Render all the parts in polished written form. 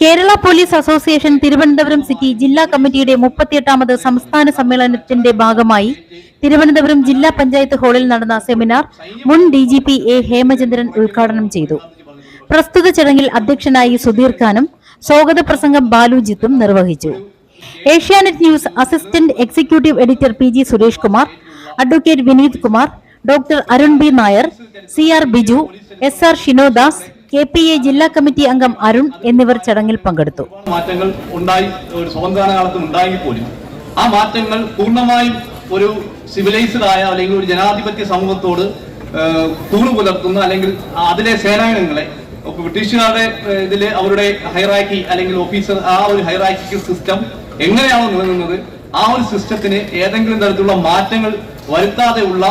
Kerala police association Thiruvananthapuram city ജില്ലാ കമ്മിറ്റിയുടെ 38ാമത് സംസ്ഥാന സമ്മേളനത്തിന്റെ ഭാഗമായി തിരുവനന്തപുരം ജില്ലാ പഞ്ചായത്ത് ഹാളിൽ നടന്ന സെമിനാർ മുൻ ഡിജിപി എ ഹേമചന്ദ്രൻ ഉദ്ഘാടനം ചെയ്തു. പ്രസ്തുത ചടങ്ങിൽ അധ്യക്ഷനായി സുധീർ ഖാനും സ്വാഗത പ്രസംഗം ബാലുജിത്തും നിർവഹിച്ചു. Asianet news assistant executive editor P G Suresh Kumar, advocate Vineeth Kumar, doctor Arun B Nair, C R Biju, S R Shinodas, KPA ജില്ലാ കമ്മിറ്റി അംഗം അരുൺ എന്നിവർ ചടങ്ങിൽ പങ്കെടുത്തു. മാറ്റങ്ങൾ ഉണ്ടായി ഒരു സ്വാതന്ത്ര്യകാലത്ത് ഉണ്ടായെങ്കിൽ പോലും ആ മാറ്റങ്ങൾ പൂർണ്ണമായും ഒരു സിവിലൈസ്ഡ് ആയ അല്ലെങ്കിൽ ഒരു ജനാധിപത്യ സമൂഹത്തോട് തൂണു പുലർത്തുന്ന അല്ലെങ്കിൽ അതിലെ സേനാംഗങ്ങളെ ബ്രിട്ടീഷുകാരുടെ ഇതിൽ അവരുടെ ഹൈറാക്കി അല്ലെങ്കിൽ ഓഫീസർ ആ ഒരു ഹൈറാക്കി സിസ്റ്റം എങ്ങനെയാണോ നിലനിന്നത് ആ ഒരു സിസ്റ്റത്തിന് ഏതെങ്കിലും തരത്തിലുള്ള മാറ്റങ്ങൾ വരുത്താതെ ഉള്ള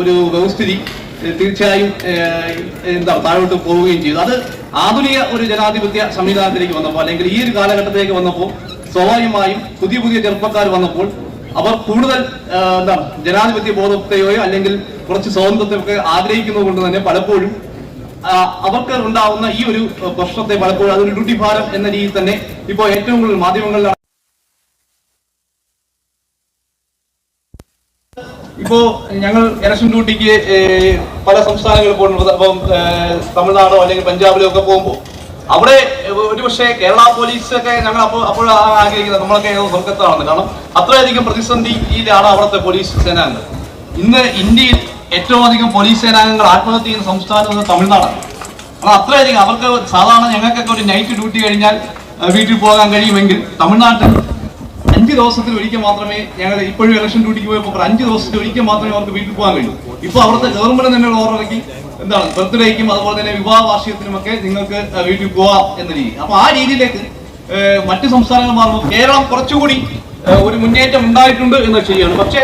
ഒരു വ്യവസ്ഥിതി തീർച്ചയായും താഴോട്ട് പോവുകയും ചെയ്തു. അത് ആധുനിക ഒരു ജനാധിപത്യ സംവിധാനത്തിലേക്ക് വന്നപ്പോൾ അല്ലെങ്കിൽ ഈ ഒരു കാലഘട്ടത്തിലേക്ക് വന്നപ്പോൾ സ്വാഭാവികമായും പുതിയ ചെറുപ്പക്കാർ വന്നപ്പോൾ അവർ കൂടുതൽ ജനാധിപത്യ ബോധത്തെയോ അല്ലെങ്കിൽ കുറച്ച് സ്വാതന്ത്ര്യത്തെയൊക്കെ ആഗ്രഹിക്കുന്നത് കൊണ്ട് തന്നെ പലപ്പോഴും അവർക്ക് ഉണ്ടാവുന്ന ഈ ഒരു പ്രശ്നത്തെ പലപ്പോഴും അതൊരു ഡ്യൂട്ടി ഭാരം എന്ന രീതിയിൽ തന്നെ ഇപ്പോൾ ഏറ്റവും കൂടുതൽ മാധ്യമങ്ങളിലാണ്. ഇപ്പോ ഞങ്ങൾ ഇലക്ഷൻ ഡ്യൂട്ടിക്ക് പല സംസ്ഥാനങ്ങളിൽ പോകുന്നുണ്ട്. അപ്പം തമിഴ്നാടോ അല്ലെങ്കിൽ പഞ്ചാബിലോ ഒക്കെ പോകുമ്പോൾ അവിടെ ഒരുപക്ഷെ കേരള പോലീസൊക്കെ ഞങ്ങൾ അപ്പോൾ ആഗ്രഹിക്കുന്നത് നമ്മളൊക്കെ സ്വർഗത്താണെന്ന്. കാരണം അത്രയധികം പ്രതിസന്ധിയിലാണ് അവിടുത്തെ പോലീസ് സേനാംഗങ്ങൾ. ഇന്ന് ഇന്ത്യയിൽ ഏറ്റവും അധികം പോലീസ് സേനാംഗങ്ങൾ ആത്മഹത്യ ചെയ്യുന്ന സംസ്ഥാനം തമിഴ്നാടാണ്. കാരണം അത്രയധികം അവർക്ക് സാധാരണ ഞങ്ങൾക്കൊക്കെ ഒരു നൈറ്റ് ഡ്യൂട്ടി കഴിഞ്ഞാൽ വീട്ടിൽ പോകാൻ കഴിയുമെങ്കിൽ തമിഴ്നാട്ടിൽ 5 ദിവസത്തിൽ ഒരിക്കൽ മാത്രമേ ഞങ്ങൾ ഇപ്പോഴും ഇലക്ഷൻ ഡ്യൂട്ടിക്ക് പോയപ്പോൾ 5 ദിവസത്തിൽ ഒരിക്കൽ മാത്രമേ അവർക്ക് വീട്ടിൽ പോകാൻ കഴിയൂ. ഇപ്പോൾ അവിടുത്തെ ഗവൺമെന്റ് തന്നെ ഓർഡർ ഇറക്കി ബർത്ത്ഡേക്കും അതുപോലെ തന്നെ വിവാഹ വാർഷികത്തിനുമൊക്കെ നിങ്ങൾക്ക് വീട്ടിൽ പോകാം എന്ന രീതി. അപ്പൊ ആ രീതിയിലേക്ക് മറ്റു സംസ്ഥാനങ്ങൾ മാറുമ്പോൾ കേരളം കുറച്ചുകൂടി ഒരു മുന്നേറ്റം ഉണ്ടായിട്ടുണ്ട് എന്ന് ചെയ്യുകയാണ്. പക്ഷേ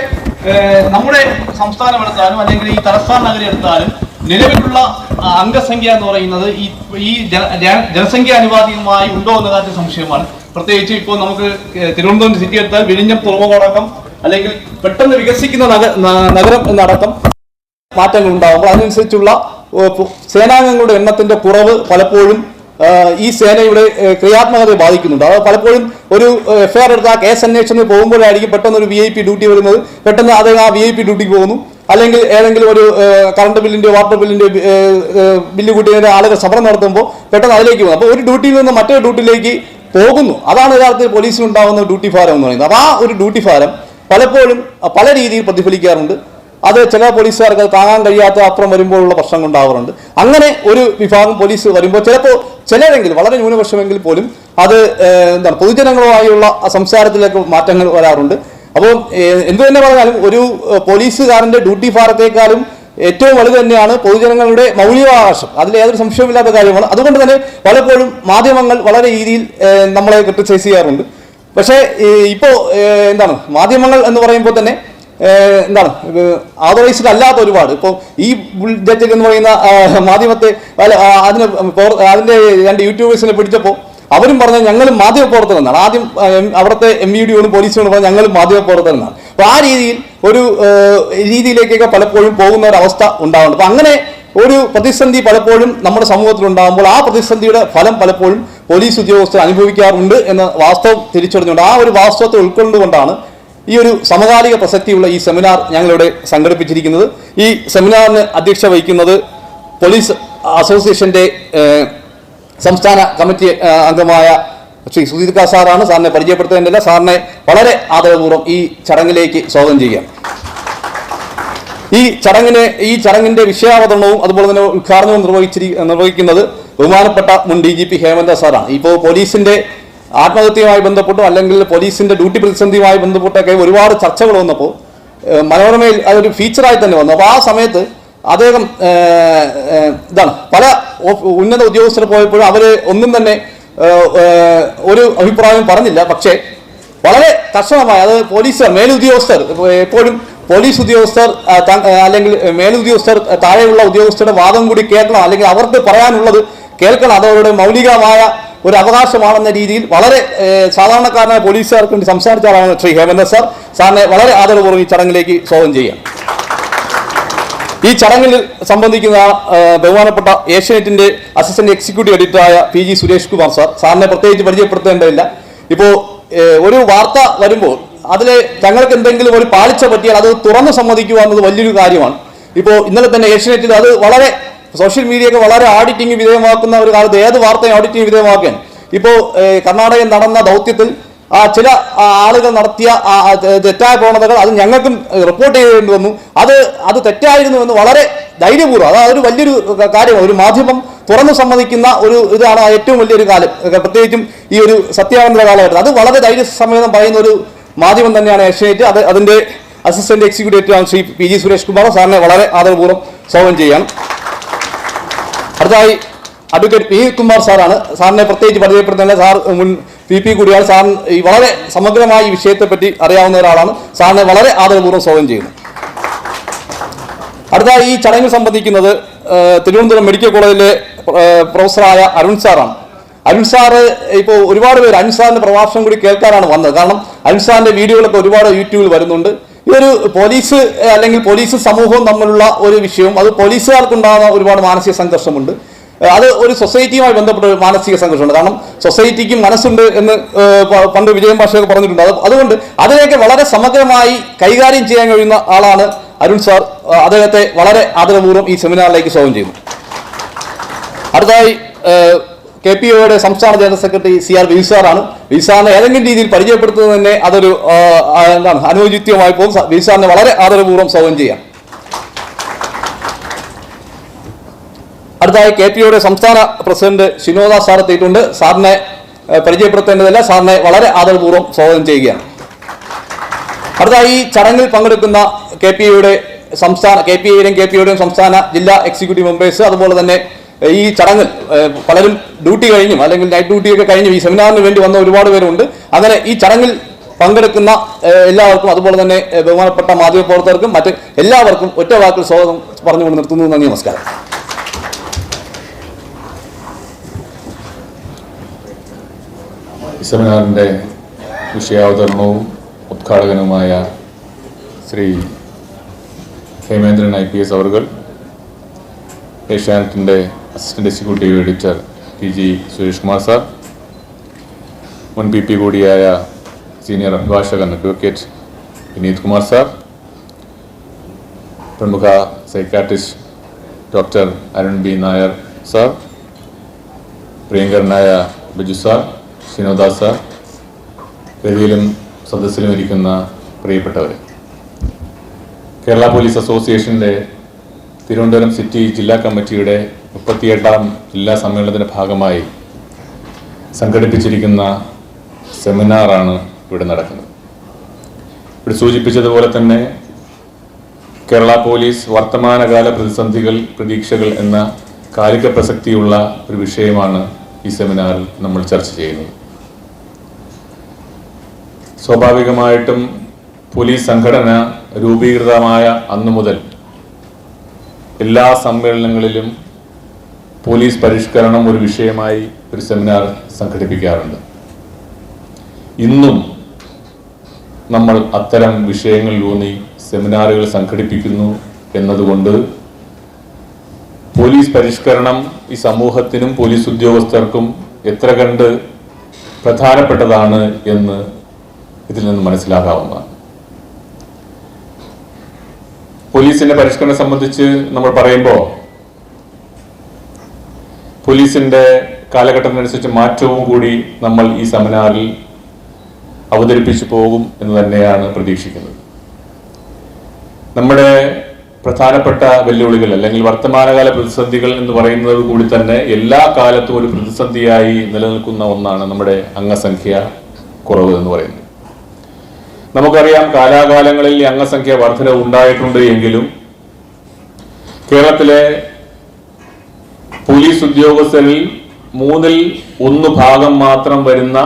നമ്മുടെ സംസ്ഥാനം എടുത്താലും അല്ലെങ്കിൽ ഈ തലസ്ഥാന നഗരം എടുത്താലും നിലവിലുള്ള അംഗസംഖ്യ എന്ന് പറയുന്നത് ഈ ജനസംഖ്യ അനുപാതികമായി ഉണ്ടോ എന്ന കാര്യത്തിൽ സംശയമാണ്. പ്രത്യേകിച്ച് ഇപ്പോൾ നമുക്ക് തിരുവനന്തപുരം സിറ്റി എടുത്താൽ വിഴിഞ്ഞം തുറമുഖമടക്കം അല്ലെങ്കിൽ പെട്ടെന്ന് വികസിക്കുന്ന നഗരം എന്നടക്കം മാറ്റങ്ങൾ ഉണ്ടാകുമ്പോൾ അതിനനുസരിച്ചുള്ള സേനാംഗങ്ങളുടെ എണ്ണത്തിന്റെ കുറവ് പലപ്പോഴും ഈ സേനയുടെ ക്രിയാത്മകതയെ ബാധിക്കുന്നുണ്ട്. അത് പലപ്പോഴും ഒരു FIR എടുത്ത കേസ് അന്വേഷണത്തിന് പോകുമ്പോഴായിരിക്കും പെട്ടെന്ന് ഒരു VIP ഡ്യൂട്ടി വരുന്നത്. പെട്ടെന്ന് അദ്ദേഹം ആ VIP ഡ്യൂട്ടിക്ക് പോകുന്നു. അല്ലെങ്കിൽ ഏതെങ്കിലും ഒരു കറണ്ട് ബില്ലിന്റെ വാട്ടർ ബില്ലിന്റെ ബില്ല് കൂട്ടിയതിന്റെ ആളുകൾ സമരം നടത്തുമ്പോൾ പെട്ടെന്ന് അതിലേക്ക് പോകുന്നു. അപ്പോൾ ഒരു ഡ്യൂട്ടിയിൽ നിന്ന് മറ്റൊരു ഡ്യൂട്ടിയിലേക്ക് പോകുന്നു. അതാണ് യഥാർത്ഥത്തിൽ പോലീസിന് ഉണ്ടാകുന്ന ഡ്യൂട്ടി ഭാരം എന്ന് പറയുന്നത്. അപ്പോൾ ആ ഒരു ഡ്യൂട്ടി ഭാരം പലപ്പോഴും പല രീതിയിൽ പ്രതിഫലിക്കാറുണ്ട്. അത് ചില പോലീസുകാർക്ക് അത് താങ്ങാൻ കഴിയാത്ത അപ്പുറം വരുമ്പോഴുള്ള പ്രശ്നം ഉണ്ടാവാറുണ്ട്. അങ്ങനെ ഒരു വിഭാഗം പോലീസ് വരുമ്പോൾ ചിലരെങ്കിലും വളരെ ന്യൂനപക്ഷമെങ്കിൽ പോലും അത് പൊതുജനങ്ങളുമായുള്ള സംസാരത്തിലേക്ക് മാറ്റങ്ങൾ വരാറുണ്ട്. അപ്പോൾ എന്തു തന്നെ പറഞ്ഞാലും ഒരു പോലീസുകാരന്റെ ഡ്യൂട്ടി ഭാരത്തെക്കാളും ഏറ്റവും വലുത് തന്നെയാണ് പൊതുജനങ്ങളുടെ മൗലികാവകാശം. അതിൽ യാതൊരു സംശയമില്ലാത്ത കാര്യമാണ്. അതുകൊണ്ട് തന്നെ പലപ്പോഴും മാധ്യമങ്ങൾ വളരെ രീതിയിൽ നമ്മളെ ക്രിട്ടിസൈസ് ചെയ്യാറുണ്ട്. പക്ഷേ ഇപ്പോൾ മാധ്യമങ്ങൾ എന്ന് പറയുമ്പോൾ തന്നെ ഓതറൈസ്ഡ് അല്ലാത്ത ഒരുപാട് ഇപ്പോൾ ഈ ബുൾജെറ്റ് എന്ന് പറയുന്ന മാധ്യമത്തെ അതിന്റെ 2 യൂട്യൂബേഴ്സിനെ പിടിച്ചപ്പോൾ അവരും പറഞ്ഞാൽ ഞങ്ങളും മാധ്യമപ്രവർത്തകരെന്നാണ്. ആദ്യം അവിടുത്തെ MVD-യോടും പോലീസിനോടും പറഞ്ഞാൽ ഞങ്ങളും മാധ്യമപ്രവർത്തകരെന്നാണ്. അപ്പോൾ ആ രീതിയിലേക്കൊക്കെ പലപ്പോഴും പോകുന്ന ഒരു അവസ്ഥ ഉണ്ടാവുന്നുണ്ട്. അപ്പം അങ്ങനെ ഒരു പ്രതിസന്ധി പലപ്പോഴും നമ്മുടെ സമൂഹത്തിൽ ഉണ്ടാകുമ്പോൾ ആ പ്രതിസന്ധിയുടെ ഫലം പലപ്പോഴും പോലീസ് ഉദ്യോഗസ്ഥർ അനുഭവിക്കാറുണ്ട് എന്ന വാസ്തവം തിരിച്ചറിഞ്ഞുകൊണ്ട് ആ ഒരു വാസ്തവത്തെ ഉൾക്കൊണ്ടുകൊണ്ടാണ് ഈ ഒരു സമകാലിക പ്രസക്തിയുള്ള ഈ സെമിനാർ ഞങ്ങളിവിടെ സംഘടിപ്പിച്ചിരിക്കുന്നത്. ഈ സെമിനാറിന് അധ്യക്ഷത വഹിക്കുന്നത് പോലീസ് അസോസിയേഷന്റെ സംസ്ഥാന കമ്മിറ്റി അംഗമായ ശ്രീ സുധീർ ഖാൻ സാറാണ്. സാറിനെ പരിചയപ്പെടുത്തേണ്ടതില്ല. സാറിനെ വളരെ ആദരപൂർവ്വം ഈ ചടങ്ങിലേക്ക് സ്വാഗതം ചെയ്യുക. ഈ ചടങ്ങിന്റെ വിഷയാവതരണവും അതുപോലെ തന്നെ ഉദ്ഘാടനവും നിർവഹിക്കുന്നത് ബഹുമാനപ്പെട്ട മുൻ DGP ഹേമന്ത് സാറാണ്. ഇപ്പോൾ പോലീസിന്റെ ആത്മഹത്യയുമായി ബന്ധപ്പെട്ടോ അല്ലെങ്കിൽ പോലീസിന്റെ ഡ്യൂട്ടി പ്രതിസന്ധിയുമായി ബന്ധപ്പെട്ടൊക്കെ ഒരുപാട് ചർച്ചകൾ വന്നപ്പോൾ മനോരമയിൽ അതൊരു ഫീച്ചറായി തന്നെ വന്നു. അപ്പോൾ ആ സമയത്ത് അദ്ദേഹം പല ഉന്നത ഉദ്യോഗസ്ഥർ പോയപ്പോഴും അവർ ഒന്നും തന്നെ ഒരു അഭിപ്രായം പറഞ്ഞില്ല. പക്ഷേ വളരെ കർശനമായി അത് മേലുദ്യോഗസ്ഥർ എപ്പോഴും പോലീസ് ഉദ്യോഗസ്ഥർ അല്ലെങ്കിൽ മേലുദ്യോഗസ്ഥർ താഴെയുള്ള ഉദ്യോഗസ്ഥരുടെ വാദം കൂടി കേൾക്കണം, അല്ലെങ്കിൽ അവർക്ക് പറയാനുള്ളത് കേൾക്കണം. അത് അവരുടെ മൗലികമായ ഒരു അവകാശമാണെന്ന രീതിയിൽ വളരെ സാധാരണക്കാരനായ പോലീസുകാർക്ക് വേണ്ടി സംസാരിച്ച ആളാണ് ശ്രീ ഹേമന്ത് സാർ. സാറിനെ വളരെ ആദരപൂർവ്വം ഈ ചടങ്ങിലേക്ക് സ്വാഗതം ചെയ്യാം. ഈ ചടങ്ങിൽ സംബന്ധിക്കുന്ന ബഹുമാനപ്പെട്ട ഏഷ്യാനെറ്റിന്റെ അസിസ്റ്റന്റ് എക്സിക്യൂട്ടീവ് എഡിറ്ററായ PG സുരേഷ് കുമാർ സാറിനെ പ്രത്യേകിച്ച് പരിചയപ്പെടുത്തേണ്ടതില്ല. ഇപ്പോൾ ഒരു വാർത്ത വരുമ്പോൾ അതിൽ ഞങ്ങൾക്ക് എന്തെങ്കിലും ഒരു പാളിച്ച പറ്റിയാൽ അത് തുറന്നു സമ്മതിക്കുക എന്നത് വലിയൊരു കാര്യമാണ്. ഇപ്പോൾ ഇന്നലെ തന്നെ ഏഷ്യാനെറ്റിൽ അത് വളരെ സോഷ്യൽ മീഡിയയൊക്കെ വളരെ ഓഡിറ്റിംഗ് വിധേയമാക്കുന്ന ഒരു കാലത്ത് ഏത് വാർത്തയും ഓഡിറ്റിംഗ് വിധേയമാക്കാൻ ഇപ്പോൾ കർണാടകയിൽ നടന്ന ദൗത്യത്തിൽ ചില ആളുകൾ നടത്തിയ തെറ്റായ പ്രവണതകൾ അത് ഞങ്ങൾക്കും റിപ്പോർട്ട് ചെയ്യേണ്ടി വന്നു. അത് തെറ്റായിരുന്നുവെന്ന് വളരെ ധൈര്യപൂർവ്വം, അതൊരു വലിയൊരു കാര്യമാണ്. ഒരു മാധ്യമം തുറന്നു സമ്മതിക്കുന്ന ഒരു ഇതാണ് ഏറ്റവും വലിയൊരു കാലം, പ്രത്യേകിച്ചും ഈ ഒരു സത്യാനന്തര കാലഘട്ടം. അത് വളരെ ധൈര്യസമേതം പറയുന്ന ഒരു മാധ്യമം തന്നെയാണ് ഏഷ്യാനെറ്റ്. അതിന്റെ അസിസ്റ്റന്റ് എക്സിക്യൂട്ടീവ് എഡിറ്ററാണ് ശ്രീ PG സുരേഷ് കുമാർ സാറിനെ വളരെ ആദരപൂർവ്വം സ്വാഗതം ചെയ്യാം. അടുത്തതായി അഡ്വക്കേറ്റ് P കുമാർ സാറാണ്. സാറിനെ പ്രത്യേകിച്ച് പരിചയപ്പെടുത്തുന്ന സാർ മുൻ VP കൂടിയാണ്. സാറിന് ഈ വളരെ സമഗ്രമായ ഈ വിഷയത്തെപ്പറ്റി അറിയാവുന്ന ഒരാളാണ്. സാറിനെ വളരെ ആദരപൂർവ്വം സ്വാഗതം ചെയ്യുന്നു. അടുത്തതായി ഈ ചടങ്ങിൽ സംബന്ധിക്കുന്നത് തിരുവനന്തപുരം മെഡിക്കൽ കോളേജിലെ പ്രൊഫസറായ അരുൺ സാറാണ്. അരുൺ സാറ് ഇപ്പോൾ ഒരുപാട് പേര് അരുൺ സാറിന്റെ പ്രഭാഷണം കൂടി കേൾക്കാനാണ് വന്നത്. കാരണം അരുൺ സാറിന്റെ വീഡിയോകളൊക്കെ ഒരുപാട് യൂട്യൂബിൽ വരുന്നുണ്ട്. ഇതൊരു പോലീസ് അല്ലെങ്കിൽ പോലീസ് സമൂഹവും തമ്മിലുള്ള ഒരു വിഷയവും അത് പോലീസുകാർക്കുണ്ടാകുന്ന ഒരുപാട് മാനസിക സംഘർഷമുണ്ട്. അത് ഒരു സൊസൈറ്റിയുമായി ബന്ധപ്പെട്ട ഒരു മാനസിക സംഘർഷമുണ്ട്. കാരണം സൊസൈറ്റിക്ക് മനസ്സുണ്ട് എന്ന് പണ്ട് വിജയൻ ഭാഷയൊക്കെ പറഞ്ഞിട്ടുണ്ട്. അതുകൊണ്ട് അതിനെയൊക്കെ വളരെ സമഗ്രമായി കൈകാര്യം ചെയ്യാൻ കഴിയുന്ന ആളാണ് അരുൺ സാർ. അദ്ദേഹത്തെ വളരെ ആദരപൂർവ്വം ഈ സെമിനാറിലേക്ക് സ്വാഗതം ചെയ്യുന്നു. അടുത്തതായി KPOയുടെ സംസ്ഥാന ജനറൽ സെക്രട്ടറി CR ബി സാറാണ്. ബി സാറിനെ ഏതെങ്കിലും രീതിയിൽ പരിചയപ്പെടുത്തുന്നത് തന്നെ അതൊരു അനുയോജ്യമായി പോകും. ബി സാറിനെ വളരെ ആദരപൂർവ്വം സ്വാഗതം ചെയ്യാം. അടുത്തതായി KPOയുടെ സംസ്ഥാന പ്രസിഡന്റ് ഷിനോദാസ് സാർ എത്തിയിട്ടുണ്ട്. സാറിനെ പരിചയപ്പെടുത്തേണ്ടതല്ല, സാറിനെ വളരെ ആദരപൂർവ്വം സ്വാഗതം ചെയ്യുകയാണ്. അടുത്തതായി ഈ ചടങ്ങിൽ പങ്കെടുക്കുന്ന KPOയുടെയും സംസ്ഥാന ജില്ലാ എക്സിക്യൂട്ടീവ് മെമ്പേഴ്സ്, അതുപോലെ തന്നെ ഈ ചടങ്ങിൽ പലരും ഡ്യൂട്ടി കഴിഞ്ഞും അല്ലെങ്കിൽ നൈറ്റ് ഡ്യൂട്ടിയൊക്കെ കഴിഞ്ഞും ഈ സെമിനാറിന് വേണ്ടി വന്ന ഒരുപാട് പേരുണ്ട്. അങ്ങനെ ഈ ചടങ്ങിൽ പങ്കെടുക്കുന്ന എല്ലാവർക്കും, അതുപോലെ തന്നെ ബഹുമാനപ്പെട്ട മാധ്യമപ്രവർത്തകർക്കും മറ്റ് എല്ലാവർക്കും ഒറ്റ വാക്കിൽ സ്വാഗതം പറഞ്ഞുകൊണ്ട് നിർത്തുന്നു. നന്ദി, നമസ്കാരം. ഈ സെമിനാറിൻ്റെ വിഷയാവതരണവും ഉദ്ഘാടകനുമായ ശ്രീ ഹേമേന്ദ്രൻ IPS അവർകൾ, ഏഷ്യാനെറ്റിൻ്റെ assistant executive editor PG Suresh Kumar sir, മുൻ PP കൂടിയായ സീനിയർ അഭിഭാഷകൻ അഡ്വക്കേറ്റ് വിനീത് കുമാർ സാർ, പ്രമുഖ psychiatrist doctor Arun B Nair sir, പ്രിയങ്കരനായ ബിജു സാർ, ഷിനോദാസ് സാർ, വേദിയിലും സദസ്സിലും ഇരിക്കുന്ന പ്രിയപ്പെട്ടവർ, കേരള പോലീസ് അസോസിയേഷൻ്റെ തിരുവനന്തപുരം സിറ്റി ജില്ലാ കമ്മിറ്റിയുടെ 38ാം ജില്ലാ സമ്മേളനത്തിൻ്റെ ഭാഗമായി സംഘടിപ്പിച്ചിരിക്കുന്ന സെമിനാറാണ് ഇവിടെ നടക്കുന്നത്. ഇവിടെ സൂചിപ്പിച്ചതുപോലെ തന്നെ കേരള പോലീസ് വർത്തമാനകാല പ്രതിസന്ധികൾ, പ്രതീക്ഷകൾ എന്ന കാലിക പ്രസക്തിയുള്ള ഒരു വിഷയമാണ് ഈ സെമിനാറിൽ നമ്മൾ ചർച്ച ചെയ്യുന്നത്. സ്വാഭാവികമായിട്ടും പോലീസ് സംഘടന രൂപീകൃതമായ അന്നു മുതൽ എല്ലാ സമ്മേളനങ്ങളിലും പോലീസ് പരിഷ്കരണം ഒരു വിഷയമായി ഒരു സെമിനാർ സംഘടിപ്പിക്കാറുണ്ട്. ഇന്നും നമ്മൾ അത്തരം വിഷയങ്ങളിലൂന്നി സെമിനാറുകൾ സംഘടിപ്പിക്കുന്നു എന്നതുകൊണ്ട് പോലീസ് പരിഷ്കരണം ഈ സമൂഹത്തിനും പോലീസ് ഉദ്യോഗസ്ഥർക്കും എത്ര കണ്ട് പ്രധാനപ്പെട്ടതാണ് എന്ന് ഇതിൽ നിന്ന് മനസ്സിലാക്കാവുന്നതാണ്. പോലീസിന്റെ പരിഷ്കരണം സംബന്ധിച്ച് നമ്മൾ പറയുമ്പോൾ പോലീസിന്റെ കാലഘട്ടത്തിനനുസരിച്ച് മാറ്റവും കൂടി നമ്മൾ ഈ സെമിനാറിൽ അവതരിപ്പിച്ചു പോകും എന്ന് തന്നെയാണ് പ്രതീക്ഷിക്കുന്നത്. നമ്മുടെ പ്രധാനപ്പെട്ട വെല്ലുവിളികൾ അല്ലെങ്കിൽ വർത്തമാനകാല പ്രതിസന്ധികൾ എന്ന് പറയുന്നത് കൂടി തന്നെ എല്ലാ കാലത്തും ഒരു പ്രതിസന്ധിയായി നിലനിൽക്കുന്ന ഒന്നാണ് നമ്മുടെ അംഗസംഖ്യ കുറവ് എന്ന് പറയുന്നത്. നമുക്കറിയാം, കാലാകാലങ്ങളിൽ ഈ അംഗസംഖ്യ വർധനവ് ഉണ്ടായിട്ടുണ്ട് എങ്കിലും കേരളത്തിലെ പോലീസ് ഉദ്യോഗസ്ഥരിൽ 1/3 ഭാഗം മാത്രം വരുന്ന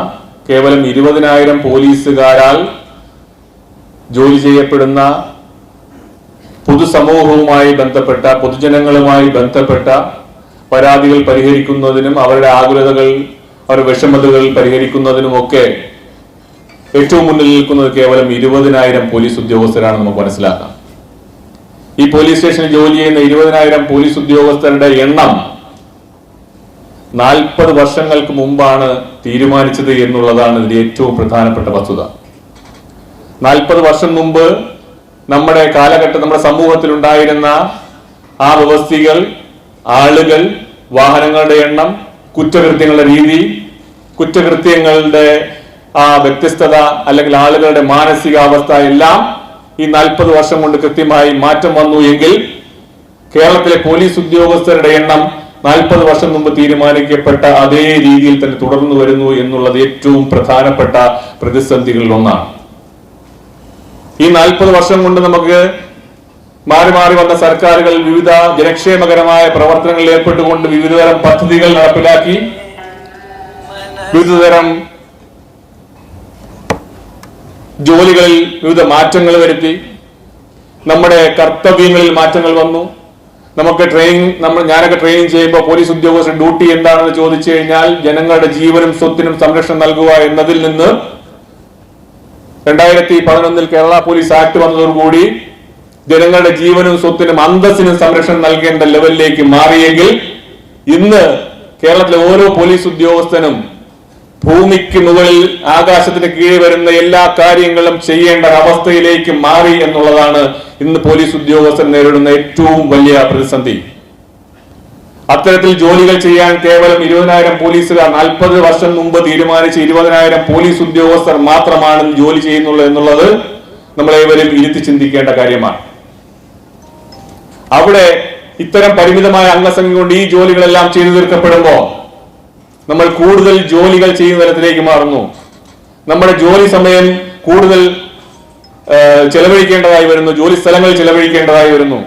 കേവലം 20,000 പോലീസുകാരാൽ ജോലി ചെയ്യപ്പെടുന്ന പൊതുസമൂഹവുമായി ബന്ധപ്പെട്ട, പൊതുജനങ്ങളുമായി ബന്ധപ്പെട്ട പരാതികൾ പരിഹരിക്കുന്നതിനും അവരുടെ ആകുലതകൾ, അവരുടെ വിഷമതകൾ പരിഹരിക്കുന്നതിനുമൊക്കെ ഏറ്റവും മുന്നിൽ നിൽക്കുന്നത് കേവലം 20,000 പോലീസ് ഉദ്യോഗസ്ഥരാണ് നമുക്ക് മനസ്സിലാക്കാം. ഈ പോലീസ് സ്റ്റേഷനിൽ ജോലി ചെയ്യുന്ന 20,000 പോലീസ് ഉദ്യോഗസ്ഥരുടെ എണ്ണം 40 വർഷങ്ങൾക്ക് മുമ്പാണ് തീരുമാനിച്ചത് എന്നുള്ളതാണ് ഇതിന്റെ ഏറ്റവും പ്രധാനപ്പെട്ട വസ്തുത. 40 വർഷം മുമ്പ് നമ്മുടെ സമൂഹത്തിൽ ഉണ്ടായിരുന്ന ആ വ്യവസ്ഥകൾ, ആളുകൾ, വാഹനങ്ങളുടെ എണ്ണം, കുറ്റകൃത്യങ്ങളുടെ രീതി, കുറ്റകൃത്യങ്ങളുടെ ആ വ്യത്യസ്തത അല്ലെങ്കിൽ ആളുകളുടെ മാനസികാവസ്ഥ എല്ലാം ഈ 40 വർഷം കൊണ്ട് കൃത്യമായി മാറ്റം വന്നു എങ്കിൽ കേരളത്തിലെ പോലീസ് ഉദ്യോഗസ്ഥരുടെ എണ്ണം 40 വർഷം മുമ്പ് തീരുമാനിക്കപ്പെട്ട അതേ രീതിയിൽ തന്നെ തുടർന്നു വരുന്നു എന്നുള്ളത് ഏറ്റവും പ്രധാനപ്പെട്ട പ്രതിസന്ധികളിൽ ഒന്നാണ്. ഈ 40 വർഷം കൊണ്ട് നമുക്ക് മാറി മാറി വന്ന സർക്കാരുകൾ വിവിധ ജനക്ഷേമകരമായ പ്രവർത്തനങ്ങളിൽ ഏർപ്പെട്ടുകൊണ്ട് വിവിധതരം പദ്ധതികൾ നടപ്പിലാക്കി, വിവിധതരം ജോലികളിൽ വിവിധ മാറ്റങ്ങൾ വരുത്തി, നമ്മുടെ കർത്തവ്യങ്ങളിൽ മാറ്റങ്ങൾ വന്നു. ഞാനൊക്കെ ട്രെയിനിങ് ചെയ്യുമ്പോൾ പോലീസ് ഉദ്യോഗസ്ഥരുടെ ഡ്യൂട്ടി എന്താണെന്ന് ചോദിച്ചു കഴിഞ്ഞാൽ ജനങ്ങളുടെ ജീവനും സ്വത്തിനും സംരക്ഷണം നൽകുക എന്നതിൽ നിന്ന് 2011 കേരള പോലീസ് ആക്ട് വന്നതോടുകൂടി ജനങ്ങളുടെ ജീവനും സ്വത്തിനും അന്തസ്സിനും സംരക്ഷണം നൽകേണ്ട ലെവലിലേക്ക് മാറിയെങ്കിൽ ഇന്ന് കേരളത്തിലെ ഓരോ പോലീസ് ഉദ്യോഗസ്ഥനും ഭൂമിക്ക് മുകളിൽ ആകാശത്തിന് കീഴിൽ വരുന്ന എല്ലാ കാര്യങ്ങളും ചെയ്യേണ്ട അവസ്ഥയിലേക്ക് മാറി എന്നുള്ളതാണ് ഇന്ന് പോലീസ് ഉദ്യോഗസ്ഥർ നേരിടുന്ന ഏറ്റവും വലിയ പ്രതിസന്ധി. അത്തരത്തിൽ ജോലികൾ ചെയ്യാൻ കേവലം 20,000 പോലീസുകാർ 40 വർഷം മുമ്പ് തീരുമാനിച്ച 20,000 പോലീസ് ഉദ്യോഗസ്ഥർ മാത്രമാണ് ജോലി ചെയ്യുന്നുള്ളൂ എന്നുള്ളത് നമ്മളേവരും ഇരുത്തി ചിന്തിക്കേണ്ട കാര്യമാണ്. അവിടെ ഇത്തരം പരിമിതമായ അംഗസംഖ്യ കൊണ്ട് ഈ ജോലികളെല്ലാം ചെയ്തു തീർക്കപ്പെടുമ്പോൾ നമ്മൾ കൂടുതൽ ജോലികൾ ചെയ്യുന്ന തലത്തിലേക്ക് മാറുന്നു. നമ്മുടെ ജോലി സമയം കൂടുതൽ ചെലവഴിക്കേണ്ടതായി വരുന്നു, ജോലി സ്ഥലങ്ങളിൽ ചെലവഴിക്കേണ്ടതായി വരുന്നു.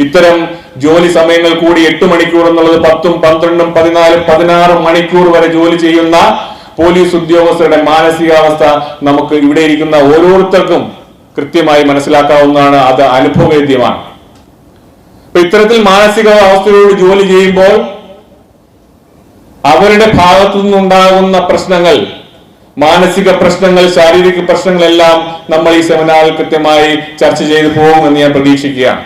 ഇത്തരം ജോലി സമയങ്ങൾ കൂടി 8 മണിക്കൂർ എന്നുള്ളത് 10, 12, 14, 16 മണിക്കൂർ വരെ ജോലി ചെയ്യുന്ന പോലീസ് ഉദ്യോഗസ്ഥരുടെ മാനസികാവസ്ഥ നമുക്ക് ഇവിടെ ഇരിക്കുന്ന ഓരോരുത്തർക്കും കൃത്യമായി മനസ്സിലാക്കാവുന്നതാണ്. അത് അനുഭവവേദ്യമാണ്. ഇത്തരത്തിൽ മാനസികാവസ്ഥയോട് ജോലി ചെയ്യുമ്പോൾ അവരുടെ ഭാഗത്തു നിന്നുണ്ടാകുന്ന പ്രശ്നങ്ങൾ, മാനസിക പ്രശ്നങ്ങൾ, ശാരീരിക പ്രശ്നങ്ങളെല്ലാം നമ്മൾ ഈ സെമിനാറിൽ കൃത്യമായി ചർച്ച ചെയ്തു പോകുമെന്ന് ഞാൻ പ്രതീക്ഷിക്കുകയാണ്.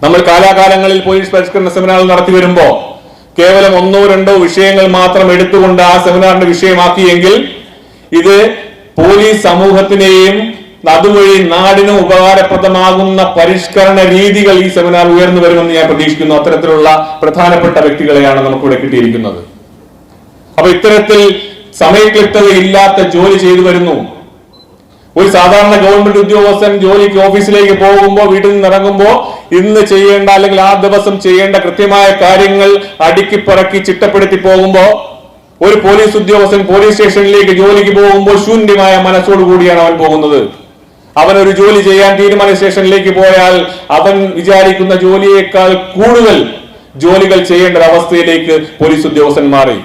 നമ്മൾ കാലാകാലങ്ങളിൽ പോലീസ് പരിഷ്കരണ സെമിനാറുകൾ നടത്തി വരുമ്പോൾ കേവലം 1-2 വിഷയങ്ങൾ മാത്രം എടുത്തുകൊണ്ട് ആ സെമിനാറിന്റെ വിഷയമാക്കിയെങ്കിൽ ഇത് പോലീസ് സമൂഹത്തിനെയും അതുവഴി നാടിനും ഉപകാരപ്രദമാകുന്ന പരിഷ്കരണ രീതികൾ ഈ സെമിനാർ ഉയർന്നു വരുമെന്ന് ഞാൻ പ്രതീക്ഷിക്കുന്നു. അത്തരത്തിലുള്ള പ്രധാനപ്പെട്ട വ്യക്തികളെയാണ് നമുക്കിവിടെ കിട്ടിയിരിക്കുന്നത്. അപ്പൊ ഇത്തരത്തിൽ സമയക്ലിപ്തതയില്ലാത്ത ജോലി ചെയ്തു വരുന്നു. ഒരു സാധാരണ ഗവൺമെന്റ് ഉദ്യോഗസ്ഥൻ ജോലിക്ക് ഓഫീസിലേക്ക് പോകുമ്പോൾ, വീട്ടിൽ നിന്ന് ഇറങ്ങുമ്പോൾ ഇന്ന് ചെയ്യേണ്ട അല്ലെങ്കിൽ ആ ദിവസം ചെയ്യേണ്ട കൃത്യമായ കാര്യങ്ങൾ അടുക്കിപ്പറക്കി ചിട്ടപ്പെടുത്തി പോകുമ്പോൾ, ഒരു പോലീസ് ഉദ്യോഗസ്ഥൻ പോലീസ് സ്റ്റേഷനിലേക്ക് ജോലിക്ക് പോകുമ്പോൾ ശൂന്യമായ മനസ്സോടുകൂടിയാണ് അവൻ പോകുന്നത്. അവൻ ഒരു ജോലി ചെയ്യാൻ തീരുമാന സ്റ്റേഷനിലേക്ക് പോയാൽ അവൻ വിചാരിക്കുന്ന ജോലിയേക്കാൾ കൂടുതൽ ജോലികൾ ചെയ്യേണ്ട അവസ്ഥയിലേക്ക് പോലീസ് ഉദ്യോഗസ്ഥൻ മാറി.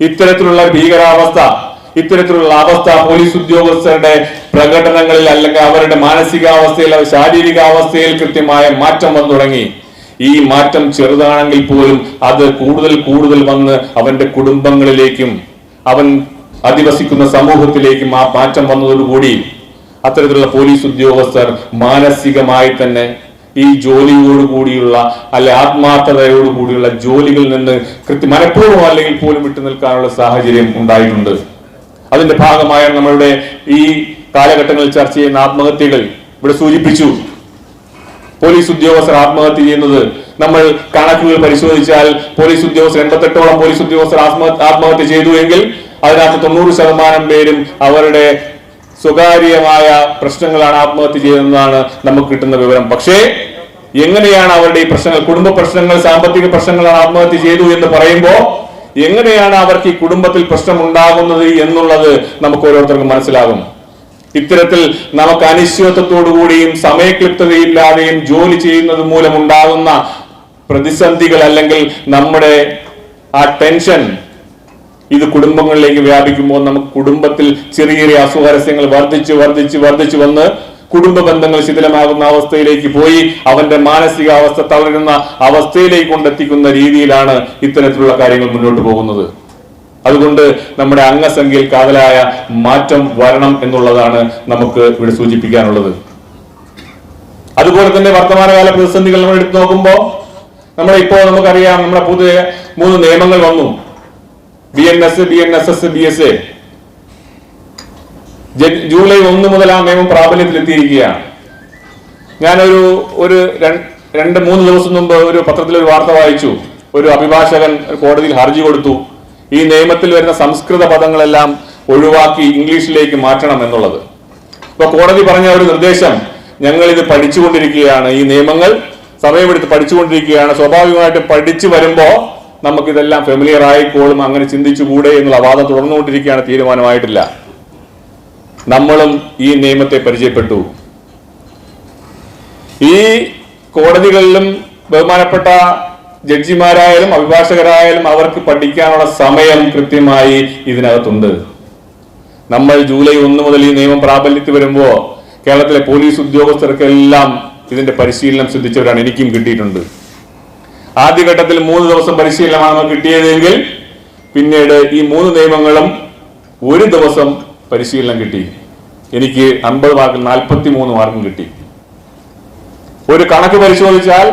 ഇത്തരത്തിലുള്ള ഭീകരാവസ്ഥ, ഇത്തരത്തിലുള്ള അവസ്ഥ പോലീസ് ഉദ്യോഗസ്ഥരുടെ പ്രകടനങ്ങളിൽ അല്ലെങ്കിൽ അവരുടെ മാനസികാവസ്ഥയിൽ, ശാരീരികാവസ്ഥയിൽ കൃത്യമായ മാറ്റം വന്നു തുടങ്ങി. ഈ മാറ്റം ചെറുതാണെങ്കിൽ പോലും അത് കൂടുതൽ വന്ന് അവന്റെ കുടുംബങ്ങളിലേക്കും അവൻ അധിവസിക്കുന്ന സമൂഹത്തിലേക്കും ആ മാറ്റം വന്നതോടുകൂടി അത്തരത്തിലുള്ള പോലീസ് ഉദ്യോഗസ്ഥർ മാനസികമായി തന്നെ ഈ ജോലിയോടുകൂടിയുള്ള അല്ലെ ആത്മാർത്ഥതയോടുകൂടിയുള്ള ജോലികളിൽ നിന്ന് മനഃപൂർവ്വം അല്ലെങ്കിൽ പോലും വിട്ടു നിൽക്കാനുള്ള സാഹചര്യം ഉണ്ടായിട്ടുണ്ട്. അതിന്റെ ഭാഗമായ നമ്മളുടെ ഈ കാലഘട്ടങ്ങളിൽ ചർച്ച ചെയ്യുന്ന ആത്മഹത്യകൾ ഇവിടെ സൂചിപ്പിച്ചു. പോലീസ് ഉദ്യോഗസ്ഥർ ആത്മഹത്യ ചെയ്യുന്നത് നമ്മൾ കണക്കുകൾ പരിശോധിച്ചാൽ പോലീസ് ഉദ്യോഗസ്ഥർ 88ഓളം പോലീസ് ഉദ്യോഗസ്ഥർ ആത്മഹത്യ ചെയ്തു എങ്കിൽ അതിനകത്ത് 90% പേരും അവരുടെ സ്വകാര്യമായ പ്രശ്നങ്ങളാണ് ആത്മഹത്യ ചെയ്തതെന്നാണ് നമുക്ക് കിട്ടുന്ന വിവരം. പക്ഷേ എങ്ങനെയാണ് അവരുടെ ഈ പ്രശ്നങ്ങൾ, കുടുംബ പ്രശ്നങ്ങൾ, സാമ്പത്തിക പ്രശ്നങ്ങളാണ് ആത്മഹത്യ ചെയ്തു എന്ന് പറയുമ്പോൾ എങ്ങനെയാണ് അവർക്ക് ഈ കുടുംബത്തിൽ പ്രശ്നം ഉണ്ടാകുന്നത് എന്നുള്ളത് നമുക്ക് ഓരോരുത്തർക്കും മനസ്സിലാകും. ഇത്തരത്തിൽ നമുക്ക് അനിശ്ചിതത്വത്തോടുകൂടിയും സമയക്ലിപ്തതയില്ലാതെയും ജോലി ചെയ്യുന്നത് മൂലമുണ്ടാകുന്ന പ്രതിസന്ധികൾ അല്ലെങ്കിൽ നമ്മുടെ ആ ടെൻഷൻ ഇത് കുടുംബങ്ങളിലേക്ക് വ്യാപിക്കുമ്പോൾ നമുക്ക് കുടുംബത്തിൽ ചെറിയ ചെറിയ അസ്വാരസ്യങ്ങൾ വർദ്ധിച്ചു വന്ന് കുടുംബ ബന്ധങ്ങൾ ശിഥിലമാകുന്ന അവസ്ഥയിലേക്ക് പോയി അവന്റെ മാനസികാവസ്ഥ തളരുന്ന അവസ്ഥയിലേക്ക് കൊണ്ടെത്തിക്കുന്ന രീതിയിലാണ് ഇത്തരത്തിലുള്ള കാര്യങ്ങൾ മുന്നോട്ട് പോകുന്നത്. അതുകൊണ്ട് നമ്മുടെ അംഗസംഖ്യയിൽ കാതലായ മാറ്റം വരണം എന്നുള്ളതാണ് നമുക്ക് ഇവിടെ സൂചിപ്പിക്കാനുള്ളത്. അതുപോലെ തന്നെ വർത്തമാനകാല പ്രതിസന്ധികൾ നമ്മൾ എടുത്തു നോക്കുമ്പോൾ നമുക്കറിയാം നമ്മുടെ പുതിയ 3 നിയമങ്ങൾ വന്നു. BNS, BNSS, BSA. ജൂലൈ 1 മുതൽ ആ നിയമം പ്രാബല്യത്തിലെത്തിയിരിക്കുകയാണ്. ഞാനൊരു 2-3 ദിവസം മുമ്പ് ഒരു പത്രത്തിലൊരു വാർത്ത വായിച്ചു. ഒരു അഭിഭാഷകൻ കോടതിയിൽ ഹർജി കൊടുത്തു, ഈ നിയമത്തിൽ വരുന്ന സംസ്കൃത പദങ്ങളെല്ലാം ഒഴിവാക്കി ഇംഗ്ലീഷിലേക്ക് മാറ്റണം എന്നുള്ളത്. ഇപ്പൊ കോടതി പറഞ്ഞ ഒരു നിർദ്ദേശം, ഞങ്ങൾ ഇത് പഠിച്ചുകൊണ്ടിരിക്കുകയാണ്, ഈ നിയമങ്ങൾ സമയമെടുത്ത് പഠിച്ചുകൊണ്ടിരിക്കുകയാണ്, സ്വാഭാവികമായിട്ടും പഠിച്ചു വരുമ്പോ നമുക്കിതെല്ലാം ഫെമിലിയർ ആയിക്കോളും, അങ്ങനെ ചിന്തിച്ചുകൂടെ എന്നുള്ള വാദം തുടർന്നുകൊണ്ടിരിക്കുകയാണ്, തീരുമാനമായിട്ടില്ല. നമ്മളും ഈ നിയമത്തെ പരിചയപ്പെട്ടു. ഈ കോടതികളിലും ബഹുമാനപ്പെട്ട ജഡ്ജിമാരായാലും അഭിഭാഷകരായാലും അവർക്ക് പഠിക്കാനുള്ള സമയം കൃത്യമായി ഇതിനകത്തുണ്ട്. നമ്മൾ ജൂലൈ 1 മുതൽ ഈ നിയമം പ്രാബല്യത്തിൽ വരുമ്പോ കേരളത്തിലെ പോലീസ് ഉദ്യോഗസ്ഥർക്കെല്ലാം ഇതിന്റെ പരിശീലനം സിദ്ധിച്ചവരാണ്. എനിക്കും കിട്ടിയിട്ടുണ്ട്. ആദ്യഘട്ടത്തിൽ 3 ദിവസം പരിശീലനമാണ് നമുക്ക് കിട്ടിയതെങ്കിൽ പിന്നീട് ഈ 3 നിയമങ്ങളും 1 ദിവസം പരിശീലനം കിട്ടി. എനിക്ക് 50 മാർക്കിൽ 43 മാർക്കും കിട്ടി. ഒരു കണക്ക് പരിശോധിച്ചാൽ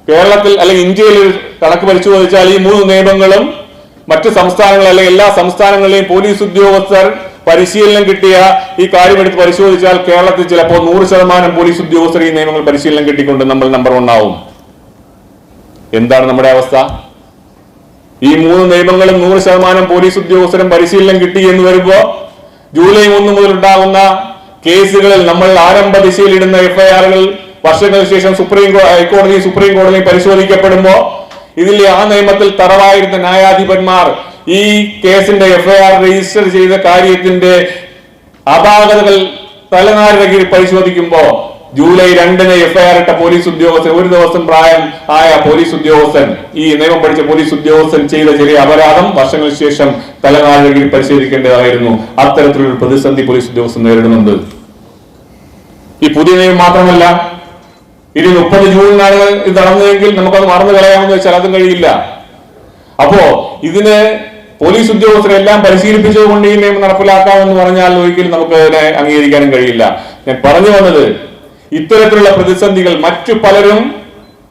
കേരളത്തിൽ അല്ലെങ്കിൽ ഇന്ത്യയിൽ ഒരു കണക്ക് പരിശോധിച്ചാൽ ഈ 3 നിയമങ്ങളും മറ്റ് സംസ്ഥാനങ്ങൾ അല്ലെങ്കിൽ എല്ലാ സംസ്ഥാനങ്ങളിലെയും പോലീസ് ഉദ്യോഗസ്ഥർ പരിശീലനം കിട്ടിയ ഈ കാര്യമെടുത്ത് പരിശോധിച്ചാൽ കേരളത്തിൽ ചിലപ്പോൾ 100% പോലീസ് ഉദ്യോഗസ്ഥർ ഈ നിയമങ്ങൾ പരിശീലനം കിട്ടിക്കൊണ്ട് നമ്മൾ നമ്പർ 1 ആവും. എന്താണ് നമ്മുടെ അവസ്ഥ? ഈ 3 നിയമങ്ങളും 100% പോലീസ് ഉദ്യോഗസ്ഥരും പരിശീലനം കിട്ടി എന്ന് വരുമ്പോ ജൂലൈ 1 മുതൽ ഉണ്ടാകുന്ന കേസുകളിൽ നമ്മൾ ആരംഭ ദിശയിലിടുന്ന FIR-കൾ വർഷങ്ങൾക്ക് ശേഷം ഹൈക്കോടതിയും സുപ്രീം കോടതിയും പരിശോധിക്കപ്പെടുമ്പോ ഇതിൽ ആ നിയമത്തിൽ തറവായിരുന്ന ന്യായാധിപന്മാർ ഈ കേസിന്റെ FIR രജിസ്റ്റർ ചെയ്ത കാര്യത്തിന്റെ അപാകതകൾ തലനാരിഴ കീഴിൽ പരിശോധിക്കുമ്പോ ജൂലൈ 2-ന് FIR ഇട്ട പോലീസ് ഉദ്യോഗസ്ഥൻ, 1 ദിവസം പ്രായം ആയ പോലീസ് ഉദ്യോഗസ്ഥൻ, ഈ നിയമം പഠിച്ച പോലീസ് ഉദ്യോഗസ്ഥൻ ചെയ്ത ചെറിയ അപരാധം വർഷങ്ങൾക്ക് ശേഷം തലനാരിഴ കീഴിൽ പരിശോധിക്കേണ്ടതായിരുന്നു. അത്തരത്തിലൊരു പ്രതിസന്ധി പോലീസ് ഉദ്യോഗസ്ഥൻ നേരിടുന്നുണ്ട്. ഈ പുതിയ നിയമം മാത്രമല്ല, ഇനി 30 ജൂണിനാണ് ഇത് നടന്നതെങ്കിൽ നമുക്കത് മറന്നു കളയാമെന്ന് വെച്ചാൽ അതും കഴിയില്ല. അപ്പോ ഇതിന് പോലീസ് ഉദ്യോഗസ്ഥരെല്ലാം പരിശീലിപ്പിച്ചതുകൊണ്ട് ഈ നിയമം നടപ്പിലാക്കാമെന്ന് പറഞ്ഞാൽ ഒരിക്കലും നമുക്ക് അതിനെ അംഗീകരിക്കാനും കഴിയില്ല. ഞാൻ പറഞ്ഞു വന്നത്, ഇത്തരത്തിലുള്ള പ്രതിസന്ധികൾ മറ്റു പലരും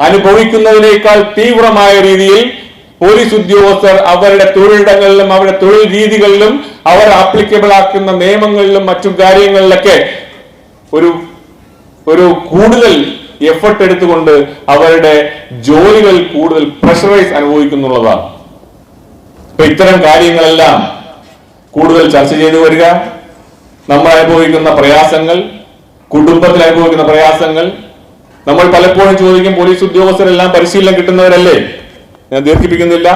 അനുഭവിക്കുന്നതിനേക്കാൾ തീവ്രമായ രീതിയിൽ പോലീസ് ഉദ്യോഗസ്ഥർ അവരുടെ തൊഴിലിടങ്ങളിലും അവരുടെ തൊഴിൽ രീതികളിലും അവർ ആപ്ലിക്കബിൾ ആക്കുന്ന നിയമങ്ങളിലും മറ്റു കാര്യങ്ങളിലൊക്കെ ഒരു കൂടുതൽ എഫർട്ട് എടുത്തുകൊണ്ട് അവരുടെ ജോലികൾ കൂടുതൽ പ്രഷറൈസ് അനുഭവിക്കുന്നുള്ളതാണ്. അപ്പൊ ഇത്തരം കാര്യങ്ങളെല്ലാം കൂടുതൽ ചർച്ച ചെയ്തു വരിക, നമ്മൾ അനുഭവിക്കുന്ന പ്രയാസങ്ങൾ, കുടുംബത്തിൽ അനുഭവിക്കുന്ന പ്രയാസങ്ങൾ. നമ്മൾ പലപ്പോഴും ചോദിക്കും, പോലീസ് ഉദ്യോഗസ്ഥരെല്ലാം പരിശീലനം കിട്ടുന്നവരല്ലേ? ഞാൻ ദീർഘിപ്പിക്കുന്നില്ല.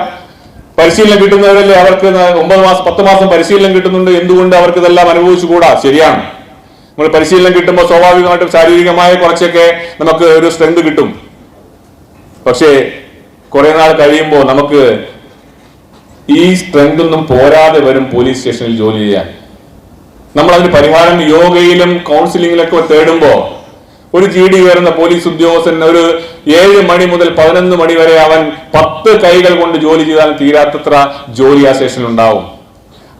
പരിശീലനം കിട്ടുന്നവരല്ലേ? അവർക്ക് 9 മാസം 10 മാസം പരിശീലനം കിട്ടുന്നുണ്ട്, എന്തുകൊണ്ട് അവർക്ക് ഇതെല്ലാം അനുഭവിച്ചുകൂടാ? ശരിയാണ്. നമ്മൾ പരിശീലനം കിട്ടുമ്പോൾ സ്വാഭാവികമായിട്ടും ശാരീരികമായ കുറച്ചൊക്കെ നമുക്ക് ഒരു സ്ട്രെങ്ത് കിട്ടും. പക്ഷേ കുറെ നാൾ കഴിയുമ്പോൾ നമുക്ക് ഈ സ്ട്രെങ്ത് ഒന്നും പോരാതെ വരും പോലീസ് സ്റ്റേഷനിൽ ജോലി ചെയ്യാൻ. നമ്മൾ അതിന് പരിഹാരം യോഗയിലും കൗൺസിലിംഗിലൊക്കെ തേടുമ്പോൾ ഒരു GD വരുന്ന പോലീസ് ഉദ്യോഗസ്ഥൻ ഒരു 7 മണി മുതൽ 11 മണി വരെ അവൻ 10 കൈകൾ കൊണ്ട് ജോലി ചെയ്താൽ തീരാത്തത്ര ജോലി ആ സ്റ്റേഷനിൽ ഉണ്ടാവും.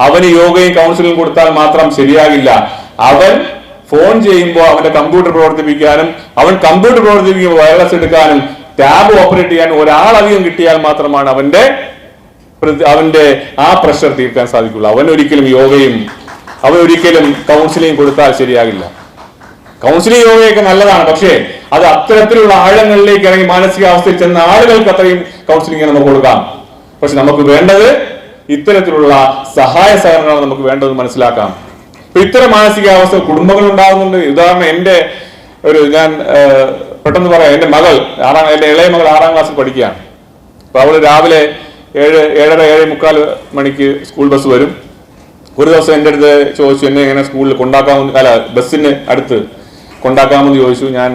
അവന് യോഗയും കൗൺസിലിംഗും കൊടുത്താൽ മാത്രം ശരിയാകില്ല. അവൻ ഫോൺ ചെയ്യുമ്പോൾ അവന്റെ കമ്പ്യൂട്ടർ പ്രവർത്തിപ്പിക്കാനും അവൻ കമ്പ്യൂട്ടർ പ്രവർത്തിപ്പിക്കുമ്പോൾ വയർലെസ് എടുക്കാനും ടാബ് ഓപ്പറേറ്റ് ചെയ്യാനും ഒരാളധികം കിട്ടിയാൽ മാത്രമാണ് അവന്റെ ആ പ്രഷർ തീർക്കാൻ സാധിക്കുള്ളൂ. അവനൊരിക്കലും യോഗയും അവനൊരിക്കലും കൗൺസിലിംഗ് കൊടുത്താൽ ശരിയാകില്ല. കൗൺസിലിംഗ് യോഗയൊക്കെ നല്ലതാണ്, പക്ഷേ അത് അത്തരത്തിലുള്ള ആഴങ്ങളിലേക്ക് ഇറങ്ങി മാനസികാവസ്ഥയിൽ ചെന്ന ആളുകൾക്ക് അത്രയും കൗൺസിലിംഗ് നമുക്ക് കൊടുക്കാം. പക്ഷെ നമുക്ക് വേണ്ടത് ഇത്തരത്തിലുള്ള സഹായ സഹകരണമാണ് നമുക്ക് വേണ്ടത് മനസ്സിലാക്കാം. അപ്പൊ ഇത്തരം മാനസികാവസ്ഥ കുടുംബങ്ങൾ ഉണ്ടാകുന്നുണ്ട്. ഉദാഹരണം ഞാൻ പെട്ടെന്ന് പറയാം, എന്റെ ഇളയ മകൾ 6ാം ക്ലാസ്സിൽ പഠിക്കുകയാണ്. അപ്പൊ അവള് രാവിലെ 7:30-7:45 മണിക്ക് സ്കൂൾ ബസ് വരും. ഒരു ദിവസം എൻ്റെ അടുത്ത് ചോദിച്ചു, എന്നെ എങ്ങനെ സ്കൂളിൽ ബസ്സിന് അടുത്ത് കൊണ്ടാക്കാമെന്ന് ചോദിച്ചു. ഞാൻ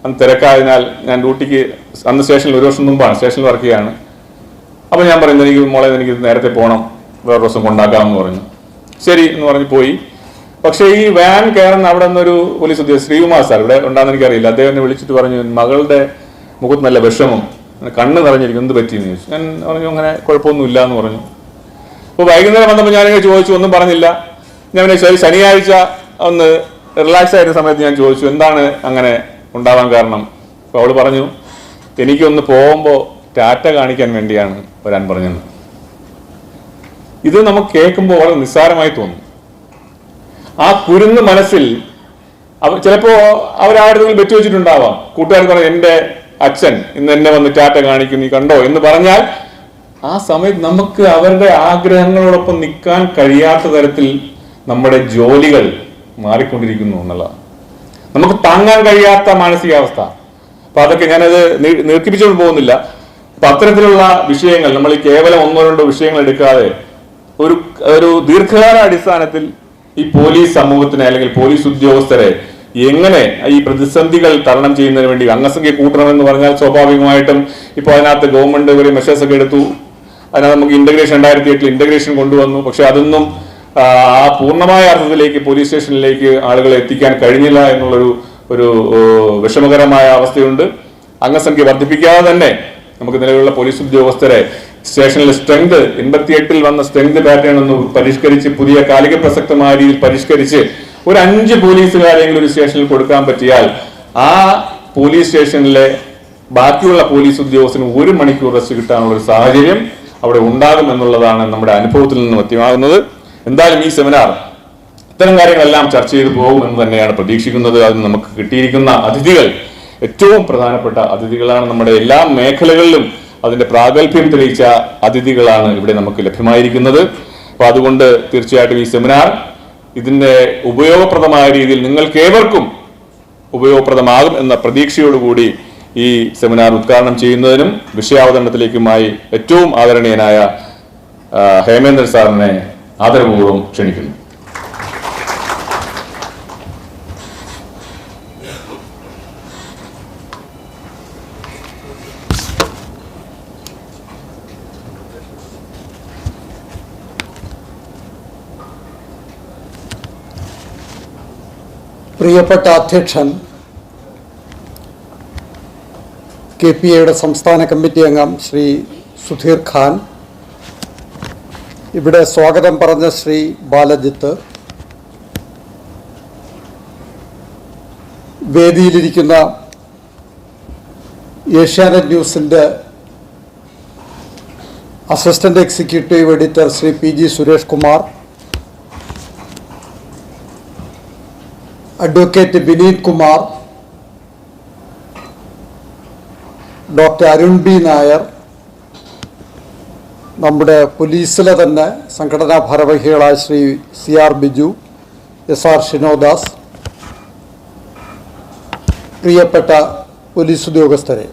അന്ന് തിരക്കായതിനാൽ ഞാൻ ഡ്യൂട്ടിക്ക് അന്ന് സ്റ്റേഷനിൽ 1 വർഷം മുമ്പാണ് സ്റ്റേഷനിൽ വർക്ക് ചെയ്യാണ്. അപ്പൊ ഞാൻ പറയുന്നത്, എനിക്ക് നേരത്തെ പോകണം, വേറെ ദിവസം കൊണ്ടാക്കാമെന്ന് പറഞ്ഞു. ശരി എന്ന് പറഞ്ഞ് പോയി. പക്ഷേ ഈ വാൻ കയറുന്ന അവിടെ നിന്നൊരു പോലീസ് ഉദ്യോഗസ്ഥൻ, ശ്രീകുമാർ സാർ ഇവിടെ ഉണ്ടാകുന്ന എനിക്കറിയില്ല, അദ്ദേഹം എന്നെ വിളിച്ചിട്ട് പറഞ്ഞു, മകളുടെ മുഖത്ത് നല്ല വിഷമം, കണ്ണ് നിറഞ്ഞിരിക്കും, എന്ത് പറ്റിയെന്ന് ചോദിച്ചു. ഞാൻ പറഞ്ഞു, അങ്ങനെ കുഴപ്പമൊന്നുമില്ല എന്ന് പറഞ്ഞു. അപ്പോൾ വൈകുന്നേരം വന്നപ്പോൾ ഞാനിങ്ങനെ ചോദിച്ചു, ഒന്നും പറഞ്ഞില്ല. ഞാൻ ശനിയാഴ്ച ഒന്ന് റിലാക്സ് ആയിരുന്ന സമയത്ത് ഞാൻ ചോദിച്ചു, എന്താണ് അങ്ങനെ ഉണ്ടാവാൻ കാരണം, അപ്പോൾ അവൾ പറഞ്ഞു എനിക്കൊന്ന് പോകുമ്പോൾ ടാറ്റ കാണിക്കാൻ വേണ്ടിയാണ് വരാൻ പറഞ്ഞത്. ഇത് നമുക്ക് കേൾക്കുമ്പോൾ വളരെ നിസ്സാരമായി തോന്നും. ആ കുരുന്ന് മനസ്സിൽ ചിലപ്പോ അവരാരെങ്കിലും വെച്ചു വെച്ചിട്ടുണ്ടാവാം. കൂട്ടുകാർ പറഞ്ഞു എൻ്റെ അച്ഛൻ ഇന്ന് എന്നെ വന്ന് ടാറ്റ കാണിക്കും, നീ കണ്ടോ എന്ന് പറഞ്ഞാൽ ആ സമയത്ത് നമുക്ക് അവരുടെ ആഗ്രഹങ്ങളോടൊപ്പം നിൽക്കാൻ കഴിയാത്ത തരത്തിൽ നമ്മുടെ ജോലികൾ മാറിക്കൊണ്ടിരിക്കുന്നു എന്നുള്ളതാണ്. നമുക്ക് താങ്ങാൻ കഴിയാത്ത മാനസികാവസ്ഥ. അപ്പൊ അതൊക്കെ ഞാനത് നീർക്കിപ്പിച്ചുകൊണ്ട് പോകുന്നില്ല. അപ്പൊ അത്തരത്തിലുള്ള വിഷയങ്ങൾ നമ്മൾ കേവലം 1-2 വിഷയങ്ങൾ എടുക്കാതെ ഒരു ദീർഘകാല അടിസ്ഥാനത്തിൽ ഈ പോലീസ് സമൂഹത്തിനെ അല്ലെങ്കിൽ പോലീസ് ഉദ്യോഗസ്ഥരെ എങ്ങനെ ഈ പ്രതിസന്ധികൾ തരണം ചെയ്യുന്നതിന് വേണ്ടി അംഗസംഖ്യ കൂട്ടണമെന്ന് പറഞ്ഞാൽ സ്വാഭാവികമായിട്ടും ഇപ്പോൾ അതിനകത്ത് ഗവൺമെന്റ് ഒരു മെഷേഴ്സ് ഒക്കെ എടുത്തു. അതിനകത്ത് നമുക്ക് ഇന്റഗ്രേഷൻ 2008 ഇന്റഗ്രേഷൻ കൊണ്ടുവന്നു. പക്ഷെ അതൊന്നും ആ പൂർണ്ണമായ അർത്ഥത്തിലേക്ക് പോലീസ് സ്റ്റേഷനിലേക്ക് ആളുകളെ എത്തിക്കാൻ കഴിഞ്ഞില്ല എന്നുള്ളൊരു വിഷമകരമായ അവസ്ഥയുണ്ട്. അംഗസംഖ്യ വർദ്ധിപ്പിക്കാതെ തന്നെ നമുക്ക് നിലവിലുള്ള പോലീസ് ഉദ്യോഗസ്ഥരെ സ്റ്റേഷനിലെ സ്ട്രെങ്ത് 88 വന്ന സ്ട്രെങ്ത് പാറ്റേൺ ഒന്ന് പരിഷ്കരിച്ച് പുതിയ കാലിക പ്രസക്തമായ രീതിയിൽ പരിഷ്കരിച്ച് ഒരു 5 പോലീസുകാരെങ്കിലും ഒരു സ്റ്റേഷനിൽ കൊടുക്കാൻ പറ്റിയാൽ ആ പോലീസ് സ്റ്റേഷനിലെ ബാക്കിയുള്ള പോലീസ് ഉദ്യോഗസ്ഥന് 1 മണിക്കൂർ റെസ്റ്റ് കിട്ടാനുള്ള ഒരു സാഹചര്യം അവിടെ ഉണ്ടാകും എന്നുള്ളതാണ് നമ്മുടെ അനുഭവത്തിൽ നിന്ന് വ്യക്തമാകുന്നത്. എന്തായാലും ഈ സെമിനാർ ഇത്തരം കാര്യങ്ങളെല്ലാം ചർച്ച ചെയ്തു പോകുമെന്ന് തന്നെയാണ് പ്രതീക്ഷിക്കുന്നത്. അതിന് നമുക്ക് കിട്ടിയിരിക്കുന്ന അതിഥികൾ ഏറ്റവും പ്രധാനപ്പെട്ട അതിഥികളാണ്. നമ്മുടെ എല്ലാ മേഖലകളിലും അതിന്റെ പ്രാഗൽഭ്യം തെളിയിച്ച അതിഥികളാണ് ഇവിടെ നമുക്ക് ലഭ്യമായിരിക്കുന്നത്. അപ്പൊ അതുകൊണ്ട് തീർച്ചയായിട്ടും ഈ സെമിനാർ ഇതിന്റെ ഉപയോഗപ്രദമായ രീതിയിൽ നിങ്ങൾക്ക് ഏവർക്കും ഉപയോഗപ്രദമാകും എന്ന പ്രതീക്ഷയോടുകൂടി ഈ സെമിനാർ ഉദ്ഘാടനം ചെയ്യുന്നതിനും വിഷയാവതരണത്തിലേക്കുമായി ഏറ്റവും ആദരണീയനായ ഹേമേന്ദ്രൻ സാറിനെ ആദരപൂർവ്വം ക്ഷണിക്കുന്നു. പ്രിയപ്പെട്ട അധ്യക്ഷൻ, KPA സംസ്ഥാന കമ്മിറ്റി അംഗം ശ്രീ സുധീർ ഖാൻ, ഇവിടെ സ്വാഗതം പറഞ്ഞ ശ്രീ ബാലജിത്ത്, വേദിയിലിരിക്കുന്ന ഏഷ്യാനെറ്റ് ന്യൂസിൻ്റെ assistant executive editor Sri PG Suresh Kumar, advocate Vineeth Kumar, doctor Arun B Nair, നമ്മുടെ പോലീസിലെ തന്നെ സംഘടനാ ഭാരവാഹികളായ ശ്രീ CR ബിജു, SR ഷിനോദാസ്, പ്രിയപ്പെട്ട പോലീസ് ഉദ്യോഗസ്ഥരെ,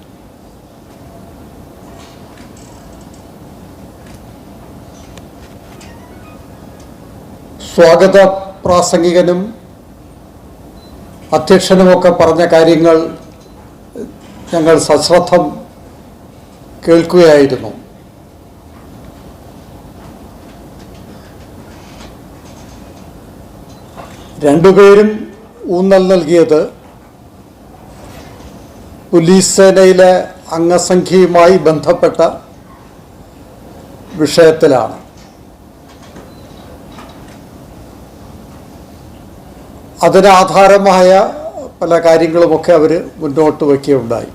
സ്വാഗത പ്രാസംഗികനും അധ്യക്ഷനുമൊക്കെ പറഞ്ഞ കാര്യങ്ങൾ ഞങ്ങൾ സശ്രദ്ധം കേൾക്കുകയായിരുന്നു. രണ്ടുപേരും ഊന്നൽ നൽകിയത് പോലീസ് സേനയിലെ അംഗസംഖ്യയുമായി ബന്ധപ്പെട്ട വിഷയത്തിലാണ്. അതിനാധാരമായ പല കാര്യങ്ങളുമൊക്കെ അവർ മുന്നോട്ട് വയ്ക്കുകയുണ്ടായി.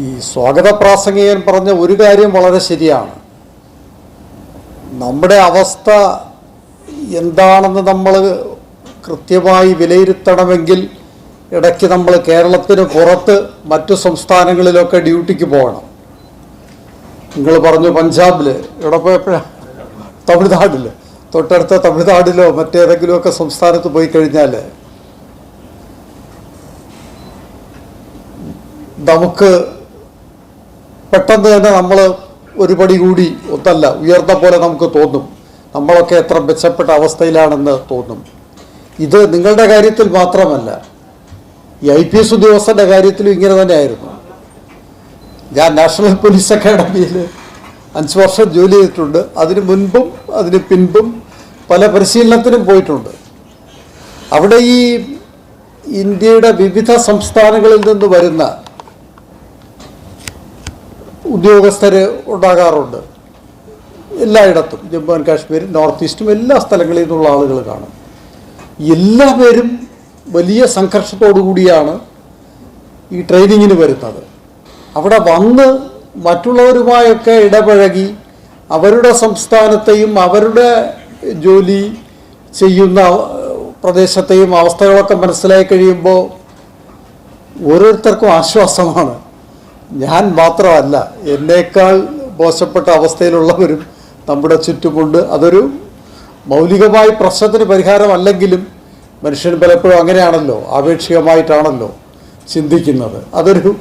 ഈ സ്വാഗത പ്രാസംഗികൻ പറഞ്ഞ ഒരു കാര്യം വളരെ ശരിയാണ്. നമ്മുടെ അവസ്ഥ എന്താണെന്ന് നമ്മൾ കൃത്യമായി വിലയിരുത്തണമെങ്കിൽ ഇടയ്ക്ക് നമ്മൾ കേരളത്തിന് പുറത്ത് മറ്റു സംസ്ഥാനങ്ങളിലൊക്കെ ഡ്യൂട്ടിക്ക് പോകണം. നിങ്ങൾ പറഞ്ഞു പഞ്ചാബിൽ, ഇവിടെ പോയപ്പോഴാണ് തമിഴ്നാട്ടിൽ, തൊട്ടടുത്ത തമിഴ്നാട്ടിലോ മറ്റേതെങ്കിലുമൊക്കെ സംസ്ഥാനത്ത് പോയി കഴിഞ്ഞാൽ നമുക്ക് പെട്ടെന്ന് തന്നെ നമ്മൾ ഒരു പടി കൂടി ഒന്നല്ല ഉയർന്ന പോലെ നമുക്ക് തോന്നും. നമ്മളൊക്കെ എത്ര മെച്ചപ്പെട്ട അവസ്ഥയിലാണെന്ന് തോന്നും. ഇത് നിങ്ങളുടെ കാര്യത്തിൽ മാത്രമല്ല, ഈ IPS ഉദ്യോഗസ്ഥൻ്റെ കാര്യത്തിലും ഇങ്ങനെ തന്നെയായിരുന്നു. ഞാൻ നാഷണൽ പോലീസ് അക്കാഡമിയിൽ 5 വർഷം ജോലി ചെയ്തിട്ടുണ്ട്. അതിന് മുൻപും അതിന് പിൻപും പല പരിശീലനത്തിനും പോയിട്ടുണ്ട്. അവിടെ ഈ ഇന്ത്യയുടെ വിവിധ സംസ്ഥാനങ്ങളിൽ നിന്ന് വരുന്ന ഉദ്യോഗസ്ഥർ ഉണ്ടാകാറുണ്ട്. എല്ലായിടത്തും, ജമ്മു ആൻഡ് കാശ്മീർ, നോർത്ത് ഈസ്റ്റും എല്ലാ സ്ഥലങ്ങളിൽ നിന്നുള്ള ആളുകൾ കാണും. എല്ലാവരും വലിയ സംഘർഷത്തോടു കൂടിയാണ് ഈ ട്രെയിനിങ്ങിന് വരുന്നത്. അവിടെ വന്ന് മറ്റുള്ളവരുമായൊക്കെ ഇടപഴകി അവരുടെ സംസ്ഥാനത്തെയും അവരുടെ ജോലി ചെയ്യുന്ന പ്രദേശത്തെയും അവസ്ഥകളൊക്കെ മനസ്സിലായി കഴിയുമ്പോൾ ഓരോരുത്തർക്കും ആശ്വാസമാണ്. ഞാൻ മാത്രമല്ല, എന്നേക്കാൾ മോശപ്പെട്ട അവസ്ഥയിലുള്ളവരും നമ്മുടെ ചുറ്റുമുണ്ട്. അതൊരു മൗലികമായ പ്രശ്നത്തിന് പരിഹാരമല്ലെങ്കിലും മനുഷ്യൻ പലപ്പോഴും അങ്ങനെയാണല്ലോ, ആപേക്ഷികമായിട്ടാണല്ലോ ചിന്തിക്കുന്നത്. അതൊരു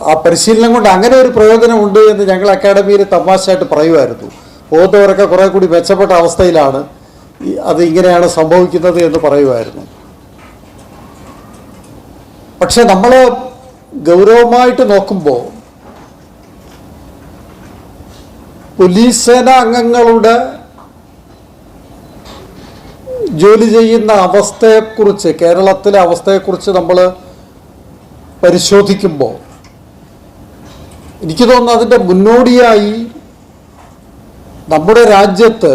ആ പരിശീലനം കൊണ്ട് അങ്ങനെ ഒരു പ്രയോജനമുണ്ട് എന്ന് ഞങ്ങൾ അക്കാഡമിയിൽ തമാശയായിട്ട് പറയുമായിരുന്നു. പോകുന്നവരൊക്കെ കുറേ കൂടി മെച്ചപ്പെട്ട അവസ്ഥയിലാണ്, അത് ഇങ്ങനെയാണ് സംഭവിക്കുന്നത് എന്ന് പറയുമായിരുന്നു. പക്ഷെ നമ്മൾ ഗൗരവമായിട്ട് നോക്കുമ്പോൾ പോലീസ് സേന അംഗങ്ങളുടെ ജോലി ചെയ്യുന്ന അവസ്ഥയെക്കുറിച്ച്, കേരളത്തിലെ അവസ്ഥയെക്കുറിച്ച് നമ്മൾ പരിശോധിക്കുമ്പോൾ എനിക്ക് തോന്നുന്നു അതിൻ്റെ മുന്നോടിയായി നമ്മുടെ രാജ്യത്ത്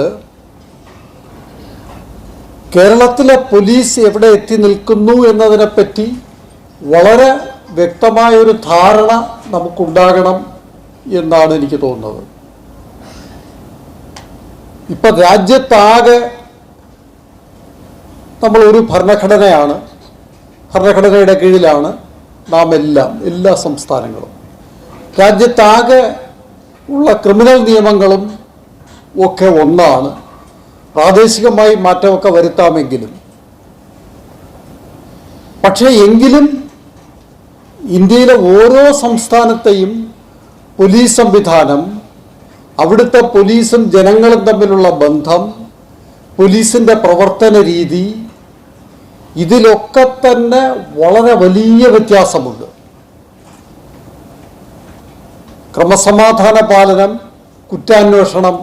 കേരളത്തിലെ പോലീസ് എവിടെ എത്തി നിൽക്കുന്നു എന്നതിനെപ്പറ്റി വളരെ വ്യക്തമായൊരു ധാരണ നമുക്കുണ്ടാകണം എന്നാണ് എനിക്ക് തോന്നുന്നത്. ഇപ്പം രാജ്യത്താകെ നമ്മളൊരു ഭരണഘടനയാണ്, ഭരണഘടനയുടെ കീഴിലാണ് നാം എല്ലാ സംസ്ഥാനങ്ങളും. രാജ്യത്താകെ ഉള്ള ക്രിമിനൽ നിയമങ്ങളും ഒക്കെ ഒന്നാണ്. പ്രാദേശികമായി മാറ്റമൊക്കെ വരുത്താമെങ്കിലും, പക്ഷേ എങ്കിലും ഇന്ത്യയിലെ ഓരോ സംസ്ഥാനത്തെയും പോലീസ് സംവിധാനം, അവിടുത്തെ പോലീസും ജനങ്ങളും തമ്മിലുള്ള ബന്ധം, പോലീസിൻ്റെ പ്രവർത്തന രീതി, ഇതിലൊക്കെ തന്നെ വളരെ വലിയ വ്യത്യാസമുണ്ട്. ക്രമസമാധാന പാലനം, കുറ്റാന്വേഷണം,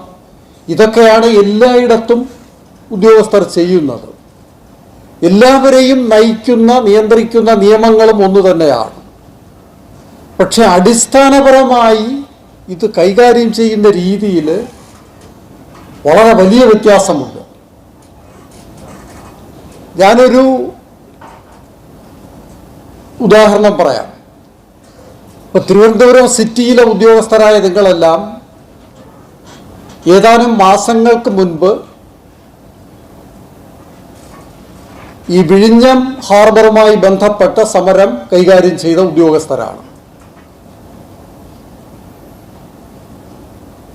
ഇതൊക്കെയാണ് എല്ലായിടത്തും ഉദ്യോഗസ്ഥർ ചെയ്യുന്നത്. എല്ലാവരെയും നയിക്കുന്ന, നിയന്ത്രിക്കുന്ന നിയമങ്ങളും ഒന്നു തന്നെയാണ്. പക്ഷെ അടിസ്ഥാനപരമായി ഇത് കൈകാര്യം ചെയ്യുന്ന രീതിയിൽ വളരെ വലിയ വ്യത്യാസമുണ്ട്. ഞാനൊരു ഉദാഹരണം പറയാം. ഇപ്പോൾ തിരുവനന്തപുരം സിറ്റിയിലെ ഉദ്യോഗസ്ഥരായ നിങ്ങളെല്ലാം ഏതാനും മാസങ്ങൾക്ക് മുൻപ് ഈ വിഴിഞ്ഞം ഹാർബറുമായി ബന്ധപ്പെട്ട സമരം കൈകാര്യം ചെയ്ത ഉദ്യോഗസ്ഥരാണ്.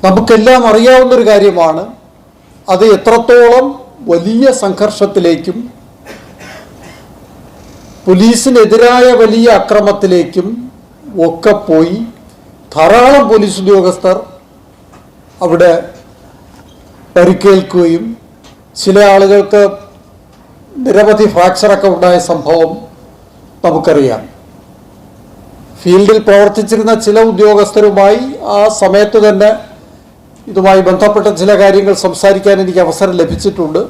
നമുക്കെല്ലാം അറിയാവുന്നൊരു കാര്യമാണ് അത് എത്രത്തോളം വലിയ സംഘർഷത്തിലേക്കും പോലീസിനെതിരായ വലിയ അക്രമത്തിലേക്കും ഒക്കെ പോയി ധാരാളം പോലീസ് ഉദ്യോഗസ്ഥർ അവിടെ പരിക്കേൽക്കുകയും ചില ആളുകൾക്ക് നിരവധി ഫ്രാക്ചറൊക്കെ ഉണ്ടായ സംഭവം നമുക്കറിയാം. ഫീൽഡിൽ പ്രവർത്തിച്ചിരുന്ന ചില ഉദ്യോഗസ്ഥരുമായി ആ സമയത്ത് തന്നെ ഇതുമായി ബന്ധപ്പെട്ട ചില കാര്യങ്ങൾ സംസാരിക്കാൻ എനിക്ക് അവസരം ലഭിച്ചിട്ടുണ്ട്.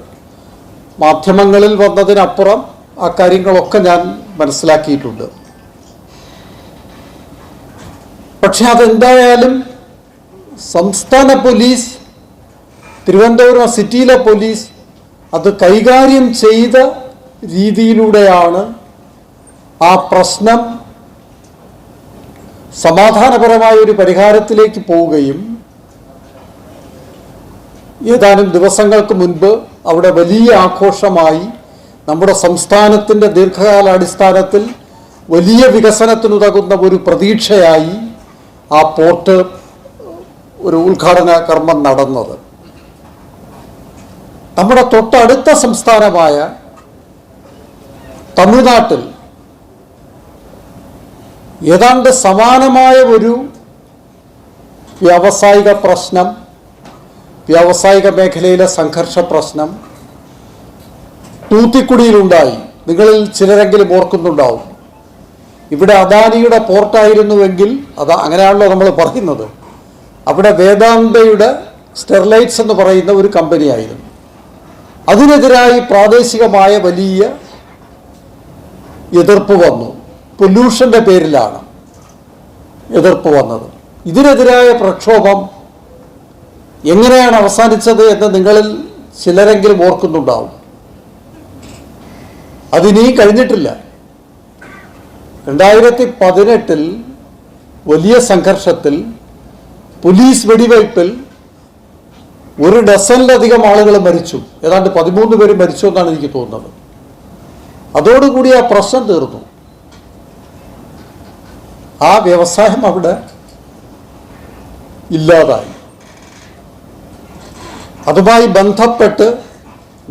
മാധ്യമങ്ങളിൽ വന്നതിനപ്പുറം ആ കാര്യങ്ങളൊക്കെ ഞാൻ മനസ്സിലാക്കിയിട്ടുണ്ട്. പക്ഷെ അതെന്തായാലും സംസ്ഥാന പോലീസ്, തിരുവനന്തപുരം സിറ്റിയിലെ പോലീസ് അത് കൈകാര്യം ചെയ്ത രീതിയിലൂടെയാണ് ആ പ്രശ്നം സമാധാനപരമായ ഒരു പരിഹാരത്തിലേക്ക് പോവുകയും ഏതാനും ദിവസങ്ങൾക്ക് മുൻപ് അവിടെ വലിയ ആഘോഷമായി നമ്മുടെ സംസ്ഥാനത്തിൻ്റെ ദീർഘകാലാടിസ്ഥാനത്തിൽ വലിയ വികസനത്തിനുതകുന്ന ഒരു പ്രതീക്ഷയായി ആ പോർട്ട് ഒരു ഉദ്ഘാടന കർമ്മം നടന്നത്. നമ്മുടെ തൊട്ടടുത്ത സംസ്ഥാനമായ തമിഴ്നാട്ടിൽ ഏതാണ്ട് സമാനമായ ഒരു വ്യാവസായിക പ്രശ്നം, വ്യാവസായിക മേഖലയിലെ സംഘർഷ പ്രശ്നം തൂത്തിക്കുടിയിലുണ്ടായി. നിങ്ങളിൽ ചിലരെങ്കിലും ഓർക്കുന്നുണ്ടാവും. ഇവിടെ അദാനിയുടെ പോർട്ടായിരുന്നുവെങ്കിൽ, അങ്ങനെയാണല്ലോ നമ്മൾ പറയുന്നത്, അവിടെ വേദാന്തയുടെ സ്റ്റെർലൈറ്റ്സ് എന്ന് പറയുന്ന ഒരു കമ്പനിയായിരുന്നു. അതിനെതിരായി പ്രാദേശികമായ വലിയ എതിർപ്പ് വന്നു. പൊല്യൂഷൻ്റെ പേരിലാണ് എതിർപ്പ് വന്നത്. ഇതിനെതിരായ പ്രക്ഷോഭം എങ്ങനെയാണ് അവസാനിച്ചത് എന്ന് നിങ്ങളിൽ ചിലരെങ്കിലും ഓർക്കുന്നുണ്ടാവും. അതിനീ കഴിഞ്ഞിട്ടില്ല. 2018 വലിയ സംഘർഷത്തിൽ, പോലീസ് വെടിവയ്പിൽ 1 ഡസനിലധികം ആളുകൾ മരിച്ചു. ഏതാണ്ട് 13 പേര് മരിച്ചു എന്നാണ് എനിക്ക് തോന്നുന്നത്. അതോടുകൂടി ആ പ്രശ്നം തീർന്നു. ആ വ്യവസായം അവിടെ ഇല്ലാതായി. അതുമായി ബന്ധപ്പെട്ട്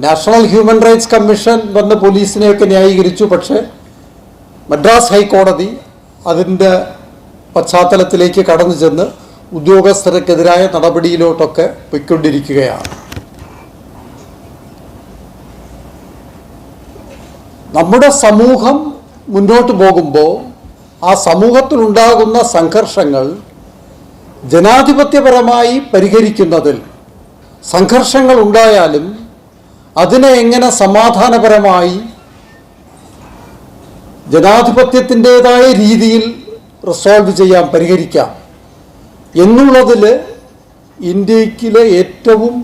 നാഷണൽ ഹ്യൂമൻ റൈറ്റ്സ് കമ്മീഷൻ വന്ന് പോലീസിനെയൊക്കെ ന്യായീകരിച്ചു. പക്ഷേ മദ്രാസ് ഹൈക്കോടതി അതിൻ്റെ പശ്ചാത്തലത്തിലേക്ക് കടന്നു ചെന്ന് ഉദ്യോഗസ്ഥർക്കെതിരായ നടപടിയിലോട്ടൊക്കെ പോയിക്കൊണ്ടിരിക്കുകയാണ്. നമ്മുടെ സമൂഹം മുന്നോട്ട് പോകുമ്പോൾ ആ സമൂഹത്തിലുണ്ടാകുന്ന സംഘർഷങ്ങൾ ജനാധിപത്യപരമായി പരിഹരിക്കുന്നതിൽ, സംഘർഷങ്ങൾ ഉണ്ടായാലും അതിനെ എങ്ങനെ സമാധാനപരമായി ജനാധിപത്യത്തിൻ്റെതായ രീതിയിൽ റിസോൾവ് ചെയ്യാം, പരിഹരിക്കാം എന്നുള്ളതിൽ ഇന്ത്യയിലെ ഏറ്റവും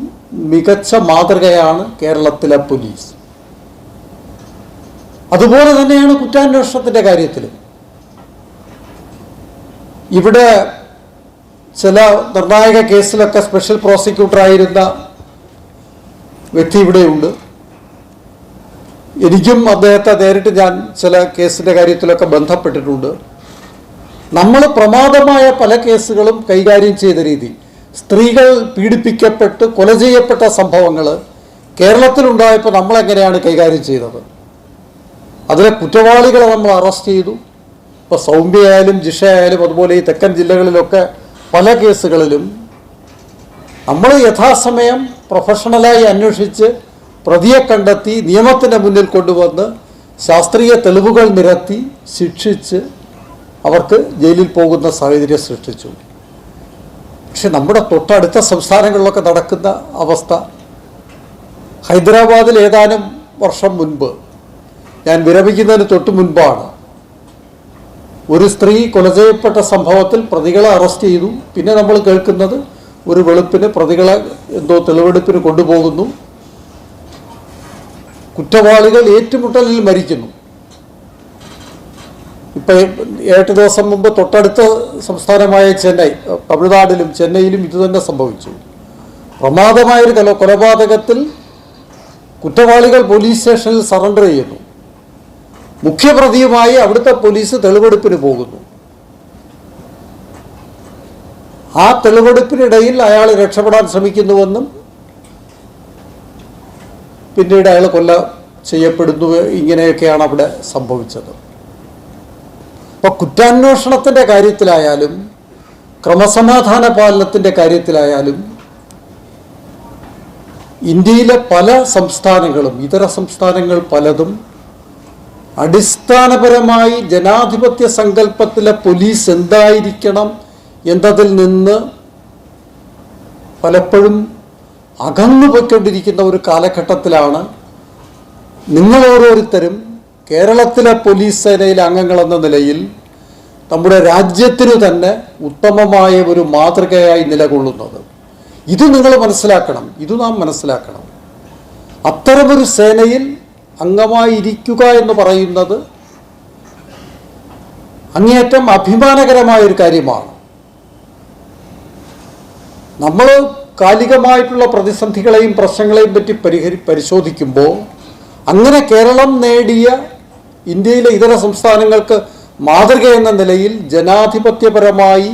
മികച്ച മാതൃകയാണ് കേരളത്തിലെ പോലീസ്. അതുപോലെ തന്നെയാണ് കുറ്റാന്വേഷണത്തിൻ്റെ കാര്യത്തിൽ. ഇവിടെ ചില നിർണായക കേസിലൊക്കെ സ്പെഷ്യൽ പ്രോസിക്യൂട്ടറായിരുന്ന വ്യക്തി ഇവിടെയുണ്ട്. എനിക്കും അദ്ദേഹത്തെ നേരിട്ട് ഞാൻ ചില കേസിൻ്റെ കാര്യത്തിലൊക്കെ ബന്ധപ്പെട്ടിട്ടുണ്ട്. നമ്മൾ പ്രമാദമായ പല കേസുകളും കൈകാര്യം ചെയ്ത രീതി, സ്ത്രീകൾ പീഡിപ്പിക്കപ്പെട്ട് കൊല ചെയ്യപ്പെട്ട സംഭവങ്ങൾ കേരളത്തിലുണ്ടായപ്പോൾ നമ്മളെങ്ങനെയാണ് കൈകാര്യം ചെയ്തത്? അതിലെ കുറ്റവാളികളെ നമ്മൾ അറസ്റ്റ് ചെയ്തു. ഇപ്പോൾ സൗമ്യയായാലും ജിഷയായാലും അതുപോലെ ഈ തെക്കൻ ജില്ലകളിലൊക്കെ പല കേസുകളിലും നമ്മൾ യഥാസമയം പ്രൊഫഷണലായി അന്വേഷിച്ച് പ്രതിയെ കണ്ടെത്തി നിയമത്തിൻ്റെ മുന്നിൽ കൊണ്ടുവന്ന് ശാസ്ത്രീയ തെളിവുകൾ നിരത്തി ശിക്ഷിച്ച് അവർക്ക് ജയിലിൽ പോകുന്ന സാഹചര്യം സൃഷ്ടിച്ചു. പക്ഷെ നമ്മുടെ തൊട്ടടുത്ത സംസ്ഥാനങ്ങളിലൊക്കെ നടക്കുന്ന അവസ്ഥ, ഹൈദരാബാദിൽ ഏതാനും വർഷം മുൻപ്, ഞാൻ വിരമിക്കുന്നതിന് തൊട്ട് മുൻപാണ്, ഒരു സ്ത്രീ കൊല ചെയ്യപ്പെട്ട സംഭവത്തിൽ പ്രതികളെ അറസ്റ്റ് ചെയ്തു. പിന്നെ നമ്മൾ കേൾക്കുന്നത് ഒരു വെളുപ്പിന് പ്രതികളെ എന്തോ തെളിവെടുപ്പിന് കൊണ്ടുപോകുന്നു, കുറ്റവാളികൾ ഏറ്റുമുട്ടലിൽ മരിക്കുന്നു. ഇപ്പം 8 ദിവസം മുമ്പ് തൊട്ടടുത്ത സംസ്ഥാനമായ ചെന്നൈ, തമിഴ്നാട്ടിലും ചെന്നൈയിലും ഇതുതന്നെ സംഭവിച്ചു. പ്രമാദമായൊരു കൊലപാതകത്തിൽ കുറ്റവാളികൾ പോലീസ് സ്റ്റേഷനിൽ സറണ്ടർ ചെയ്യുന്നു. മുഖ്യപ്രതിയുമായി അവിടുത്തെ പോലീസ് തെളിവെടുപ്പിന് പോകുന്നു. ആ തെളിവെടുപ്പിനിടയിൽ അയാൾ രക്ഷപ്പെടാൻ ശ്രമിക്കുന്നുവെന്നും പിന്നീട് അയാൾ കൊല ചെയ്യപ്പെടുന്നു, ഇങ്ങനെയൊക്കെയാണ് അവിടെ സംഭവിച്ചത്. അപ്പോൾ കുറ്റാന്വേഷണത്തിൻ്റെ കാര്യത്തിലായാലും ക്രമസമാധാന പാലനത്തിൻ്റെ കാര്യത്തിലായാലും ഇന്ത്യയിലെ പല സംസ്ഥാനങ്ങളും, ഇതര സംസ്ഥാനങ്ങൾ പലതും അടിസ്ഥാനപരമായി ജനാധിപത്യ സങ്കല്പത്തിലെ പോലീസ് എന്തായിരിക്കണം എന്നതിൽ നിന്ന് പലപ്പോഴും അകന്നുപോയിക്കൊണ്ടിരിക്കുന്ന ഒരു കാലഘട്ടത്തിലാണ് നിങ്ങൾ ഓരോരുത്തരും കേരളത്തിലെ പോലീസ് സേനയിലെ അംഗങ്ങളെന്ന നിലയിൽ നമ്മുടെ രാജ്യത്തിനു തന്നെ ഉത്തമമായ ഒരു മാതൃകയായി നിലകൊള്ളുന്നത്. ഇത് നിങ്ങൾ മനസ്സിലാക്കണം, ഇത് നാം മനസ്സിലാക്കണം. അത്തരമൊരു സേനയിൽ അംഗമായിരിക്കുക എന്ന് പറയുന്നത് അങ്ങേയറ്റം അഭിമാനകരമായൊരു കാര്യമാണ്. നമ്മൾ കാലികമായിട്ടുള്ള പ്രതിസന്ധികളെയും പ്രശ്നങ്ങളെയും പറ്റി പരിശോധിക്കുമ്പോൾ അങ്ങനെ കേരളം നേടിയ ഇന്ത്യയിലെ ഇതര സംസ്ഥാനങ്ങൾക്ക് മാതൃക എന്ന നിലയിൽ ജനാധിപത്യപരമായി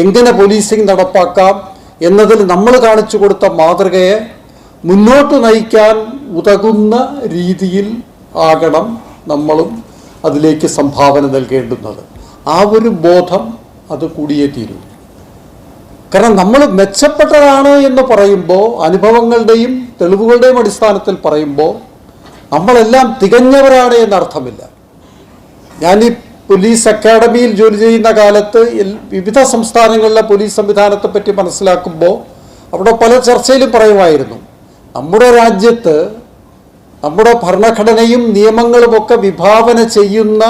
എങ്ങനെ പോലീസിംഗ് നടപ്പാക്കാം എന്നതിൽ നമ്മൾ കാണിച്ചു കൊടുത്ത മാതൃകയെ മുന്നോട്ട് നയിക്കാൻ ഉതകുന്ന രീതിയിൽ ആകണം നമ്മളും അതിലേക്ക് സംഭാവന നൽകേണ്ടുന്നത്. ആ ഒരു ബോധം അത് കൂടിയേ തീരൂ. കാരണം നമ്മൾ മെച്ചപ്പെട്ടതാണ് എന്ന് പറയുമ്പോൾ, അനുഭവങ്ങളുടെയും തെളിവുകളുടെയും അടിസ്ഥാനത്തിൽ പറയുമ്പോൾ നമ്മളെല്ലാം തികഞ്ഞവരാണ് എന്നർത്ഥമില്ല. ഞാൻ ഈ പോലീസ് അക്കാഡമിയിൽ ജോലി ചെയ്യുന്ന കാലത്ത് വിവിധ സംസ്ഥാനങ്ങളിലെ പോലീസ് സംവിധാനത്തെപ്പറ്റി മനസ്സിലാക്കുമ്പോൾ അവിടെ പല ചർച്ചയിലും പറയുമായിരുന്നു, നമ്മുടെ രാജ്യത്ത് നമ്മുടെ ഭരണഘടനയും നിയമങ്ങളുമൊക്കെ വിഭാവന ചെയ്യുന്ന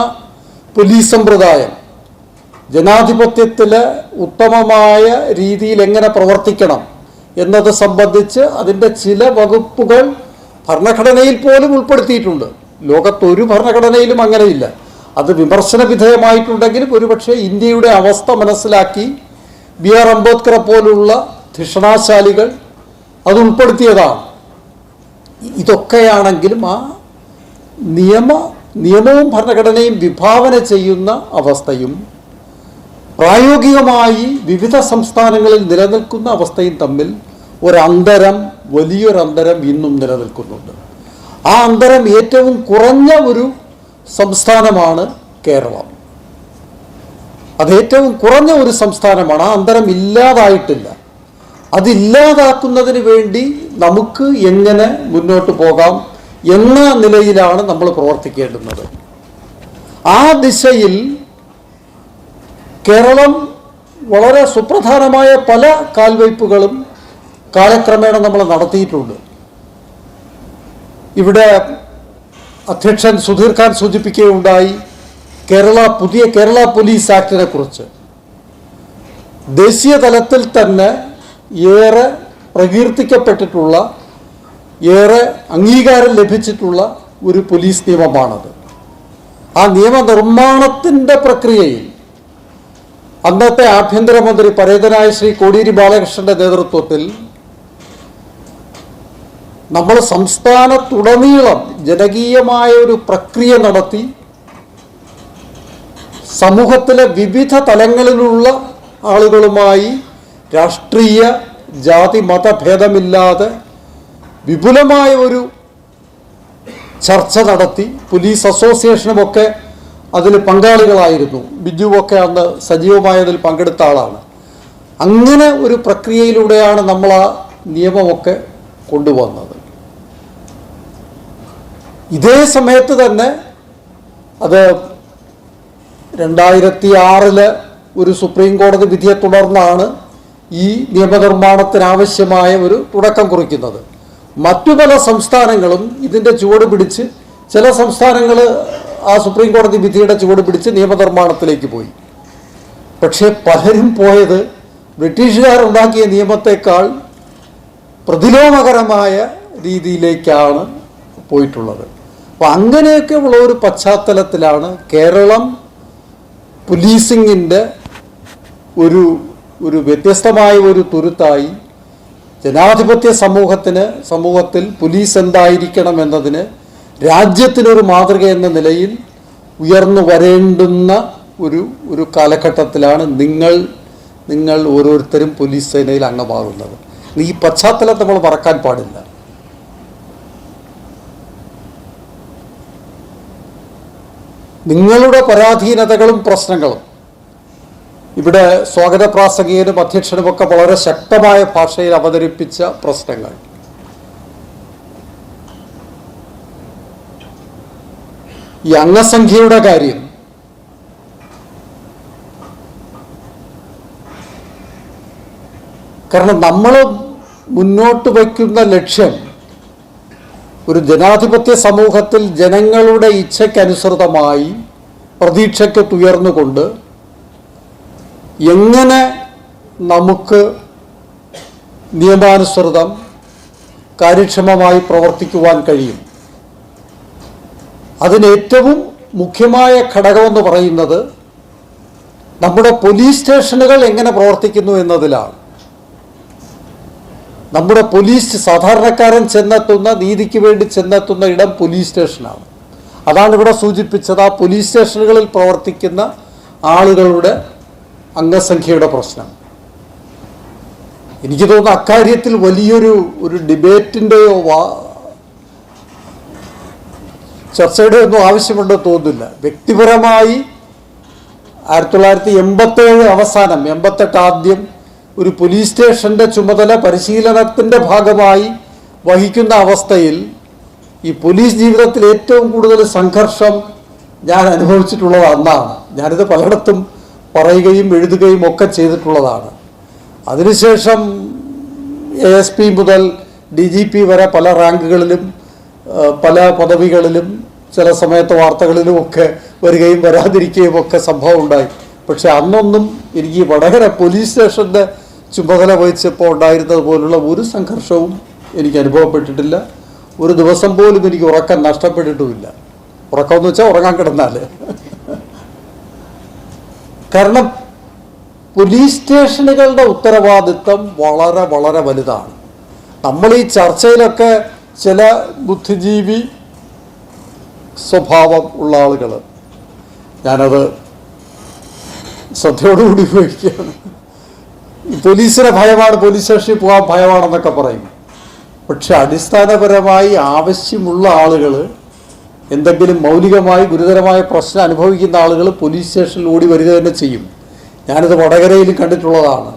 പോലീസ് സമ്പ്രദായം ജനാധിപത്യത്തിലെ ഉത്തമമായ രീതിയിൽ എങ്ങനെ പ്രവർത്തിക്കണം എന്നത് സംബന്ധിച്ച് അതിൻ്റെ ചില വകുപ്പുകൾ ഭരണഘടനയിൽ പോലും ഉൾപ്പെടുത്തിയിട്ടുണ്ട്. ലോകത്തൊരു ഭരണഘടനയിലും അങ്ങനെയില്ല. അത് വിമർശന വിധേയമായിട്ടുണ്ടെങ്കിലും ഒരുപക്ഷെ ഇന്ത്യയുടെ അവസ്ഥ മനസ്സിലാക്കി BR അംബേദ്കറെ പോലുള്ള ധിഷണാശാലികൾ അത് ഉൾപ്പെടുത്തിയതാണ്. ഇതൊക്കെയാണെങ്കിലും ആ നിയമവും ഭരണഘടനയും വിഭാവന ചെയ്യുന്ന അവസ്ഥയും പ്രായോഗികമായി വിവിധ സംസ്ഥാനങ്ങളിൽ നിലനിൽക്കുന്ന അവസ്ഥയും തമ്മിൽ വലിയൊരന്തരം ഇന്നും നിലനിൽക്കുന്നുണ്ട്. ആ അന്തരം ഏറ്റവും കുറഞ്ഞ ഒരു സംസ്ഥാനമാണ് കേരളം. അത് ഏറ്റവും കുറഞ്ഞ ഒരു സംസ്ഥാനമാണ്. ആ അന്തരം ഇല്ലാതായിട്ടില്ല. അതില്ലാതാക്കുന്നതിന് വേണ്ടി നമുക്ക് എങ്ങനെ മുന്നോട്ട് പോകാം എന്ന നിലയിലാണ് നമ്മൾ പ്രവർത്തിക്കേണ്ടുന്നത്. ആ ദിശയിൽ കേരളം വളരെ സുപ്രധാനമായ പല കാൽവയ്പ്പുകളും കാലക്രമേണ നമ്മൾ നടത്തിയിട്ടുണ്ട്. ഇവിടെ അധ്യക്ഷൻ സുധീർ ഖാൻ സൂചിപ്പിക്കുകയുണ്ടായി പുതിയ കേരള പോലീസ് ആക്ടിനെ കുറിച്ച്. ദേശീയ തലത്തിൽ തന്നെ ഏറെ പ്രകീർത്തിക്കപ്പെട്ടിട്ടുള്ള, ഏറെ അംഗീകാരം ലഭിച്ചിട്ടുള്ള ഒരു പോലീസ് നിയമമാണത്. ആ നിയമനിർമ്മാണത്തിൻ്റെ പ്രക്രിയയിൽ അന്നത്തെ ആഭ്യന്തരമന്ത്രി പരേതനായ ശ്രീ കോടിയേരി ബാലകൃഷ്ണന്റെ നേതൃത്വത്തിൽ നമ്മൾ സംസ്ഥാനത്തുടനീളം ജനകീയമായ ഒരു പ്രക്രിയ നടത്തി സമൂഹത്തിലെ വിവിധ തലങ്ങളിലുള്ള ആളുകളുമായി രാഷ്ട്രീയ ജാതി മതഭേദമില്ലാതെ വിപുലമായ ഒരു ചർച്ച നടത്തി. പോലീസ് അസോസിയേഷനുമൊക്കെ അതിൽ പങ്കാളികളായിരുന്നു. ബിജുവൊക്കെ അന്ന് സജീവമായതിൽ പങ്കെടുത്ത ആളാണ്. അങ്ങനെ ഒരു പ്രക്രിയയിലൂടെയാണ് നമ്മൾ ആ നിയമമൊക്കെ കൊണ്ടുവന്നത്. ഇതേ സമയത്ത് തന്നെ അത് 2006 ഒരു സുപ്രീം കോടതി വിധിയെ തുടർന്നാണ് ഈ നിയമനിർമ്മാണത്തിനാവശ്യമായ ഒരു തുടക്കം കുറിക്കുന്നത്. മറ്റു പല സംസ്ഥാനങ്ങളും ഇതിൻ്റെ ചുവട് പിടിച്ച്, ചില സംസ്ഥാനങ്ങൾ ആ സുപ്രീം കോടതി വിധിയുടെ ചുവട് പിടിച്ച് നിയമനിർമ്മാണത്തിലേക്ക് പോയി. പക്ഷേ പലരും പോയത് ബ്രിട്ടീഷുകാരുണ്ടാക്കിയ നിയമത്തെക്കാൾ പ്രതിലോമകരമായ രീതിയിലേക്കാണ് പോയിട്ടുള്ളത്. അപ്പം അങ്ങനെയൊക്കെ ഉള്ള ഒരു പശ്ചാത്തലത്തിലാണ് കേരളം പോലീസിങ്ങിൻ്റെ ഒരു വ്യത്യസ്തമായ ഒരു തുരുത്തായി ജനാധിപത്യ സമൂഹത്തിൽ പോലീസ് എന്തായിരിക്കണം എന്നതിന് രാജ്യത്തിനൊരു മാതൃക എന്ന നിലയിൽ ഉയർന്നു വരേണ്ടുന്ന ഒരു കാലഘട്ടത്തിലാണ് നിങ്ങൾ ഓരോരുത്തരും പോലീസ് സേനയിൽ അംഗമാകുന്നത്. ഈ പശ്ചാത്തലം നമ്മൾ മറക്കാൻ പാടില്ല. നിങ്ങളുടെ പരാധീനതകളും പ്രശ്നങ്ങളും ഇവിടെ സ്വാഗത പ്രാസംഗികനും അധ്യക്ഷനുമൊക്കെ വളരെ ശക്തമായ ഭാഷയിൽ അവതരിപ്പിച്ച പ്രശ്നങ്ങൾ, ഈ അംഗസംഖ്യയുടെ കാര്യം, കാരണം നമ്മൾ മുന്നോട്ട് വയ്ക്കുന്ന ലക്ഷ്യം ഒരു ജനാധിപത്യ സമൂഹത്തിൽ ജനങ്ങളുടെ ഇച്ഛയ്ക്കനുസൃതമായി പ്രതീക്ഷയ്ക്കൊത്തുയർന്നുകൊണ്ട് എങ്ങനെ നമുക്ക് നിയമാനുസൃതം കാര്യക്ഷമമായി പ്രവർത്തിക്കുവാൻ കഴിയും. അതിനേറ്റവും മുഖ്യമായ ഘടകമെന്ന് പറയുന്നത് നമ്മുടെ പോലീസ് സ്റ്റേഷനുകൾ എങ്ങനെ പ്രവർത്തിക്കുന്നു എന്നതിലാണ്. നമ്മുടെ പോലീസ് സാധാരണക്കാരൻ ചെന്നെത്തുന്ന, നീതിക്ക് വേണ്ടി ചെന്നെത്തുന്ന ഇടം പോലീസ് സ്റ്റേഷനാണ്. അതാണ് ഇവിടെ സൂചിപ്പിച്ചത്. ആ പോലീസ് സ്റ്റേഷനുകളിൽ പ്രവർത്തിക്കുന്ന ആളുകളുടെ അംഗസംഖ്യയുടെ പ്രശ്നം. എനിക്ക് തോന്നുന്നു അക്കാര്യത്തിൽ വലിയൊരു ഡിബേറ്റിൻ്റെയോ ചർച്ചയുടെ ഒന്നും ആവശ്യമുണ്ടെന്ന് തോന്നുന്നില്ല. വ്യക്തിപരമായി 1987 അവസാനം 88 ആദ്യം ഒരു പോലീസ് സ്റ്റേഷൻ്റെ ചുമതല പരിശീലനത്തിൻ്റെ ഭാഗമായി വഹിക്കുന്ന അവസ്ഥയിൽ ഈ പോലീസ് ജീവിതത്തിൽ ഏറ്റവും കൂടുതൽ സംഘർഷം ഞാൻ അനുഭവിച്ചിട്ടുള്ളത് അന്നാണ്. ഞാനിത് പലയിടത്തും പറയുകയും എഴുതുകയും ഒക്കെ ചെയ്തിട്ടുള്ളതാണ്. അതിനുശേഷം ASP മുതൽ DGP വരെ പല റാങ്കുകളിലും പല പദവികളിലും ചില സമയത്ത് വാർത്തകളിലുമൊക്കെ വരികയും വരാതിരിക്കുകയും ഒക്കെ സംഭവം ഉണ്ടായി. പക്ഷെ അന്നൊന്നും എനിക്ക് വടകര പോലീസ് സ്റ്റേഷൻ്റെ ചുമതല വഹിച്ചപ്പോൾ ഉണ്ടായിരുന്നത് പോലുള്ള ഒരു സംഘർഷവും എനിക്ക് അനുഭവപ്പെട്ടിട്ടില്ല. ഒരു ദിവസം പോലും എനിക്ക് ഉറക്കം നഷ്ടപ്പെട്ടിട്ടുമില്ല. ഉറക്കമെന്ന് വെച്ചാൽ ഉറങ്ങാൻ കിടന്നാൽ. കാരണം പോലീസ് സ്റ്റേഷനുകളുടെ ഉത്തരവാദിത്വം വളരെ വളരെ വലുതാണ്. നമ്മൾ ഈ ചർച്ചയിലൊക്കെ ചില ബുദ്ധിജീവി സ്വഭാവം ഉള്ള ആളുകൾ, ഞാനത് ശ്രദ്ധയോടുകൂടി ഉപയോഗിക്കുകയാണ്, പോലീസിനെ ഭയമാണ്, പോലീസ് സ്റ്റേഷനിൽ പോകാൻ ഭയമാണെന്നൊക്കെ പറയും. പക്ഷെ അടിസ്ഥാനപരമായി ആവശ്യമുള്ള ആളുകൾ, എന്തെങ്കിലും മൗലികമായി ഗുരുതരമായ പ്രശ്നം അനുഭവിക്കുന്ന ആളുകൾ പോലീസ് സ്റ്റേഷനിൽ ഓടി വരിക തന്നെ ചെയ്യും. ഞാനിത് വടകരയിൽ കണ്ടിട്ടുള്ളതാണ്.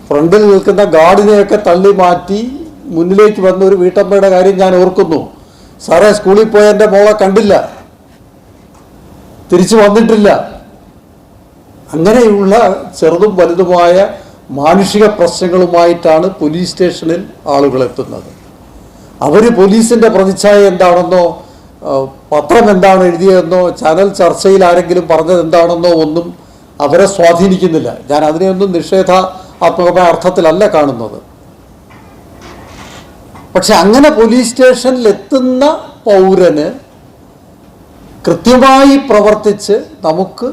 ഫ്രണ്ടിൽ നിൽക്കുന്ന ഗാർഡിനെയൊക്കെ തള്ളി മാറ്റി മുന്നിലേക്ക് വന്ന ഒരു വീട്ടമ്മയുടെ കാര്യം ഞാൻ ഓർക്കുന്നു. സാറേ, സ്കൂളിൽ പോയ എൻ്റെ മോളെ കണ്ടില്ല, തിരിച്ചു വന്നിട്ടില്ല. അങ്ങനെയുള്ള ചെറുതും വലുതുമായ മാനുഷിക പ്രശ്നങ്ങളുമായിട്ടാണ് പോലീസ് സ്റ്റേഷനിൽ ആളുകൾ എത്തുന്നത്. അവർ പോലീസിൻ്റെ പ്രതിച്ഛായ എന്താണെന്നോ പത്രം എന്താണ് എഴുതിയതെന്നോ ചാനൽ ചർച്ചയിൽ ആരെങ്കിലും പറഞ്ഞത് എന്താണെന്നോ ഒന്നും അവരെ സ്വാധീനിക്കുന്നില്ല. ഞാൻ അതിനെയൊന്നും നിഷേധാത്മകമായ അർത്ഥത്തിലല്ല കാണുന്നത്. പക്ഷെ അങ്ങനെ പോലീസ് സ്റ്റേഷനിൽ എത്തുന്ന പൗരന് കൃത്യമായി പ്രവർത്തിച്ച് നമുക്ക്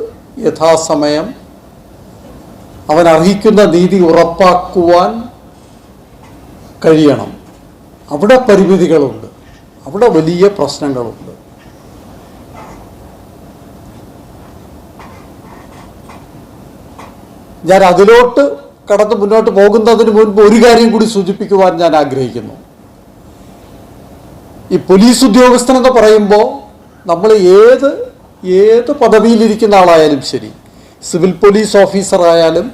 യഥാസമയം അവൻ അർഹിക്കുന്ന നീതി ഉറപ്പാക്കുവാൻ കഴിയണം. അവിടെ പരിമിതികളുണ്ട്, അവിടെ വലിയ പ്രശ്നങ്ങളുണ്ട്. ഞാൻ അതിലോട്ട് കടന്ന് മുന്നോട്ട് പോകുന്നതിന് മുൻപ് ഒരു കാര്യം കൂടി സൂചിപ്പിക്കുവാൻ ഞാൻ ആഗ്രഹിക്കുന്നു. ഈ പോലീസ് ഉദ്യോഗസ്ഥനെന്ന് പറയുമ്പോൾ നമ്മൾ ഏത് പദവിയിലിരിക്കുന്ന ആളായാലും ശരി, സിവിൽ പോലീസ് ഓഫീസർ ആയാലും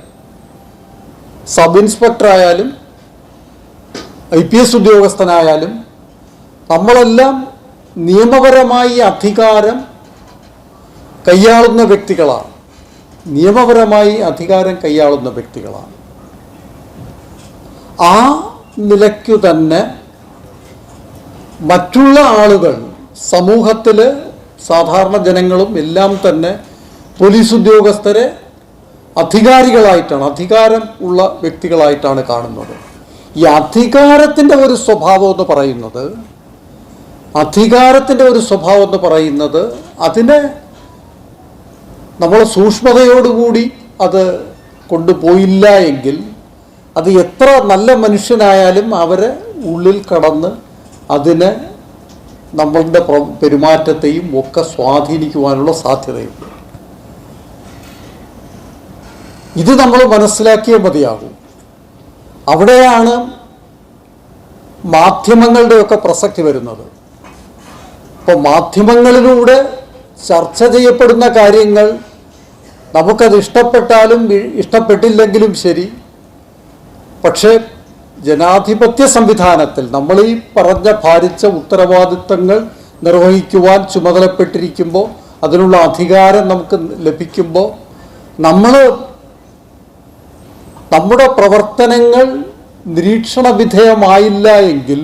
സബ് ഇൻസ്പെക്ടർ ആയാലും IPS ഉദ്യോഗസ്ഥനായാലും നമ്മളെല്ലാം നിയമപരമായി അധികാരം കൈയാളുന്ന വ്യക്തികളാണ്. നിയമപരമായി അധികാരം കൈയാളുന്ന വ്യക്തികളാണ്. ആ നിലയ്ക്കു തന്നെ മറ്റുള്ള ആളുകൾ, സമൂഹത്തിൽ സാധാരണ ജനങ്ങളും എല്ലാം തന്നെ പോലീസ് ഉദ്യോഗസ്ഥരെ അധികാരികളായിട്ടാണ്, അധികാരം ഉള്ള വ്യക്തികളായിട്ടാണ് കാണുന്നത്. ഈ അധികാരത്തിൻ്റെ ഒരു സ്വഭാവം എന്ന് പറയുന്നത് അതിനെ നമ്മൾ സൂക്ഷ്മതയോടുകൂടി അത് കൊണ്ടുപോയില്ല എങ്കിൽ അത് എത്ര നല്ല മനുഷ്യനായാലും അവരെ ഉള്ളിൽ കടന്ന് അതിനെ നമ്മളുടെ പെരുമാറ്റത്തെയും ഒക്കെ സ്വാധീനിക്കുവാനുള്ള സാധ്യതയുണ്ട്. ഇത് നമ്മൾ മനസ്സിലാക്കിയേ മതിയാകും. അവിടെയാണ് മാധ്യമങ്ങളുടെയൊക്കെ പ്രസക്തി വരുന്നത്. ഇപ്പോൾ മാധ്യമങ്ങളിലൂടെ ചർച്ച ചെയ്യപ്പെടുന്ന കാര്യങ്ങൾ നമുക്കത് ഇഷ്ടപ്പെട്ടാലും ഇഷ്ടപ്പെട്ടില്ലെങ്കിലും ശരി, പക്ഷേ ജനാധിപത്യ സംവിധാനത്തിൽ നമ്മൾ ഈ ഭാരിച്ച ഉത്തരവാദിത്തങ്ങൾ നിർവഹിക്കുവാൻ ചുമതലപ്പെട്ടിരിക്കുമ്പോൾ, അതിനുള്ള അധികാരം നമുക്ക് ലഭിക്കുമ്പോൾ, നമ്മുടെ പ്രവർത്തനങ്ങൾ നിരീക്ഷണ വിധേയമായില്ല എങ്കിൽ,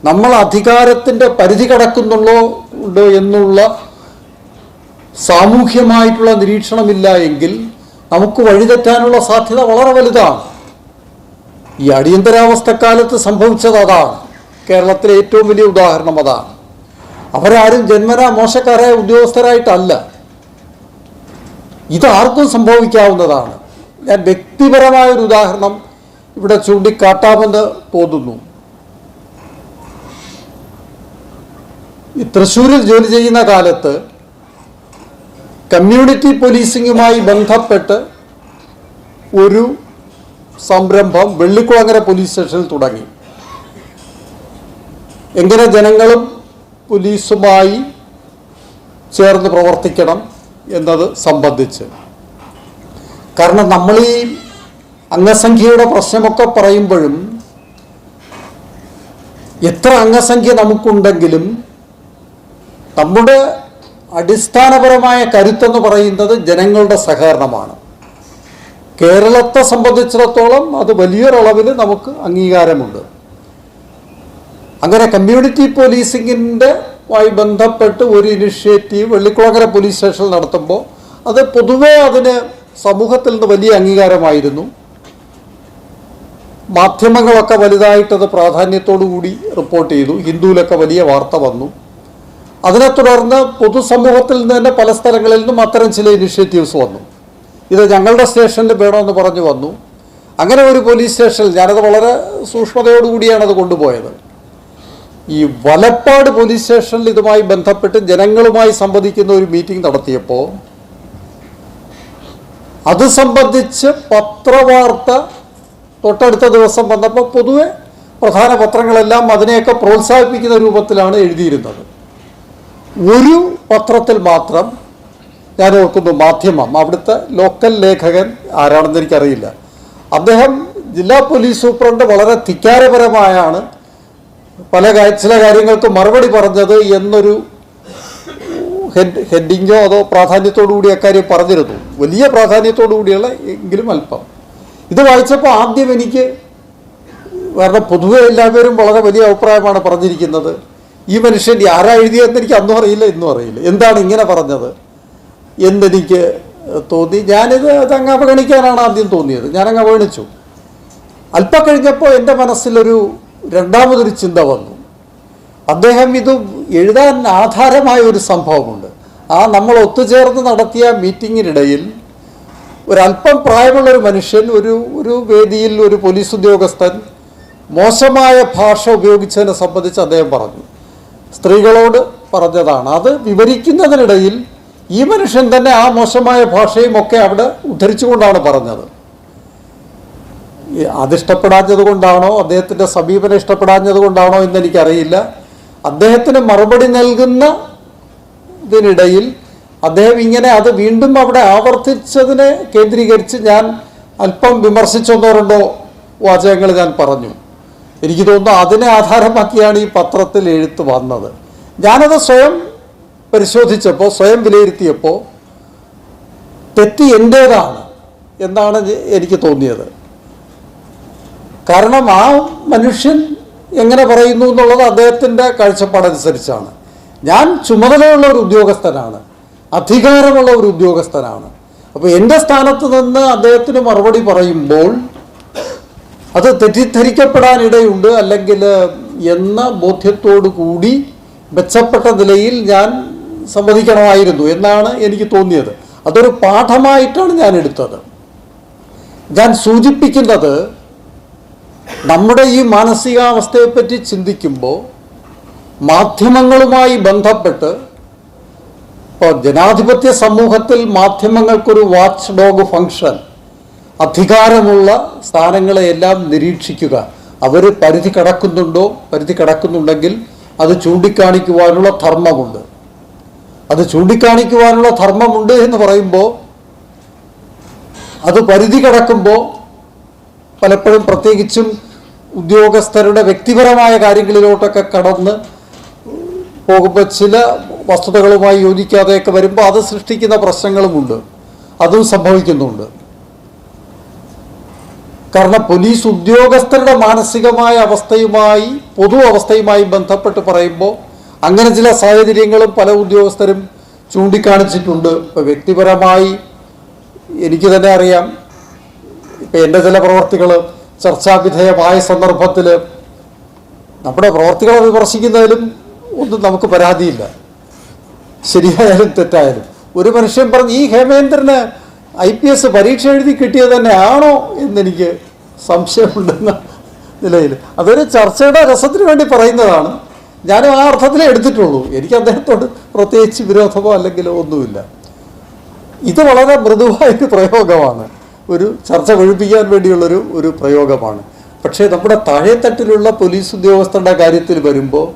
നമ്മൾ അധികാരത്തിൻ്റെ പരിധി കടക്കുന്നുണ്ടോ എന്നുള്ള സാമൂഹ്യമായിട്ടുള്ള നിരീക്ഷണമില്ല എങ്കിൽ നമുക്ക് വഴിതെറ്റാനുള്ള സാധ്യത വളരെ വലുതാണ്. ഈ അടിയന്തരാവസ്ഥക്കാലത്ത് സംഭവിച്ചത് അതാണ്. കേരളത്തിലെ ഏറ്റവും വലിയ ഉദാഹരണം അതാണ്. അവരാരും ജന്മനാ മോശക്കാരായ ഉദ്യോഗസ്ഥരായിട്ടല്ല. ഇതാർക്കും സംഭവിക്കാവുന്നതാണ്. ഞാൻ വ്യക്തിപരമായൊരു ഉദാഹരണം ഇവിടെ ചൂണ്ടിക്കാട്ടാമെന്ന് തോന്നുന്നു. ഈ തൃശ്ശൂരിൽ ജോലി ചെയ്യുന്ന കാലത്ത് കമ്മ്യൂണിറ്റി പോലീസിങ്ങുമായി ബന്ധപ്പെട്ട് ഒരു സംരംഭം വെള്ളിക്കുളങ്ങര പോലീസ് സ്റ്റേഷനിൽ തുടങ്ങി. എങ്ങനെ ജനങ്ങളും പോലീസുമായി ചേർന്ന് പ്രവർത്തിക്കണം എന്നത് സംബന്ധിച്ച്. കാരണം നമ്മൾ ഈ അംഗസംഖ്യയുടെ പ്രശ്നമൊക്കെ പറയുമ്പോഴും എത്ര അംഗസംഖ്യ നമുക്കുണ്ടെങ്കിലും നമ്മുടെ അടിസ്ഥാനപരമായ കരുത്തെന്ന് പറയുന്നത് ജനങ്ങളുടെ സഹകരണമാണ്. കേരളത്തെ സംബന്ധിച്ചിടത്തോളം അത് വലിയൊരളവിൽ നമുക്ക് അംഗീകാരമുണ്ട്. അങ്ങനെ കമ്മ്യൂണിറ്റി പോലീസിങ്ങിൻ്റെമായി ബന്ധപ്പെട്ട് ഒരു ഇനിഷ്യേറ്റീവ് വെള്ളിക്കുളങ്ങര പോലീസ് സ്റ്റേഷനിൽ നടത്തുമ്പോൾ അത് പൊതുവെ അതിന് സമൂഹത്തിൽ നിന്ന് വലിയ അംഗീകാരമായിരുന്നു. മാധ്യമങ്ങളൊക്കെ വലുതായിട്ടത് പ്രാധാന്യത്തോടു കൂടി റിപ്പോർട്ട് ചെയ്തു. ഹിന്ദുവിലൊക്കെ വലിയ വാർത്ത വന്നു. അതിനെ തുടർന്ന് പൊതുസമൂഹത്തിൽ നിന്ന് തന്നെ പല സ്ഥലങ്ങളിൽ നിന്നും അത്തരം ചില ഇനിഷ്യേറ്റീവ്സ് വന്നു. ഇത് ഞങ്ങളുടെ സ്റ്റേഷനിൽ വേണമെന്ന് പറഞ്ഞു വന്നു. അങ്ങനെ ഒരു പോലീസ് സ്റ്റേഷനിൽ ഞാനത് വളരെ സൂക്ഷ്മതയോടുകൂടിയാണ് അത് കൊണ്ടുപോയത്. ഈ വലപ്പാട് പോലീസ് സ്റ്റേഷനിൽ ഇതുമായി ബന്ധപ്പെട്ട് ജനങ്ങളുമായി സംവദിക്കുന്ന ഒരു മീറ്റിംഗ് നടത്തിയപ്പോൾ അത് സംബന്ധിച്ച് പത്രവാർത്ത തൊട്ടടുത്ത ദിവസം വന്നപ്പോൾ പൊതുവെ പ്രധാന പത്രങ്ങളെല്ലാം അതിനെയൊക്കെ പ്രോത്സാഹിപ്പിക്കുന്ന രൂപത്തിലാണ് എഴുതിയിരുന്നത്. ഒരു പത്രത്തിൽ മാത്രം ഞാൻ ഓർക്കുന്നു, മാധ്യമം, അവിടുത്തെ ലോക്കൽ ലേഖകൻ ആരാണെന്ന് എനിക്കറിയില്ല, അദ്ദേഹം ജില്ലാ പോലീസ് സൂപ്രണ്ട് വളരെ ധിക്കാരപരമായാണ് ചില കാര്യങ്ങൾക്ക് മറുപടി പറഞ്ഞത് എന്നൊരു ഹെഡിങ്ങോ അതോ പ്രാധാന്യത്തോടു കൂടി അക്കാര്യം പറഞ്ഞിരുന്നു. വലിയ പ്രാധാന്യത്തോടു കൂടിയുള്ള എങ്കിലും അല്പം. ഇത് വായിച്ചപ്പോൾ ആദ്യം എനിക്ക്, കാരണം പൊതുവെ എല്ലാവരും വളരെ വലിയ അഭിപ്രായമാണ് പറഞ്ഞിരിക്കുന്നത്, ഈ മനുഷ്യൻ ആരാ എഴുതിയതെന്ന് എനിക്ക് അന്നും അറിയില്ല ഇന്നും അറിയില്ല, എന്താണ് ഇങ്ങനെ പറഞ്ഞത് എന്നെനിക്ക് തോന്നി. അതങ്ങ് അവഗണിക്കാനാണ് ആദ്യം തോന്നിയത്. ഞാനങ്ങ് അവഗണിച്ചു. അല്പം കഴിഞ്ഞപ്പോൾ എൻ്റെ മനസ്സിലൊരു രണ്ടാമതൊരു ചിന്ത വന്നു. അദ്ദേഹം ഇത് എഴുതാൻ ആധാരമായ ഒരു സംഭവമുണ്ട്. നമ്മൾ ഒത്തുചേർന്ന് നടത്തിയ മീറ്റിങ്ങിനിടയിൽ ഒരല്പം പ്രായമുള്ളൊരു മനുഷ്യൻ ഒരു വേദിയിൽ ഒരു പോലീസ് ഉദ്യോഗസ്ഥൻ മോശമായ ഭാഷ ഉപയോഗിച്ചതിനെ സംബന്ധിച്ച് അദ്ദേഹം പറഞ്ഞു. സ്ത്രീകളോട് പറഞ്ഞതാണ്. അത് വിവരിക്കുന്നതിനിടയിൽ ഈ മനുഷ്യൻ തന്നെ ആ മോശമായ ഭാഷയും ഒക്കെ അവിടെ ഉദ്ധരിച്ചുകൊണ്ടാണ് പറഞ്ഞത്. അതിഷ്ടപ്പെടാഞ്ഞത് കൊണ്ടാണോ അദ്ദേഹത്തിൻ്റെ സമീപനം ഇഷ്ടപ്പെടാഞ്ഞത് കൊണ്ടാണോ എന്നെനിക്കറിയില്ല. അദ്ദേഹത്തിന് മറുപടി നൽകുന്നതിനിടയിൽ അദ്ദേഹം ഇങ്ങനെ അത് വീണ്ടും അവിടെ ആവർത്തിച്ചതിനെ കേന്ദ്രീകരിച്ച് ഞാൻ അല്പം വിമർശിച്ചൊന്നോ രണ്ടോ വാചകങ്ങൾ ഞാൻ പറഞ്ഞു. എനിക്ക് തോന്നുന്നു അതിനെ ആധാരമാക്കിയാണ് ഈ പത്രത്തിൽ എഴുത്ത് വന്നത്. ഞാനത് സ്വയം പരിശോധിച്ചപ്പോൾ, സ്വയം വിലയിരുത്തിയപ്പോൾ തെറ്റ് എൻ്റേതാണ് എന്നാണ് എനിക്ക് തോന്നിയത്. കാരണം ആ മനുഷ്യൻ എങ്ങനെ പറയുന്നു എന്നുള്ളത് അദ്ദേഹത്തിൻ്റെ കാഴ്ചപ്പാടനുസരിച്ചാണ്. ഞാൻ ചുമതലയുള്ള ഒരു ഉദ്യോഗസ്ഥനാണ്, അധികാരമുള്ള ഒരു ഉദ്യോഗസ്ഥനാണ്. അപ്പോൾ എൻ്റെ സ്ഥാനത്ത് നിന്ന് അദ്ദേഹത്തിന് മറുപടി പറയുമ്പോൾ അത് തെറ്റിദ്ധരിക്കപ്പെടാനിടയുണ്ട് അല്ലെങ്കിൽ എന്ന ബോധ്യത്തോടു കൂടി മെച്ചപ്പെട്ട നിലയിൽ ഞാൻ സമ്മതിക്കണമായിരുന്നു എന്നാണ് എനിക്ക് തോന്നിയത്. അതൊരു പാഠമായിട്ടാണ് ഞാൻ എടുത്തത്. ഞാൻ സൂചിപ്പിക്കുന്നത്, നമ്മുടെ ഈ മാനസികാവസ്ഥയെപ്പറ്റി ചിന്തിക്കുമ്പോൾ മാധ്യമങ്ങളുമായി ബന്ധപ്പെട്ട് ഇപ്പോൾ ജനാധിപത്യ സമൂഹത്തിൽ മാധ്യമങ്ങൾക്കൊരു വാച്ച് ഡോഗ് ഫംഗ്ഷൻ, അധികാരമുള്ള സ്ഥാനങ്ങളെയെല്ലാം നിരീക്ഷിക്കുക. അവർ പരിധി കടക്കുന്നുണ്ടെങ്കിൽ അത് ചൂണ്ടിക്കാണിക്കുവാനുള്ള ധർമ്മമുണ്ട്. എന്ന് പറയുമ്പോൾ അത് പരിധി കടക്കുമ്പോൾ പലപ്പോഴും പ്രത്യേകിച്ചും ഉദ്യോഗസ്ഥരുടെ വ്യക്തിപരമായ കാര്യങ്ങളിലോട്ടൊക്കെ കടന്ന് പോകുമ്പോൾ ചില വസ്തുതകളുമായി യോജിക്കാതെയൊക്കെ വരുമ്പോൾ അത് സൃഷ്ടിക്കുന്ന പ്രശ്നങ്ങളുമുണ്ട്. അതും സംഭവിക്കുന്നുണ്ട്. കാരണം പോലീസ് ഉദ്യോഗസ്ഥരുടെ മാനസികമായ അവസ്ഥയുമായി, പൊതു അവസ്ഥയുമായി ബന്ധപ്പെട്ട് പറയുമ്പോൾ അങ്ങനെ ചില സാഹചര്യങ്ങളും പല ഉദ്യോഗസ്ഥരും ചൂണ്ടിക്കാണിച്ചിട്ടുണ്ട്. ഇപ്പോൾ വ്യക്തിപരമായി എനിക്ക് തന്നെ അറിയാം, ഇപ്പം എൻ്റെ ചില പ്രവർത്തികൾ ചർച്ചാവിധേയമായ സന്ദർഭത്തിൽ നമ്മുടെ പ്രവർത്തികളെ വിമർശിക്കുന്നതിലും ഒന്നും നമുക്ക് പരാതിയില്ല, ശരിയായാലും തെറ്റായാലും. ഒരു മനുഷ്യൻ പറഞ്ഞു, ഈ ഹേമേന്ദ്രന് IPS പരീക്ഷ എഴുതി കിട്ടിയത് തന്നെയാണോ എന്നെനിക്ക് സംശയമുണ്ടെന്ന നിലയിൽ. അതൊരു ചർച്ചയുടെ രസത്തിന് വേണ്ടി പറയുന്നതാണ്. ഞാനും ആ അർത്ഥത്തിലേ എടുത്തിട്ടുള്ളൂ. എനിക്ക് അദ്ദേഹത്തോട് പ്രത്യേകിച്ച് വിരോധമോ അല്ലെങ്കിലോ ഒന്നുമില്ല. ഇത് വളരെ മൃദുവായൊരു പ്രയോഗമാണ്, ഒരു ചർച്ച ഒഴിപ്പിക്കാൻ വേണ്ടിയുള്ളൊരു പ്രയോഗമാണ്. പക്ഷേ നമ്മുടെ താഴെത്തട്ടിലുള്ള പോലീസ് ഉദ്യോഗസ്ഥരുടെ കാര്യത്തിൽ വരുമ്പോൾ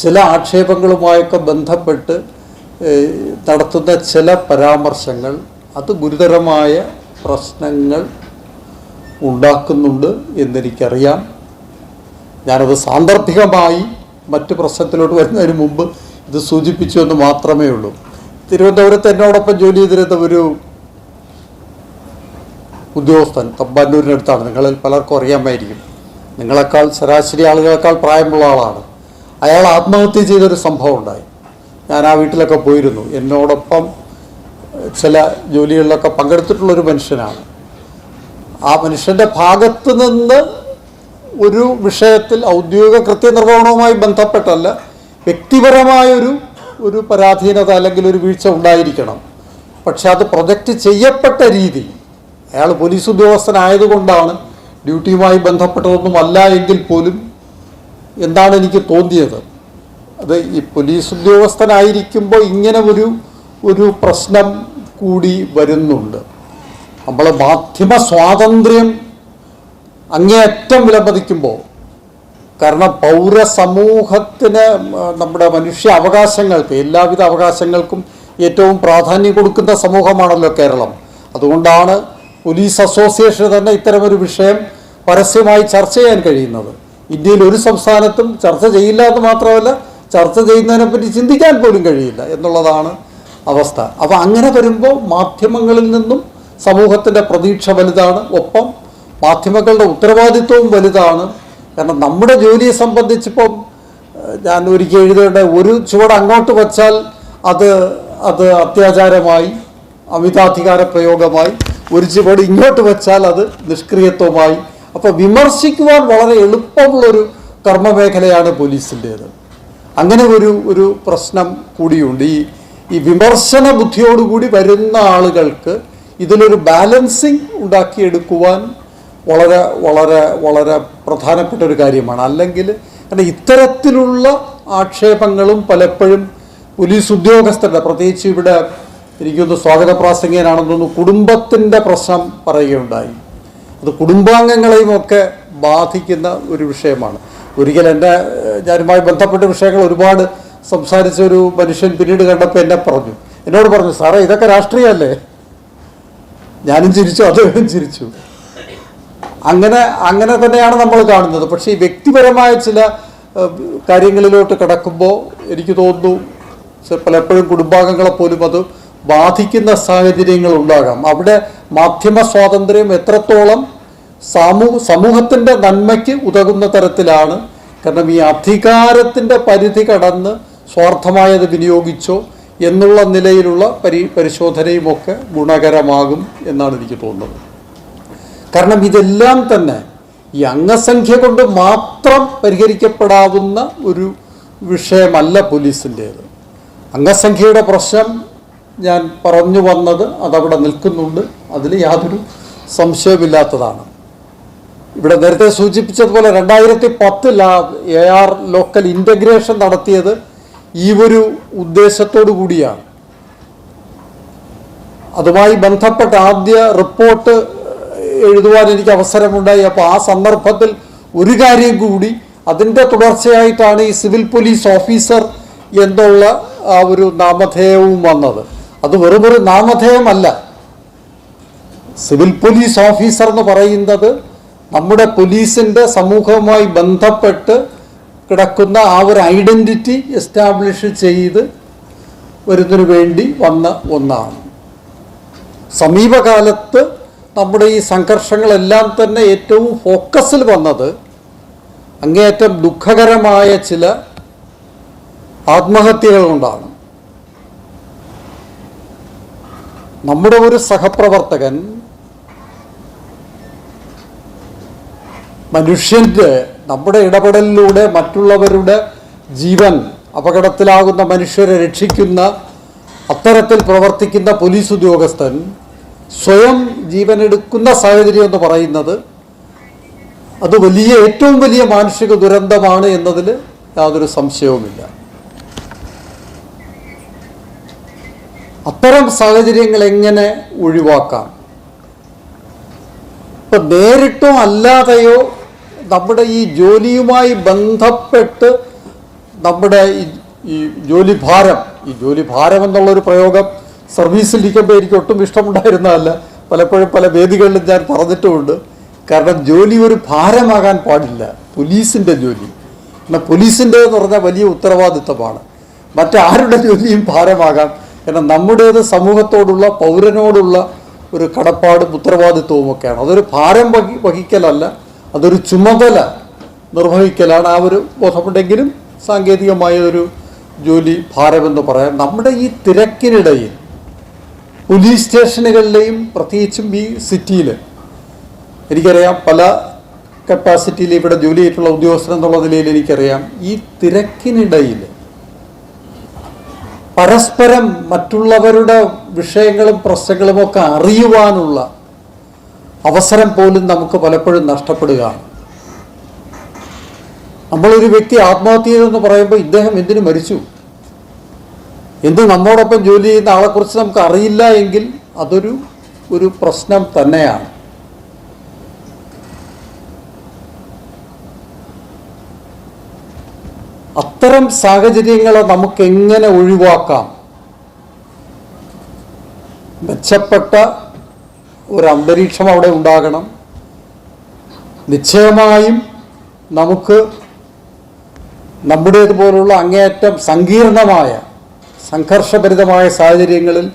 ചില ആക്ഷേപങ്ങളുമായൊക്കെ ബന്ധപ്പെട്ട് നടത്തുന്ന ചില പരാമർശങ്ങൾ അത് ഗുരുതരമായ പ്രശ്നങ്ങൾ ഉണ്ടാക്കുന്നുണ്ട് എന്നെനിക്കറിയാം. ഞാനത് സാന്ദർഭികമായി മറ്റ് പ്രശ്നത്തിലോട്ട് വരുന്നതിന് മുമ്പ് ഇത് സൂചിപ്പിച്ചു എന്ന് മാത്രമേ ഉള്ളൂ. തിരുവനന്തപുരത്ത് എന്നോടൊപ്പം ജോലി ചെയ്തിരുന്ന ഒരു ഉദ്യോഗസ്ഥൻ, തമ്പാനൂരിനടുത്താണ്, നിങ്ങളിൽ പലർക്കും അറിയാമായിരിക്കും, നിങ്ങളെക്കാൾ ശരാശരി ആളുകളെക്കാൾ പ്രായമുള്ള ആളാണ്. അയാൾ ആത്മഹത്യ ചെയ്തൊരു സംഭവം ഉണ്ടായി. ഞാൻ ആ വീട്ടിലൊക്കെ പോയിരുന്നു. എന്നോടൊപ്പം ചില ജോലികളിലൊക്കെ പങ്കെടുത്തിട്ടുള്ളൊരു മനുഷ്യനാണ്. ആ മനുഷ്യൻ്റെ ഭാഗത്ത് നിന്ന് ഒരു വിഷയത്തിൽ ഔദ്യോഗിക കൃത്യനിർവഹണവുമായി ബന്ധപ്പെട്ടല്ല, വ്യക്തിപരമായൊരു ഒരു പരാധീനത അല്ലെങ്കിൽ ഒരു വീഴ്ച ഉണ്ടായിരിക്കണം. പക്ഷെ അത് പ്രൊജക്റ്റ് ചെയ്യപ്പെട്ട രീതി, അയാൾ പോലീസ് ഉദ്യോഗസ്ഥനായതുകൊണ്ടാണ്, ഡ്യൂട്ടിയുമായി ബന്ധപ്പെട്ടതൊന്നുമല്ല എങ്കിൽ പോലും എന്താണ് എനിക്ക് തോന്നിയത്, അത് ഈ പോലീസ് ഉദ്യോഗസ്ഥനായിരിക്കുമ്പോൾ ഇങ്ങനെ ഒരു പ്രശ്നം കൂടി വരുന്നുണ്ട്. നമ്മൾ മാധ്യമ സ്വാതന്ത്ര്യം അങ്ങേയറ്റം വിലമതിക്കുമ്പോൾ, കാരണം പൗരസമൂഹത്തിന് നമ്മുടെ മനുഷ്യ അവകാശങ്ങൾക്ക്, എല്ലാവിധ അവകാശങ്ങൾക്കും ഏറ്റവും പ്രാധാന്യം കൊടുക്കുന്ന സമൂഹമാണല്ലോ കേരളം. അതുകൊണ്ടാണ് പോലീസ് അസോസിയേഷൻ തന്നെ ഇത്തരമൊരു വിഷയം പരസ്യമായി ചർച്ച ചെയ്യാൻ കഴിയുന്നത്. ഇന്ത്യയിൽ ഒരു സംസ്ഥാനത്തും ചർച്ച ചെയ്യില്ല എന്ന് മാത്രമല്ല, ചർച്ച ചെയ്യുന്നതിനെപ്പറ്റി ചിന്തിക്കാൻ പോലും കഴിയില്ല എന്നുള്ളതാണ് അവസ്ഥ. അപ്പോൾ അങ്ങനെ വരുമ്പോൾ മാധ്യമങ്ങളിൽ നിന്നും സമൂഹത്തിൻ്റെ പ്രതീക്ഷ വലുതാണ്, ഒപ്പം മാധ്യമങ്ങളുടെ ഉത്തരവാദിത്വവും വലുതാണ്. കാരണം നമ്മുടെ ജോലിയെ സംബന്ധിച്ചിപ്പം ഞാൻ ഒരിക്കൽ എഴുതേണ്ട, ഒരു ചുവട് അങ്ങോട്ട് വച്ചാൽ അത് അത്യാചാരമായി, അമിതാധികാര പ്രയോഗമായി, ഒരു ചുവട് ഇങ്ങോട്ട് വച്ചാൽ അത് നിഷ്ക്രിയത്വമായി. അപ്പോൾ വിമർശിക്കുവാൻ വളരെ എളുപ്പമുള്ളൊരു കർമ്മമേഖലയാണ് പോലീസിൻ്റേത്. അങ്ങനെ ഒരു പ്രശ്നം കൂടിയുണ്ട്. ഈ വിമർശന ബുദ്ധിയോടുകൂടി വരുന്ന ആളുകൾക്ക് ഇതിലൊരു ബാലൻസിങ് ഉണ്ടാക്കിയെടുക്കുവാൻ വളരെ വളരെ വളരെ പ്രധാനപ്പെട്ട ഒരു കാര്യമാണ്. അല്ലെങ്കിൽ കാരണം ഇത്തരത്തിലുള്ള ആക്ഷേപങ്ങളും പലപ്പോഴും പോലീസ് ഉദ്യോഗസ്ഥരുടെ, പ്രത്യേകിച്ച് ഇവിടെ എനിക്കൊന്ന് സ്വാഗത പ്രാസംഗികനാണെന്നൊന്ന് കുടുംബത്തിൻ്റെ പ്രശ്നം പറയുകയുണ്ടായി. അത് കുടുംബാംഗങ്ങളെയും ഒക്കെ ബാധിക്കുന്ന ഒരു വിഷയമാണ്. ഒരിക്കൽ ഞാനുമായി ബന്ധപ്പെട്ട വിഷയങ്ങൾ ഒരുപാട് സംസാരിച്ച ഒരു മനുഷ്യൻ പിന്നീട് കണ്ടപ്പോൾ എന്നോട് പറഞ്ഞു, സാറേ ഇതൊക്കെ രാഷ്ട്രീയമല്ലേ? ഞാനും ചിരിച്ചു, അദ്ദേഹം ചിരിച്ചു. അങ്ങനെ തന്നെയാണ് നമ്മൾ കാണുന്നത്. പക്ഷേ ഈ വ്യക്തിപരമായ ചില കാര്യങ്ങളിലോട്ട് കിടക്കുമ്പോൾ എനിക്ക് തോന്നുന്നു പലപ്പോഴും കുടുംബാംഗങ്ങളെ പോലും അത് ബാധിക്കുന്ന സാഹചര്യങ്ങൾ ഉണ്ടാകാം. അവിടെ മാധ്യമ സ്വാതന്ത്ര്യം എത്രത്തോളം സമൂഹത്തിൻ്റെ നന്മയ്ക്ക് ഉതകുന്ന തരത്തിലാണ്. കാരണം ഈ അധികാരത്തിൻ്റെ പരിധി കടന്ന് സ്വാർത്ഥമായത് വിനിയോഗിച്ചോ എന്നുള്ള നിലയിലുള്ള പരിശോധനയുമൊക്കെ ഗുണകരമാകും എന്നാണ് എനിക്ക് തോന്നുന്നത്. കാരണം ഇതെല്ലാം തന്നെ ഈ അംഗസംഖ്യ കൊണ്ട് മാത്രം പരിഹരിക്കപ്പെടാവുന്ന ഒരു വിഷയമല്ല പോലീസിൻ്റേത്. അംഗസംഖ്യയുടെ പ്രശ്നം ഞാൻ പറഞ്ഞു വന്നത് അതവിടെ നിൽക്കുന്നുണ്ട്, അതിൽ യാതൊരു സംശയമില്ലാത്തതാണ്. ഇവിടെ നേരത്തെ സൂചിപ്പിച്ചതുപോലെ 2010 AR ലോക്കൽ ഇൻ്റഗ്രേഷൻ നടത്തിയത് ഈ ഒരു ഉദ്ദേശത്തോടു കൂടിയാണ്. അതുമായി ബന്ധപ്പെട്ട ആദ്യ റിപ്പോർട്ട് എഴുതുവാൻ എനിക്ക് അവസരമുണ്ടായി. അപ്പോൾ ആ സന്ദർഭത്തിൽ ഒരു കാര്യം കൂടി, അതിൻ്റെ തുടർച്ചയായിട്ടാണ് ഈ സിവിൽ പോലീസ് ഓഫീസർ എന്നുള്ള ആ ഒരു നാമധേയവും വന്നത്. അത് വെറുമൊരു നാമധേയമല്ല. സിവിൽ പോലീസ് ഓഫീസർ എന്ന് പറയുന്നത് നമ്മുടെ പോലീസിൻ്റെ സമൂഹവുമായി ബന്ധപ്പെട്ട് കിടക്കുന്ന ആ ഒരു ഐഡൻറ്റിറ്റി എസ്റ്റാബ്ലിഷ് ചെയ്ത് വരുന്നതിന് വേണ്ടി വന്ന ഒന്നാണ്. സമീപകാലത്ത് നമ്മുടെ ഈ സംഘർഷങ്ങളെല്ലാം തന്നെ ഏറ്റവും ഫോക്കസിൽ വന്നത് അങ്ങേയറ്റം ദുഃഖകരമായ ചില ആത്മഹത്യകൾ കൊണ്ടാണ്. നമ്മുടെ ഒരു സഹപ്രവർത്തകൻ നമ്മുടെ ഇടപെടലിലൂടെ മറ്റുള്ളവരുടെ ജീവൻ അപകടത്തിലാകുന്ന മനുഷ്യരെ രക്ഷിക്കുന്ന അത്തരത്തിൽ പ്രവർത്തിക്കുന്ന പോലീസ് ഉദ്യോഗസ്ഥൻ സ്വയം ജീവനെടുക്കുന്ന സാഹചര്യം എന്ന് പറയുന്നത് അത് ഏറ്റവും വലിയ മാനുഷിക ദുരന്തമാണ് എന്നതിൽ യാതൊരു സംശയവുമില്ല. അത്തരം സാഹചര്യങ്ങൾ എങ്ങനെ ഒഴിവാക്കാം? ഇപ്പം നേരിട്ടോ അല്ലാതെയോ നമ്മുടെ ഈ ജോലിയുമായി ബന്ധപ്പെട്ട് നമ്മുടെ ഈ ജോലിഭാരം എന്നുള്ളൊരു പ്രയോഗം സർവീസിലിരിക്കുമ്പോൾ എനിക്ക് ഒട്ടും ഇഷ്ടമുണ്ടായിരുന്നതല്ല. പലപ്പോഴും പല വേദികളിലും ഞാൻ പറഞ്ഞിട്ടുമുണ്ട്. കാരണം ജോലി ഒരു ഭാരമാകാൻ പാടില്ല. പോലീസിൻ്റെ ജോലി, എന്നാൽ പോലീസിൻ്റെ എന്ന് പറഞ്ഞാൽ വലിയ ഉത്തരവാദിത്തമാണ്. മറ്റാരുടെ ജോലിയും ഭാരമാകാം. കാരണം നമ്മുടേത് സമൂഹത്തോടുള്ള, പൗരനോടുള്ള ഒരു കടപ്പാടും ഉത്തരവാദിത്വവും ഒക്കെയാണ്. അതൊരു ഭാരം വഹിക്കലല്ല, അതൊരു ചുമതല നിർവഹിക്കലാണ്. ആ ഒരു ബോധമുണ്ടെങ്കിലും സാങ്കേതികമായ ഒരു ജോലി ഭാരമെന്ന് പറയാം. നമ്മുടെ ഈ തിരക്കിനിടയിൽ പോലീസ് സ്റ്റേഷനുകളിലെയും പ്രത്യേകിച്ചും ഈ സിറ്റിയിൽ എനിക്കറിയാം, പല കപ്പാസിറ്റിയിൽ ഇവിടെ ജോലി ചെയ്തിട്ടുള്ള ഉദ്യോഗസ്ഥൻ എന്നുള്ള നിലയിൽ എനിക്കറിയാം, ഈ തിരക്കിനിടയിൽ പരസ്പരം മറ്റുള്ളവരുടെ വിഷയങ്ങളും പ്രശ്നങ്ങളുമൊക്കെ അറിയുവാനുള്ള അവസരം പോലും നമുക്ക് പലപ്പോഴും നഷ്ടപ്പെടുകയാണ്. നമ്മളൊരു വ്യക്തി ആത്മഹത്യ ചെയ്തെന്ന് പറയുമ്പോൾ ഇദ്ദേഹം എന്തിനു മരിച്ചു, എന്ത് നമ്മോടൊപ്പം ജോലി ചെയ്യുന്ന ആളെക്കുറിച്ച് നമുക്ക് അറിയില്ല എങ്കിൽ അതൊരു പ്രശ്നം തന്നെയാണ്. അത്തരം സാഹചര്യങ്ങളെ നമുക്കെങ്ങനെ ഒഴിവാക്കാം? മെച്ചപ്പെട്ട ഒരു അന്തരീക്ഷം അവിടെ ഉണ്ടാകണം. നിശ്ചയമായും നമുക്ക് നമ്മുടേതുപോലുള്ള അങ്ങേയറ്റം സങ്കീർണമായ സംഘർഷഭരിതമായ സാഹചര്യങ്ങളിൽ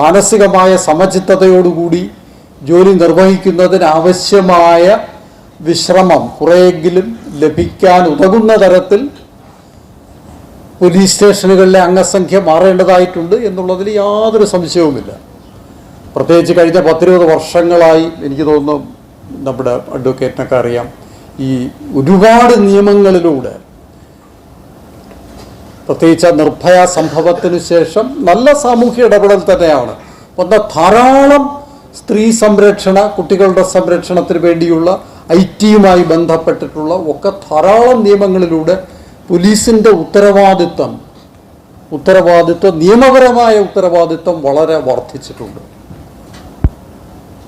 മാനസികമായ സമചിത്തതയോടുകൂടി ജോലി നിർവഹിക്കുന്നതിന് ആവശ്യമായ വിശ്രമം കുറെയെങ്കിലും ലഭിക്കാൻ ഉതകുന്ന തരത്തിൽ പോലീസ് സ്റ്റേഷനുകളിലെ അംഗസംഖ്യ മാറേണ്ടതായിട്ടുണ്ട് എന്നുള്ളതിൽ യാതൊരു സംശയവുമില്ല. പ്രത്യേകിച്ച് കഴിഞ്ഞ 10-20 വർഷങ്ങളായി എനിക്ക് തോന്നുന്നു നമ്മുടെ അഡ്വക്കേറ്റിനൊക്കെ അറിയാം, ഈ ഒരുപാട് നിയമങ്ങളിലൂടെ പ്രത്യേകിച്ച് നിർഭയ സംഭവത്തിന് ശേഷം നല്ല സാമൂഹ്യ ഇടപെടൽ തന്നെയാണ് വന്ന ധാരാളം സ്ത്രീ സംരക്ഷണ, കുട്ടികളുടെ സംരക്ഷണത്തിന് വേണ്ടിയുള്ള IT-യുമായി ബന്ധപ്പെട്ടിട്ടുള്ള ഒക്കെ ധാരാളം നിയമങ്ങളിലൂടെ പോലീസിൻ്റെ ഉത്തരവാദിത്വം നിയമപരമായ ഉത്തരവാദിത്വം വളരെ വർദ്ധിച്ചിട്ടുണ്ട്.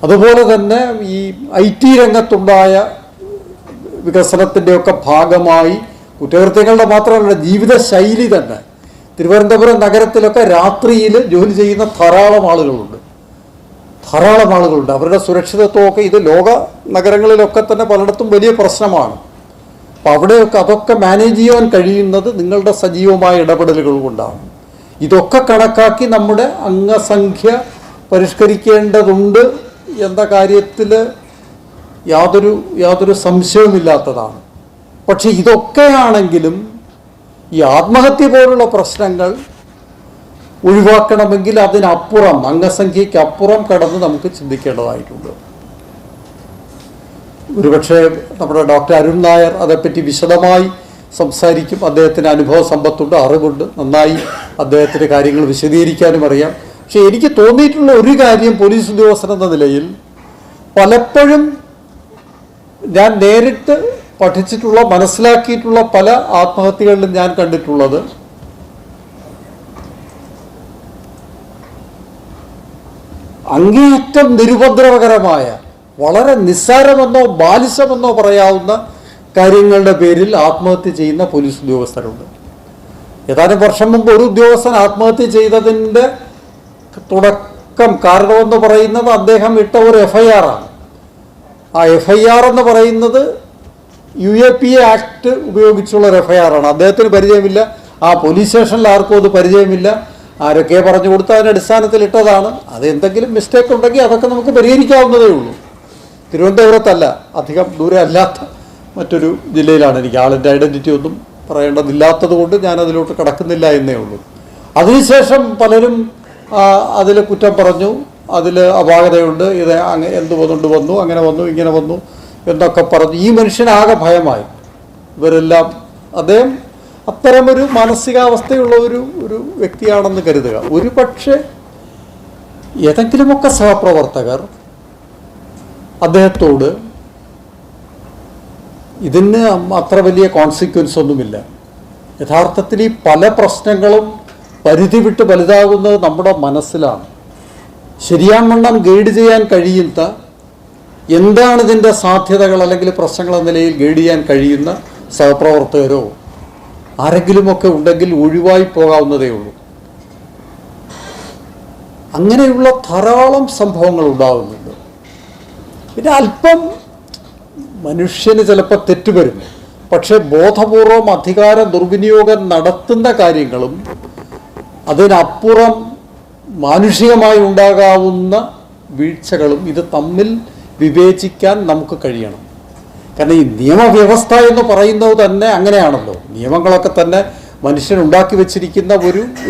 അതുപോലെ തന്നെ ഈ IT രംഗത്തുണ്ടായ വികസനത്തിൻ്റെയൊക്കെ ഭാഗമായി കുറ്റകൃത്യങ്ങളുടെ മാത്രമല്ല ജീവിതശൈലി തന്നെ, തിരുവനന്തപുരം നഗരത്തിലൊക്കെ രാത്രിയിൽ ജോലി ചെയ്യുന്ന ധാരാളം ആളുകളുണ്ട്. അവരുടെ സുരക്ഷിതത്വമൊക്കെ ഇത് ലോക നഗരങ്ങളിലൊക്കെ തന്നെ പലയിടത്തും വലിയ പ്രശ്നമാണ്. അപ്പോൾ അവിടെയൊക്കെ അതൊക്കെ മാനേജ് ചെയ്യാൻ കഴിയുന്നത് നിങ്ങളുടെ സജീവമായ ഇടപെടലുകൾ കൊണ്ടാണ്. ഇതൊക്കെ കണക്കാക്കി നമ്മുടെ അംഗസംഖ്യ പരിഷ്കരിക്കേണ്ടതുണ്ട് എന്ന കാര്യത്തിൽ യാതൊരു സംശയവുമില്ലാത്തതാണ്. പക്ഷെ ഇതൊക്കെയാണെങ്കിലും ഈ ആത്മഹത്യ പോലുള്ള പ്രശ്നങ്ങൾ ഒഴിവാക്കണമെങ്കിൽ അതിനപ്പുറം, അംഗസംഖ്യയ്ക്കപ്പുറം കടന്ന് നമുക്ക് ചിന്തിക്കേണ്ടതായിട്ടുണ്ട്. ഒരുപക്ഷെ നമ്മുടെ ഡോക്ടർ അരുൺ നായർ അതേപ്പറ്റി വിശദമായി സംസാരിക്കും. അദ്ദേഹത്തിന് അനുഭവ സമ്പത്തുണ്ട്, അറിവുണ്ട്, നന്നായി അദ്ദേഹത്തിന് കാര്യങ്ങൾ വിശദീകരിക്കാനും അറിയാം. പക്ഷെ എനിക്ക് തോന്നിയിട്ടുള്ള ഒരു കാര്യം, പോലീസ് ഉദ്യോഗസ്ഥൻ എന്ന നിലയിൽ പലപ്പോഴും ഞാൻ നേരിട്ട് പഠിച്ചിട്ടുള്ള, മനസ്സിലാക്കിയിട്ടുള്ള പല ആത്മഹത്യകളിലും ഞാൻ കണ്ടിട്ടുള്ളത് അങ്ങേയറ്റം നിരുപദ്രവകരമായ, വളരെ നിസ്സാരമെന്നോ ബാലിശമെന്നോ പറയാവുന്ന കാര്യങ്ങളുടെ പേരിൽ ആത്മഹത്യ ചെയ്യുന്ന പോലീസ് ഉദ്യോഗസ്ഥരുണ്ട്. ഏതാനും വർഷം മുമ്പ് ഒരു ഉദ്യോഗസ്ഥൻ ആത്മഹത്യ ചെയ്തതിൻ്റെ കാരണമെന്ന് പറയുന്നത് അദ്ദേഹം ഇട്ട ഒരു FIR ആണ്. ആ FIR എന്ന് പറയുന്നത് UAPA ആക്ട് ഉപയോഗിച്ചുള്ള ഒരു FIR ആണ്. അദ്ദേഹത്തിന് പരിചയമില്ല, ആ പോലീസ് സ്റ്റേഷനിൽ ആർക്കും അത് പരിചയമില്ല, ആരൊക്കെ പറഞ്ഞു കൊടുത്ത അതിൻ്റെ അടിസ്ഥാനത്തിൽ ഇട്ടതാണ്. അത് എന്തെങ്കിലും മിസ്റ്റേക്ക് ഉണ്ടെങ്കിൽ അതൊക്കെ നമുക്ക് പരിഹരിക്കാവുന്നതേ ഉള്ളൂ. തിരുവനന്തപുരത്തല്ല, അധികം ദൂരെ അല്ലാത്ത മറ്റൊരു ജില്ലയിലാണ്. എനിക്ക് ആളിൻ്റെ ഐഡൻറ്റിറ്റി ഒന്നും പറയേണ്ടതില്ലാത്തത് കൊണ്ട് ഞാൻ അതിലോട്ട് കടക്കുന്നില്ല എന്നേ ഉള്ളൂ. അതിനുശേഷം പലരും അതിൽ കുറ്റം പറഞ്ഞു, അതിൽ അപാകതയുണ്ട്, ഇത് എന്തുകൊണ്ട് വന്നു, അങ്ങനെ വന്നു, ഇങ്ങനെ വന്നു എന്നൊക്കെ പറഞ്ഞു. ഈ മനുഷ്യനാകെ ഭയമായി. ഇവരെല്ലാം അദ്ദേഹം അത്തരമൊരു മാനസികാവസ്ഥയുള്ള ഒരു വ്യക്തിയാണെന്ന് കരുതുക. ഒരു പക്ഷേ ഏതെങ്കിലുമൊക്കെ സഹപ്രവർത്തകർ അദ്ദേഹത്തോട് ഇതിന് അത്ര വലിയ കോൺസിക്വൻസ് ഒന്നുമില്ല. യഥാർത്ഥത്തിൽ ഈ പല പ്രശ്നങ്ങളും പരിധി വിട്ട് വലുതാകുന്നത് നമ്മുടെ മനസ്സിലാണ്. ശരിയാവണ്ണം ഗൈഡ് ചെയ്യാൻ കഴിയുന്ന, എന്താണ് ഇതിൻ്റെ സാധ്യതകൾ അല്ലെങ്കിൽ പ്രശ്നങ്ങൾ എന്ന നിലയിൽ ഗൈഡ് ചെയ്യാൻ കഴിയുന്ന സഹപ്രവർത്തകരോ ആരെങ്കിലുമൊക്കെ ഉണ്ടെങ്കിൽ ഒഴിവായി പോകാവുന്നതേ ഉള്ളൂ. അങ്ങനെയുള്ള ധാരാളം സംഭവങ്ങൾ ഉണ്ടാകുന്നുണ്ട്. പിന്നെ അല്പം മനുഷ്യന് ചിലപ്പോൾ തെറ്റുവരും, പക്ഷെ ബോധപൂർവം അധികാര ദുർവിനിയോഗം നടത്തുന്ന കാര്യങ്ങളും അതിനപ്പുറം മാനുഷികമായി ഉണ്ടാകാവുന്ന വീഴ്ചകളും ഇത് തമ്മിൽ വിവേചിക്കാൻ നമുക്ക് കഴിയണം. കാരണം ഈ നിയമവ്യവസ്ഥ എന്ന് പറയുന്നത് തന്നെ അങ്ങനെയാണല്ലോ. നിയമങ്ങളൊക്കെ തന്നെ മനുഷ്യനുണ്ടാക്കി വെച്ചിരിക്കുന്ന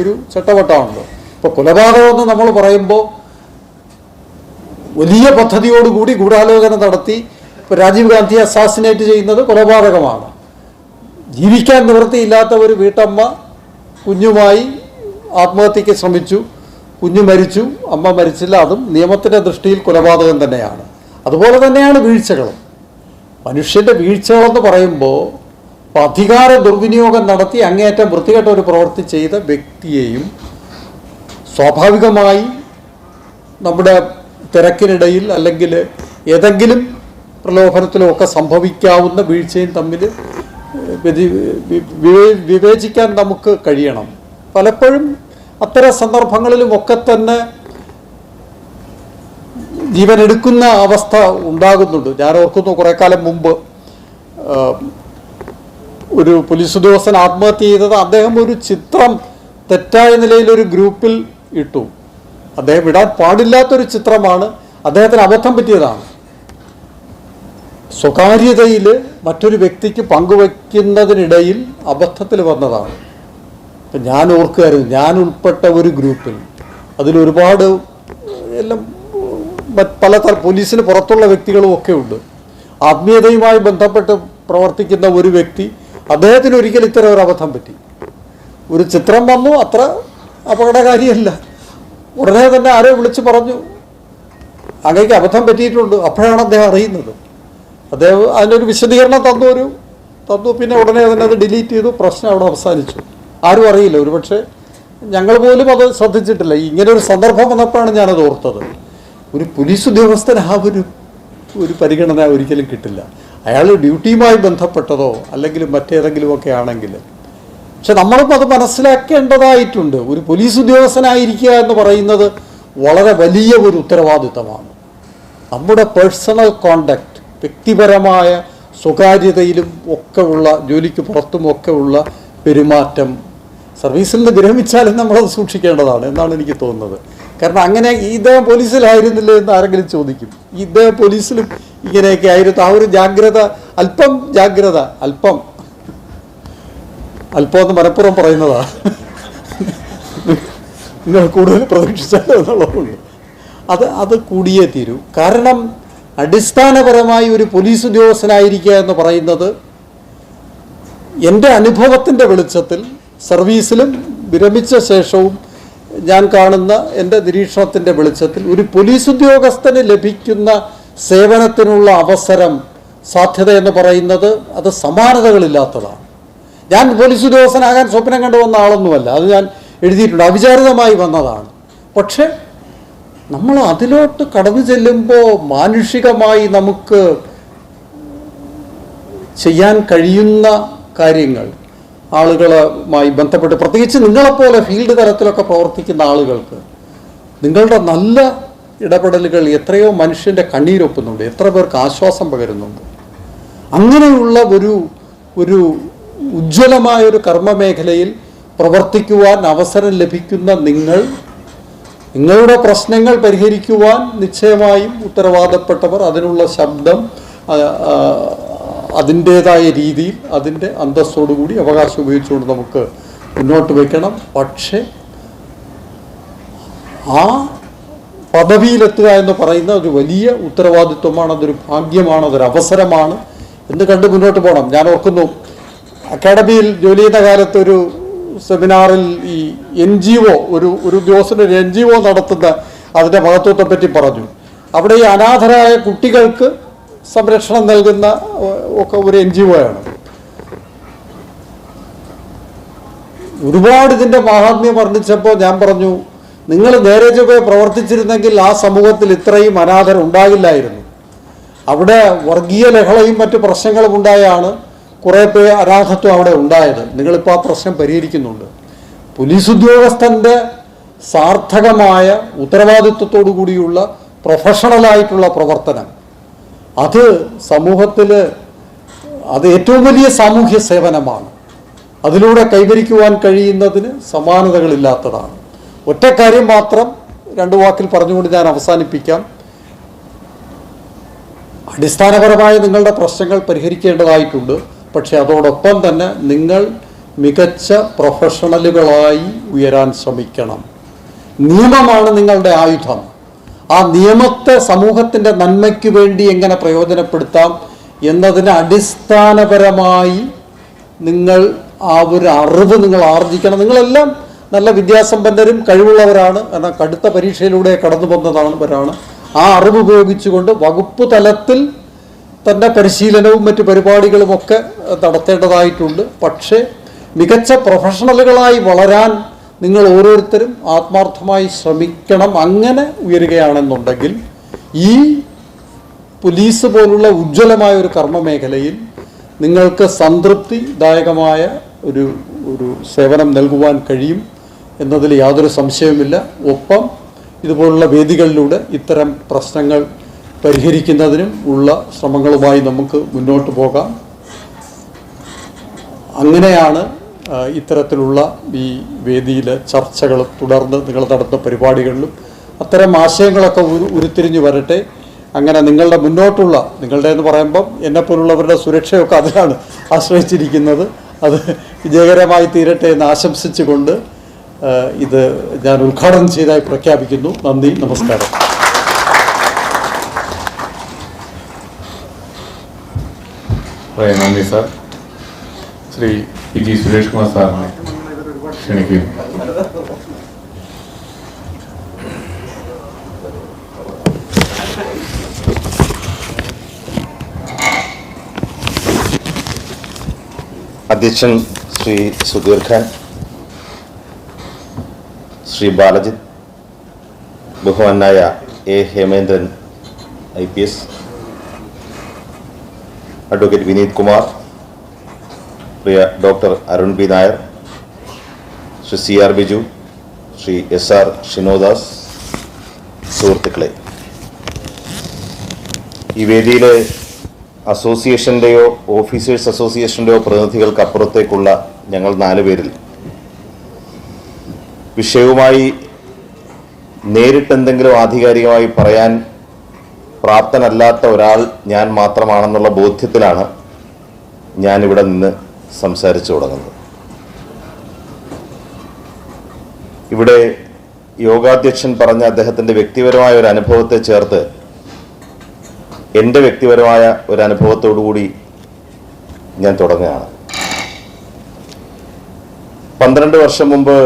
ഒരു ചട്ടവട്ടമാണല്ലോ. ഇപ്പോൾ കൊലപാതകമെന്ന് നമ്മൾ പറയുമ്പോൾ വലിയ പദ്ധതിയോടുകൂടി ഗൂഢാലോചന നടത്തി ഇപ്പോൾ രാജീവ് ഗാന്ധിയെ അസാസിനേറ്റ് ചെയ്യുന്നത് കൊലപാതകമാണ്. ജീവിക്കാൻ നിവൃത്തിയില്ലാത്ത ഒരു വീട്ടമ്മ കുഞ്ഞുമായി ആത്മഹത്യക്ക് ശ്രമിച്ചു, കുഞ്ഞു മരിച്ചു, അമ്മ മരിച്ചില്ല, അതും നിയമത്തിൻ്റെ ദൃഷ്ടിയിൽ കൊലപാതകം തന്നെയാണ്. അതുപോലെ തന്നെയാണ് വീഴ്ചകളും. മനുഷ്യൻ്റെ വീഴ്ചകളെന്ന് പറയുമ്പോൾ അധികാര ദുർവിനിയോഗം നടത്തി അങ്ങേയറ്റം വൃത്തികെട്ട ഒരു പ്രവൃത്തി ചെയ്ത വ്യക്തിയെയും സ്വാഭാവികമായി നമ്മുടെ തിരക്കിനിടയിൽ അല്ലെങ്കിൽ ഏതെങ്കിലും പ്രലോഭനത്തിലൊക്കെ സംഭവിക്കാവുന്ന വീഴ്ചയും തമ്മിൽ വിവേചിക്കാൻ നമുക്ക് കഴിയണം. പലപ്പോഴും അത്തരം സന്ദർഭങ്ങളിലും ഒക്കെ തന്നെ ജീവൻ എടുക്കുന്ന അവസ്ഥ ഉണ്ടാകുന്നുണ്ട്. ഞാൻ ഓർക്കുന്നു, കുറേ കാലം മുമ്പ് ഒരു പോലീസ് ഉദ്യോഗസ്ഥൻ ആത്മഹത്യ ചെയ്തത് അദ്ദേഹം ഒരു ചിത്രം തെറ്റായ നിലയിൽ ഒരു ഗ്രൂപ്പിൽ ഇട്ടു. അദ്ദേഹം ഇടാൻ പാടില്ലാത്തൊരു ചിത്രമാണ്, അദ്ദേഹത്തിന് അബദ്ധം പറ്റിയതാണ്. സ്വകാര്യതയിൽ മറ്റൊരു വ്യക്തിക്ക് പങ്കുവയ്ക്കുന്നതിനിടയിൽ അബദ്ധത്തിൽ വന്നതാണ്. ഇപ്പം ഞാൻ ഓർക്കുകയായിരുന്നു, ഞാൻ ഉൾപ്പെട്ട ഒരു ഗ്രൂപ്പിൽ അതിലൊരുപാട് എല്ലാം പല പോലീസിന് പുറത്തുള്ള വ്യക്തികളും ഒക്കെ ഉണ്ട്. ആത്മീയതയുമായി ബന്ധപ്പെട്ട് പ്രവർത്തിക്കുന്ന ഒരു വ്യക്തി, അദ്ദേഹത്തിന് ഒരിക്കലും ഇത്തരം ഒരു അബദ്ധം പറ്റി. ഒരു ചിത്രം വന്നു, അത്ര അപകടകാരിയല്ല. ഉടനെ തന്നെ ആരോ വിളിച്ച് പറഞ്ഞു, അങ്ങേക്ക് അബദ്ധം പറ്റിയിട്ടുണ്ട്. അപ്പോഴാണ് അദ്ദേഹം അറിയുന്നത്. അദ്ദേഹം അതിനൊരു വിശദീകരണം തന്നു. പിന്നെ ഉടനെ തന്നെ അത് ഡിലീറ്റ് ചെയ്തു. പ്രശ്നം അവിടെ അവസാനിച്ചു. ആരും അറിയില്ല. ഒരുപക്ഷെ ഞങ്ങൾ പോലും അത് ശ്രദ്ധിച്ചിട്ടില്ല. ഇങ്ങനെ ഒരു സന്ദർഭം വന്നപ്പോഴാണ് ഞാനത് ഓർത്തത്. ഒരു പോലീസ് ഉദ്യോഗസ്ഥന് ആ ഒരു പരിഗണന ഒരിക്കലും കിട്ടില്ല. അയാൾ ഡ്യൂട്ടിയുമായി ബന്ധപ്പെട്ടതോ അല്ലെങ്കിൽ മറ്റേതെങ്കിലുമൊക്കെ ആണെങ്കിൽ. പക്ഷെ നമ്മളും അത് മനസ്സിലാക്കേണ്ടതായിട്ടുണ്ട്. ഒരു പോലീസ് ഉദ്യോഗസ്ഥനായിരിക്കുക എന്ന് പറയുന്നത് വളരെ വലിയ ഒരു ഉത്തരവാദിത്തമാണ്. നമ്മുടെ പേഴ്സണൽ കോണ്ടാക്ട്, വ്യക്തിപരമായ സ്വകാര്യതയിലും ഒക്കെ ഉള്ള, ജോലിക്ക് പുറത്തുമൊക്കെ ഉള്ള പെരുമാറ്റം സർവീസിൽ നിന്ന് വിരമിച്ചാലും നമ്മളത് സൂക്ഷിക്കേണ്ടതാണ് എന്നാണ് എനിക്ക് തോന്നുന്നത്. കാരണം അങ്ങനെ ഇദ്ദേഹം പോലീസിലായിരുന്നില്ല എന്ന് ആരെങ്കിലും ചോദിക്കും. ഇദ്ദേഹം പോലീസിലും ഇങ്ങനെയൊക്കെ ആയിരുന്നു. ആ ഒരു ജാഗ്രത, അല്പം എന്ന് മനഃപൂർവ്വം പറയുന്നതാണ്. നിങ്ങൾ കൂടുതൽ പ്രതീക്ഷിച്ചാലോ എന്നുള്ളതുകൊണ്ട് അത് കൂടിയേ തീരൂ. കാരണം അടിസ്ഥാനപരമായി ഒരു പോലീസ് ഉദ്യോഗസ്ഥനായിരിക്കുക എന്ന് പറയുന്നത് എൻ്റെ അനുഭവത്തിൻ്റെ വെളിച്ചത്തിൽ, സർവീസിലും വിരമിച്ച ശേഷവും ഞാൻ കാണുന്ന എൻ്റെ നിരീക്ഷണത്തിൻ്റെ വെളിച്ചത്തിൽ, ഒരു പോലീസ് ഉദ്യോഗസ്ഥന് ലഭിക്കുന്ന സേവനത്തിനുള്ള അവസരം, സാധ്യത എന്ന് പറയുന്നത് അത് സമാനതകളില്ലാത്തതാണ്. ഞാൻ പോലീസ് ഉദ്യോഗസ്ഥനാകാൻ സ്വപ്നം കണ്ടുവന്ന ആളൊന്നുമല്ല. അത് ഞാൻ എഴുതിയിട്ടുണ്ട്. അവിചാരിതമായി വന്നതാണ്. പക്ഷെ നമ്മൾ അതിലോട്ട് കടന്നു ചെല്ലുമ്പോൾ മാനുഷികമായി നമുക്ക് ചെയ്യാൻ കഴിയുന്ന കാര്യങ്ങൾ, ആളുകളുമായി ബന്ധപ്പെട്ട്, പ്രത്യേകിച്ച് നിങ്ങളെപ്പോലെ ഫീൽഡ് തലത്തിലൊക്കെ പ്രവർത്തിക്കുന്ന ആളുകൾക്ക് നിങ്ങളുടെ നല്ല ഇടപെടലുകൾ എത്രയോ മനുഷ്യൻ്റെ കണ്ണീരൊപ്പുന്നുണ്ട്, എത്ര പേർക്ക് ആശ്വാസം പകരുന്നുണ്ട്. അങ്ങനെയുള്ള ഒരു ഉജ്ജ്വലമായൊരു കർമ്മമേഖലയിൽ പ്രവർത്തിക്കുവാൻ അവസരം ലഭിക്കുന്ന നിങ്ങളുടെ പ്രശ്നങ്ങൾ പരിഹരിക്കുവാൻ നിശ്ചയമായും ഉത്തരവാദപ്പെട്ടവർ, അതിനുള്ള ശബ്ദം അതിൻ്റേതായ രീതിയിൽ അതിൻ്റെ അന്തസ്സോടുകൂടി അവകാശം ഉപയോഗിച്ചുകൊണ്ട് നമുക്ക് മുന്നോട്ട് വയ്ക്കണം. പക്ഷേ ആ പദവിയിലെത്തുക എന്ന് പറയുന്ന ഒരു വലിയ ഉത്തരവാദിത്വമാണ്, അതൊരു ഭാഗ്യമാണ്, അതൊരു അവസരമാണ് എന്ന് കണ്ട് മുന്നോട്ട് പോകണം. ഞാൻ ഓർക്കുന്നു, അക്കാഡമിയിൽ ജോലി ചെയ്യുന്ന കാലത്ത് ഒരു സെമിനാറിൽ ഈ NGO, ഒരു ഉദ്യോഗസ്ഥന് ഒരു NGO നടത്തുന്ന അതിൻ്റെ മഹത്വത്തെപ്പറ്റി പറഞ്ഞു. അവിടെ ഈ അനാഥരായ കുട്ടികൾക്ക് സംരക്ഷണം നൽകുന്ന ഒക്കെ ഒരു NGO ആണ്. ഒരുപാട് ഇതിൻ്റെ മഹാത്മ്യം വർണ്ണിച്ചപ്പോൾ ഞാൻ പറഞ്ഞു, നിങ്ങൾ നേരെ ചൊവ്വേ പ്രവർത്തിച്ചിരുന്നെങ്കിൽ ആ സമൂഹത്തിൽ ഇത്രയും അനാഥർ ഉണ്ടാകില്ലായിരുന്നു. അവിടെ വർഗീയ ലഹളയും മറ്റു പ്രശ്നങ്ങളും ഉണ്ടായാണ് കുറേ പേർ അനാഥത്വം അവിടെ ഉണ്ടായത്. നിങ്ങളിപ്പോൾ ആ പ്രശ്നം പരിഹരിക്കുന്നുണ്ട്. പോലീസ് ഉദ്യോഗസ്ഥൻ്റെ സാർത്ഥകമായ ഉത്തരവാദിത്വത്തോടു കൂടിയുള്ള പ്രൊഫഷണലായിട്ടുള്ള പ്രവർത്തനം, അത് സമൂഹത്തിൽ അത് ഏറ്റവും വലിയ സാമൂഹ്യ സേവനമാണ്. അതിലൂടെ കൈവരിക്കുവാൻ കഴിയുന്നതിന് സമാനതകളില്ലാത്തതാണ്. ഒറ്റ കാര്യം മാത്രം 2 വാക്കിൽ പറഞ്ഞുകൊണ്ട് ഞാൻ അവസാനിപ്പിക്കാം. അടിസ്ഥാനപരമായ നിങ്ങളുടെ പ്രശ്നങ്ങൾ പരിഹരിക്കേണ്ടതായിട്ടുണ്ട്. പക്ഷെ അതോടൊപ്പം തന്നെ നിങ്ങൾ മികച്ച പ്രൊഫഷണലുകളായി ഉയരാൻ ശ്രമിക്കണം. നിയമമാണ് നിങ്ങളുടെ ആയുധം. ആ നിയമത്തെ സമൂഹത്തിൻ്റെ നന്മയ്ക്ക് വേണ്ടി എങ്ങനെ പ്രയോജനപ്പെടുത്താം എന്നതിന് അടിസ്ഥാനപരമായി നിങ്ങൾ ആ ഒരു അറിവ് നിങ്ങൾ ആർജിക്കണം. നിങ്ങളെല്ലാം നല്ല വിദ്യാസമ്പന്നരും കഴിവുള്ളവരാണ്, കാരണം കടുത്ത പരീക്ഷയിലൂടെ കടന്നു വന്നവരാണ്. ആ അറിവ് ഉപയോഗിച്ചുകൊണ്ട് വകുപ്പ് തലത്തിൽ തന്നെ പരിശീലനവും മറ്റു പരിപാടികളുമൊക്കെ നടത്തേണ്ടതായിട്ടുണ്ട്. പക്ഷേ മികച്ച പ്രൊഫഷണലുകളായി വളരാൻ നിങ്ങൾ ഓരോരുത്തരും ആത്മാർത്ഥമായി ശ്രമിക്കണം. അങ്ങനെ ഉയരുകയാണെന്നുണ്ടെങ്കിൽ ഈ പോലീസ് പോലുള്ള ഉജ്ജ്വലമായ ഒരു കർമ്മമേഖലയിൽ നിങ്ങൾക്ക് സംതൃപ്തിദായകമായ ഒരു സേവനം നൽകുവാൻ കഴിയും എന്നതിൽ യാതൊരു സംശയവുമില്ല. ഒപ്പം ഇതുപോലുള്ള വേദികളിലൂടെ ഇത്തരം പ്രശ്നങ്ങൾ പരിഹരിക്കുന്നതിനും ഉള്ള ശ്രമങ്ങളുമായി നമുക്ക് മുന്നോട്ട് പോകാം. അങ്ങനെയാണ് ഇത്തരത്തിലുള്ള ഈ വേദിയിലെ ചർച്ചകൾ തുടർന്ന് നിങ്ങൾ നടത്തുന്ന പരിപാടികളിലും അത്തരം ആശയങ്ങളൊക്കെ ഉരുത്തിരിഞ്ഞു വരട്ടെ. അങ്ങനെ നിങ്ങളുടെ മുന്നോട്ടുള്ള, നിങ്ങളുടെ എന്ന് പറയുമ്പം എന്നെപ്പോലുള്ളവരുടെ സുരക്ഷയൊക്കെ അതിലാണ് ആശ്രയിച്ചിരിക്കുന്നത്, അത് വിജയകരമായി തീരട്ടെ എന്ന് ആശംസിച്ചുകൊണ്ട് ഇത് ഞാൻ ഉദ്ഘാടനം ചെയ്തതായി പ്രഖ്യാപിക്കുന്നു. നന്ദി, നമസ്കാരം. നന്ദി sir. Shri P G Suresh Kumar സാറിനെ ക്ഷണിക്കുന്നു. അധ്യക്ഷൻ ശ്രീ സുധീർ ഖാൻ, ശ്രീ ബാലജിത്ത്, ബഹുമാനായ A Hemendran IPS, advocate Vineeth Kumar, Priya doctor Arun B Nair, Shri CR Biju, Shri SR Shinodas, സുഹൃത്തുക്കളെ, ഈ വേദിയിലെ അസോസിയേഷൻ്റെയോ ഓഫീസേഴ്സ് അസോസിയേഷൻ്റെയോ പ്രതിനിധികൾക്ക് അപ്പുറത്തേക്കുള്ള ഞങ്ങൾ 4 പേരിൽ വിഷയവുമായി നേരിട്ടെന്തെങ്കിലും ആധികാരികമായി പറയാൻ പ്രാപ്തനല്ലാത്ത ഒരാൾ ഞാൻ മാത്രമാണെന്നുള്ള ബോധ്യത്തിലാണ് ഞാനിവിടെ നിന്ന് സംസാരിച്ചു തുടങ്ങുന്നത്. ഇവിടെ യോഗാധ്യക്ഷൻ പറഞ്ഞ അദ്ദേഹത്തിൻ്റെ വ്യക്തിപരമായ ഒരു അനുഭവത്തെ ചേർത്ത് എൻ്റെ വ്യക്തിപരമായ ഒരു അനുഭവത്തോടു കൂടി ഞാൻ തുടങ്ങുകയാണ്. 12 വർഷം മുമ്പ്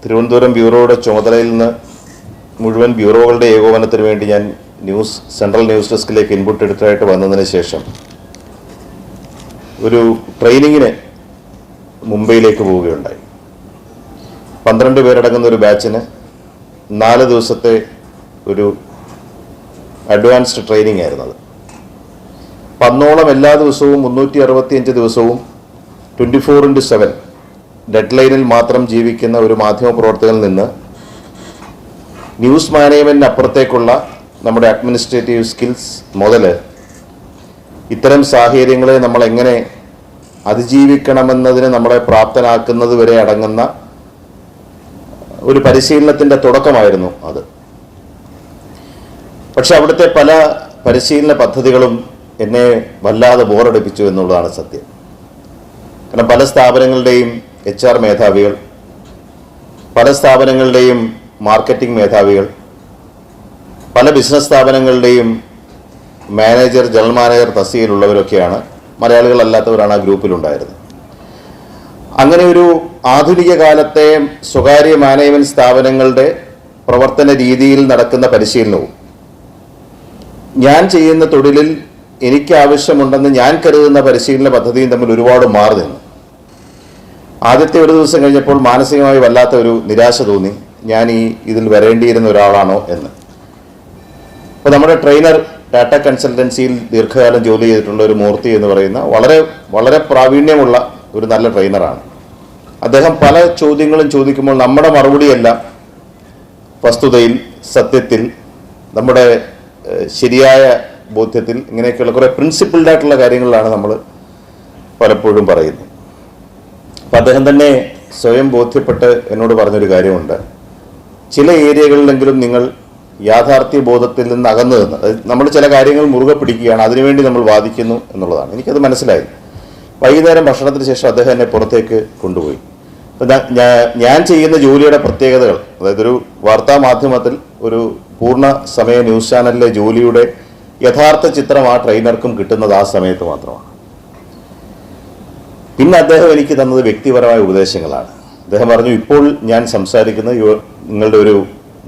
തിരുവനന്തപുരം ബ്യൂറോയുടെ ചുമതലയിൽ നിന്ന് മുഴുവൻ ബ്യൂറോകളുടെ ഏകോപനത്തിന് വേണ്ടി ഞാൻ സെൻട്രൽ ന്യൂസ് ഡെസ്കിലേക്ക് ഇൻപുട്ട് എഡിറ്ററായിട്ട് വന്നതിന് ശേഷം ഒരു ട്രെയിനിങ്ങിന് മുംബൈയിലേക്ക് പോവുകയുണ്ടായി. 12 പേരടങ്ങുന്ന ഒരു ബാച്ചിന് 4 ദിവസത്തെ ഒരു അഡ്വാൻസ്ഡ് ട്രെയിനിങ് ആയിരുന്നത്. 10ഓളം എല്ലാ ദിവസവും 365 ദിവസവും 24/7 ഡെഡ് ലൈനിൽ മാത്രം ജീവിക്കുന്ന ഒരു മാധ്യമപ്രവർത്തകനിൽ നിന്ന് ന്യൂസ് മാനേജ്മെൻറ്റിന് അപ്പുറത്തേക്കുള്ള നമ്മുടെ അഡ്മിനിസ്ട്രേറ്റീവ് സ്കിൽസ് മുതൽ ഇത്തരം സാഹചര്യങ്ങളെ നമ്മൾ എങ്ങനെ അതിജീവിക്കണമെന്നതിന് നമ്മളെ പ്രാപ്തനാക്കുന്നത് വരെ അടങ്ങുന്ന ഒരു പരിശീലനത്തിൻ്റെ തുടക്കമായിരുന്നു അത്. പക്ഷെ അവിടുത്തെ പല പരിശീലന പദ്ധതികളും എന്നെ വല്ലാതെ ബോറടിപ്പിച്ചു എന്നുള്ളതാണ് സത്യം. കാരണം പല സ്ഥാപനങ്ങളുടെയും HR മേധാവികൾ, പല സ്ഥാപനങ്ങളുടെയും മാർക്കറ്റിംഗ് മേധാവികൾ, പല ബിസിനസ് സ്ഥാപനങ്ങളുടെയും മാനേജർ, ജനറൽ മാനേജർ തസ്തികയിലുള്ളവരൊക്കെയാണ്, മലയാളികളല്ലാത്തവരാണ് ആ ഗ്രൂപ്പിലുണ്ടായിരുന്നത്. അങ്ങനെ ഒരു ആധുനിക കാലത്തെ സ്വകാര്യ മാനേജ്മെൻറ്റ് സ്ഥാപനങ്ങളുടെ പ്രവർത്തന രീതിയിൽ നടക്കുന്ന പരിശീലനവും ഞാൻ ചെയ്യുന്ന തൊഴിലിൽ എനിക്ക് ആവശ്യമുണ്ടെന്ന് ഞാൻ കരുതുന്ന പരിശീലന പദ്ധതിയും തമ്മിൽ ഒരുപാട് മാറി നിന്നു. ആദ്യത്തെ ഒരു ദിവസം കഴിഞ്ഞപ്പോൾ മാനസികമായി വല്ലാത്ത ഒരു നിരാശ തോന്നി, ഞാൻ ഇതിൽ വരേണ്ടിയിരുന്ന ഒരാളാണോ എന്ന്. അപ്പോൾ നമ്മുടെ ട്രെയിനർ ടാറ്റ കൺസൾട്ടൻസിയിൽ ദീർഘകാലം ജോലി ചെയ്തിട്ടുള്ള ഒരു മൂർത്തി എന്ന് പറയുന്ന വളരെ വളരെ പ്രാവീണ്യമുള്ള ഒരു നല്ല ട്രെയിനറാണ്. അദ്ദേഹം പല ചോദ്യങ്ങളും ചോദിക്കുമ്പോൾ നമ്മുടെ മറുപടിയെല്ലാം വസ്തുതയിൽ, സത്യത്തിൽ, നമ്മുടെ ശരിയായ ബോധ്യത്തിൽ, ഇങ്ങനെയൊക്കെയുള്ള കുറേ പ്രിൻസിപ്പിൾഡ് ആയിട്ടുള്ള കാര്യങ്ങളിലാണ് നമ്മൾ പലപ്പോഴും പറയുന്നത്. അപ്പം അദ്ദേഹം തന്നെ സ്വയം ബോധ്യപ്പെട്ട് എന്നോട് പറഞ്ഞൊരു കാര്യമുണ്ട്, ചില ഏരിയകളിലെങ്കിലും നിങ്ങൾ യാഥാർത്ഥ്യ ബോധത്തിൽ നിന്ന് അകന്നു നിന്ന്, നമ്മൾ ചില കാര്യങ്ങൾ മുറുകെ പിടിക്കുകയാണ്, അതിനുവേണ്ടി നമ്മൾ വാദിക്കുന്നു എന്നുള്ളതാണ്. എനിക്കത് മനസ്സിലായി. വൈകുന്നേരം ഭക്ഷണത്തിന് ശേഷം അദ്ദേഹം എന്നെ പുറത്തേക്ക് കൊണ്ടുപോയി. അപ്പം ഞാൻ ചെയ്യുന്ന ജോലിയുടെ പ്രത്യേകതകൾ, അതായത് ഒരു വാർത്താ മാധ്യമത്തിൽ ഒരു പൂർണ്ണ സമയ ന്യൂസ് ചാനലിലെ ജോലിയുടെ യഥാർത്ഥ ചിത്രം ആ ട്രെയിനർക്കും കിട്ടുന്നത് ആ സമയത്ത് മാത്രമാണ്. പിന്നെ അദ്ദേഹം എനിക്ക് തന്നത് വ്യക്തിപരമായ ഉപദേശങ്ങളാണ്. അദ്ദേഹം പറഞ്ഞു, ഇപ്പോൾ ഞാൻ സംസാരിക്കുന്നത് നിങ്ങളുടെ ഒരു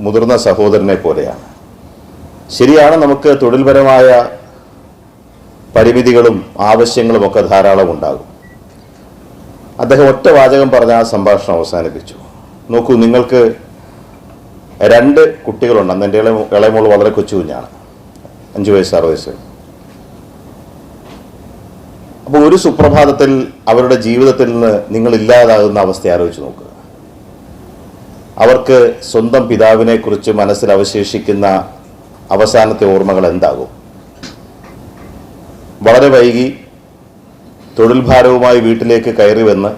മുതിർന്ന സഹോദരനെ പോലെയാണ്. ശരിയാണ്, നമുക്ക് തൊഴിൽപരമായ പരിമിതികളും ആവശ്യങ്ങളും ഒക്കെ ധാരാളം ഉണ്ടാകും. അദ്ദേഹം ഒറ്റ വാചകം പറഞ്ഞ ആ സംഭാഷണം അവസാനിപ്പിച്ചു. നോക്കൂ, നിങ്ങൾക്ക് 2 കുട്ടികളുണ്ട്. അന്ന് എൻ്റെ ഇളയമോൾ വളരെ കൊച്ചു കുഞ്ഞാണ്, 5 വയസ്സ് 6 വയസ്സ്. അപ്പോൾ ഒരു സുപ്രഭാതത്തിൽ അവരുടെ ജീവിതത്തിൽ നിന്ന് നിങ്ങൾ ഇല്ലാതാകുന്ന അവസ്ഥ ആലോചിച്ച് നോക്കുക. അവർക്ക് സ്വന്തം പിതാവിനെ കുറിച്ച് മനസ്സിൽ അവശേഷിക്കുന്ന അവസാനത്തെ ഓർമ്മകൾ എന്താകും? വളരെ വൈകി തൊഴിൽ ഭാരവുമായി വീട്ടിലേക്ക് കയറി വന്ന്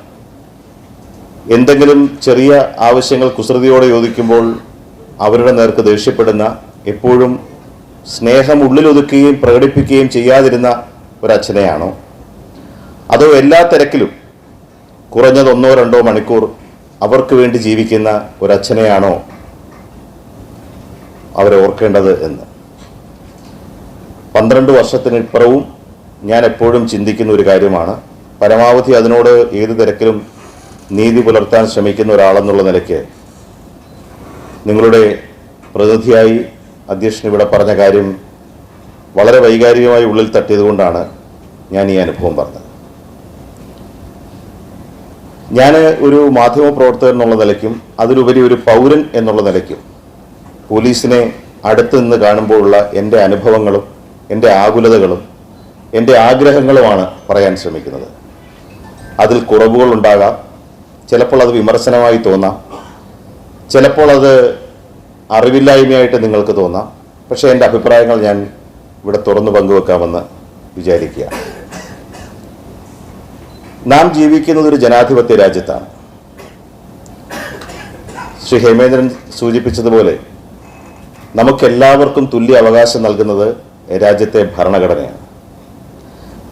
എന്തെങ്കിലും ചെറിയ ആവശ്യങ്ങൾ കുസൃതിയോടെ ചോദിക്കുമ്പോൾ അവരുടെ നേർക്ക് ദേഷ്യപ്പെടുന്ന, എപ്പോഴും സ്നേഹം ഉള്ളിലൊതുക്കുകയും പ്രകടിപ്പിക്കുകയും ചെയ്യാതിരുന്ന ഒരച്ഛനെയാണോ? അതോ എല്ലാ തിരക്കിലും കുറഞ്ഞത് 1-2 മണിക്കൂർ അവർക്ക് വേണ്ടി ജീവിക്കുന്ന ഒരച്ഛനെയാണോ അവരെ ഓർക്കേണ്ടത് എന്ന് 12 വർഷത്തിനിപ്പുറവും ഞാൻ എപ്പോഴും ചിന്തിക്കുന്ന ഒരു കാര്യമാണ്. പരമാവധി അതിനോട് ഏത് തിരക്കിലും നീതി പുലർത്താൻ ശ്രമിക്കുന്ന ഒരാളെന്നുള്ള നിലയ്ക്ക് നിങ്ങളുടെ പ്രതിനിധിയായി അധ്യക്ഷൻ ഇവിടെ പറഞ്ഞ കാര്യം വളരെ വൈകാരികമായി ഉള്ളിൽ തട്ടിയതുകൊണ്ടാണ് ഞാൻ ഈ അനുഭവം പറഞ്ഞത്. ഞാൻ ഒരു മാധ്യമപ്രവർത്തകൻ എന്നുള്ള നിലയ്ക്കും അതിലുപരി ഒരു പൗരൻ എന്നുള്ള നിലയ്ക്കും പോലീസിനെ അടുത്ത് നിന്ന് കാണുമ്പോഴുള്ള എൻ്റെ അനുഭവങ്ങളും എൻ്റെ ആകുലതകളും എൻ്റെ ആഗ്രഹങ്ങളുമാണ് പറയാൻ ശ്രമിക്കുന്നത്. അതിൽ കുറവുകളുണ്ടാകാം, ചിലപ്പോൾ അത് വിമർശനമായി തോന്നാം, ചിലപ്പോൾ അത് അറിവില്ലായ്മയായിട്ട് നിങ്ങൾക്ക് തോന്നാം. പക്ഷേ എൻ്റെ അഭിപ്രായങ്ങൾ ഞാൻ ഇവിടെ തുറന്നു പങ്കുവെക്കാമെന്ന് വിചാരിക്കുകയാണ്. നാം ജീവിക്കുന്നത് ഒരു ജനാധിപത്യ രാജ്യത്താണ്. ശ്രീ ഹേമേന്ദ്രൻ സൂചിപ്പിച്ചതുപോലെ നമുക്കെല്ലാവർക്കും തുല്യ അവകാശം നൽകുന്നത് രാജ്യത്തെ ഭരണഘടനയാണ്.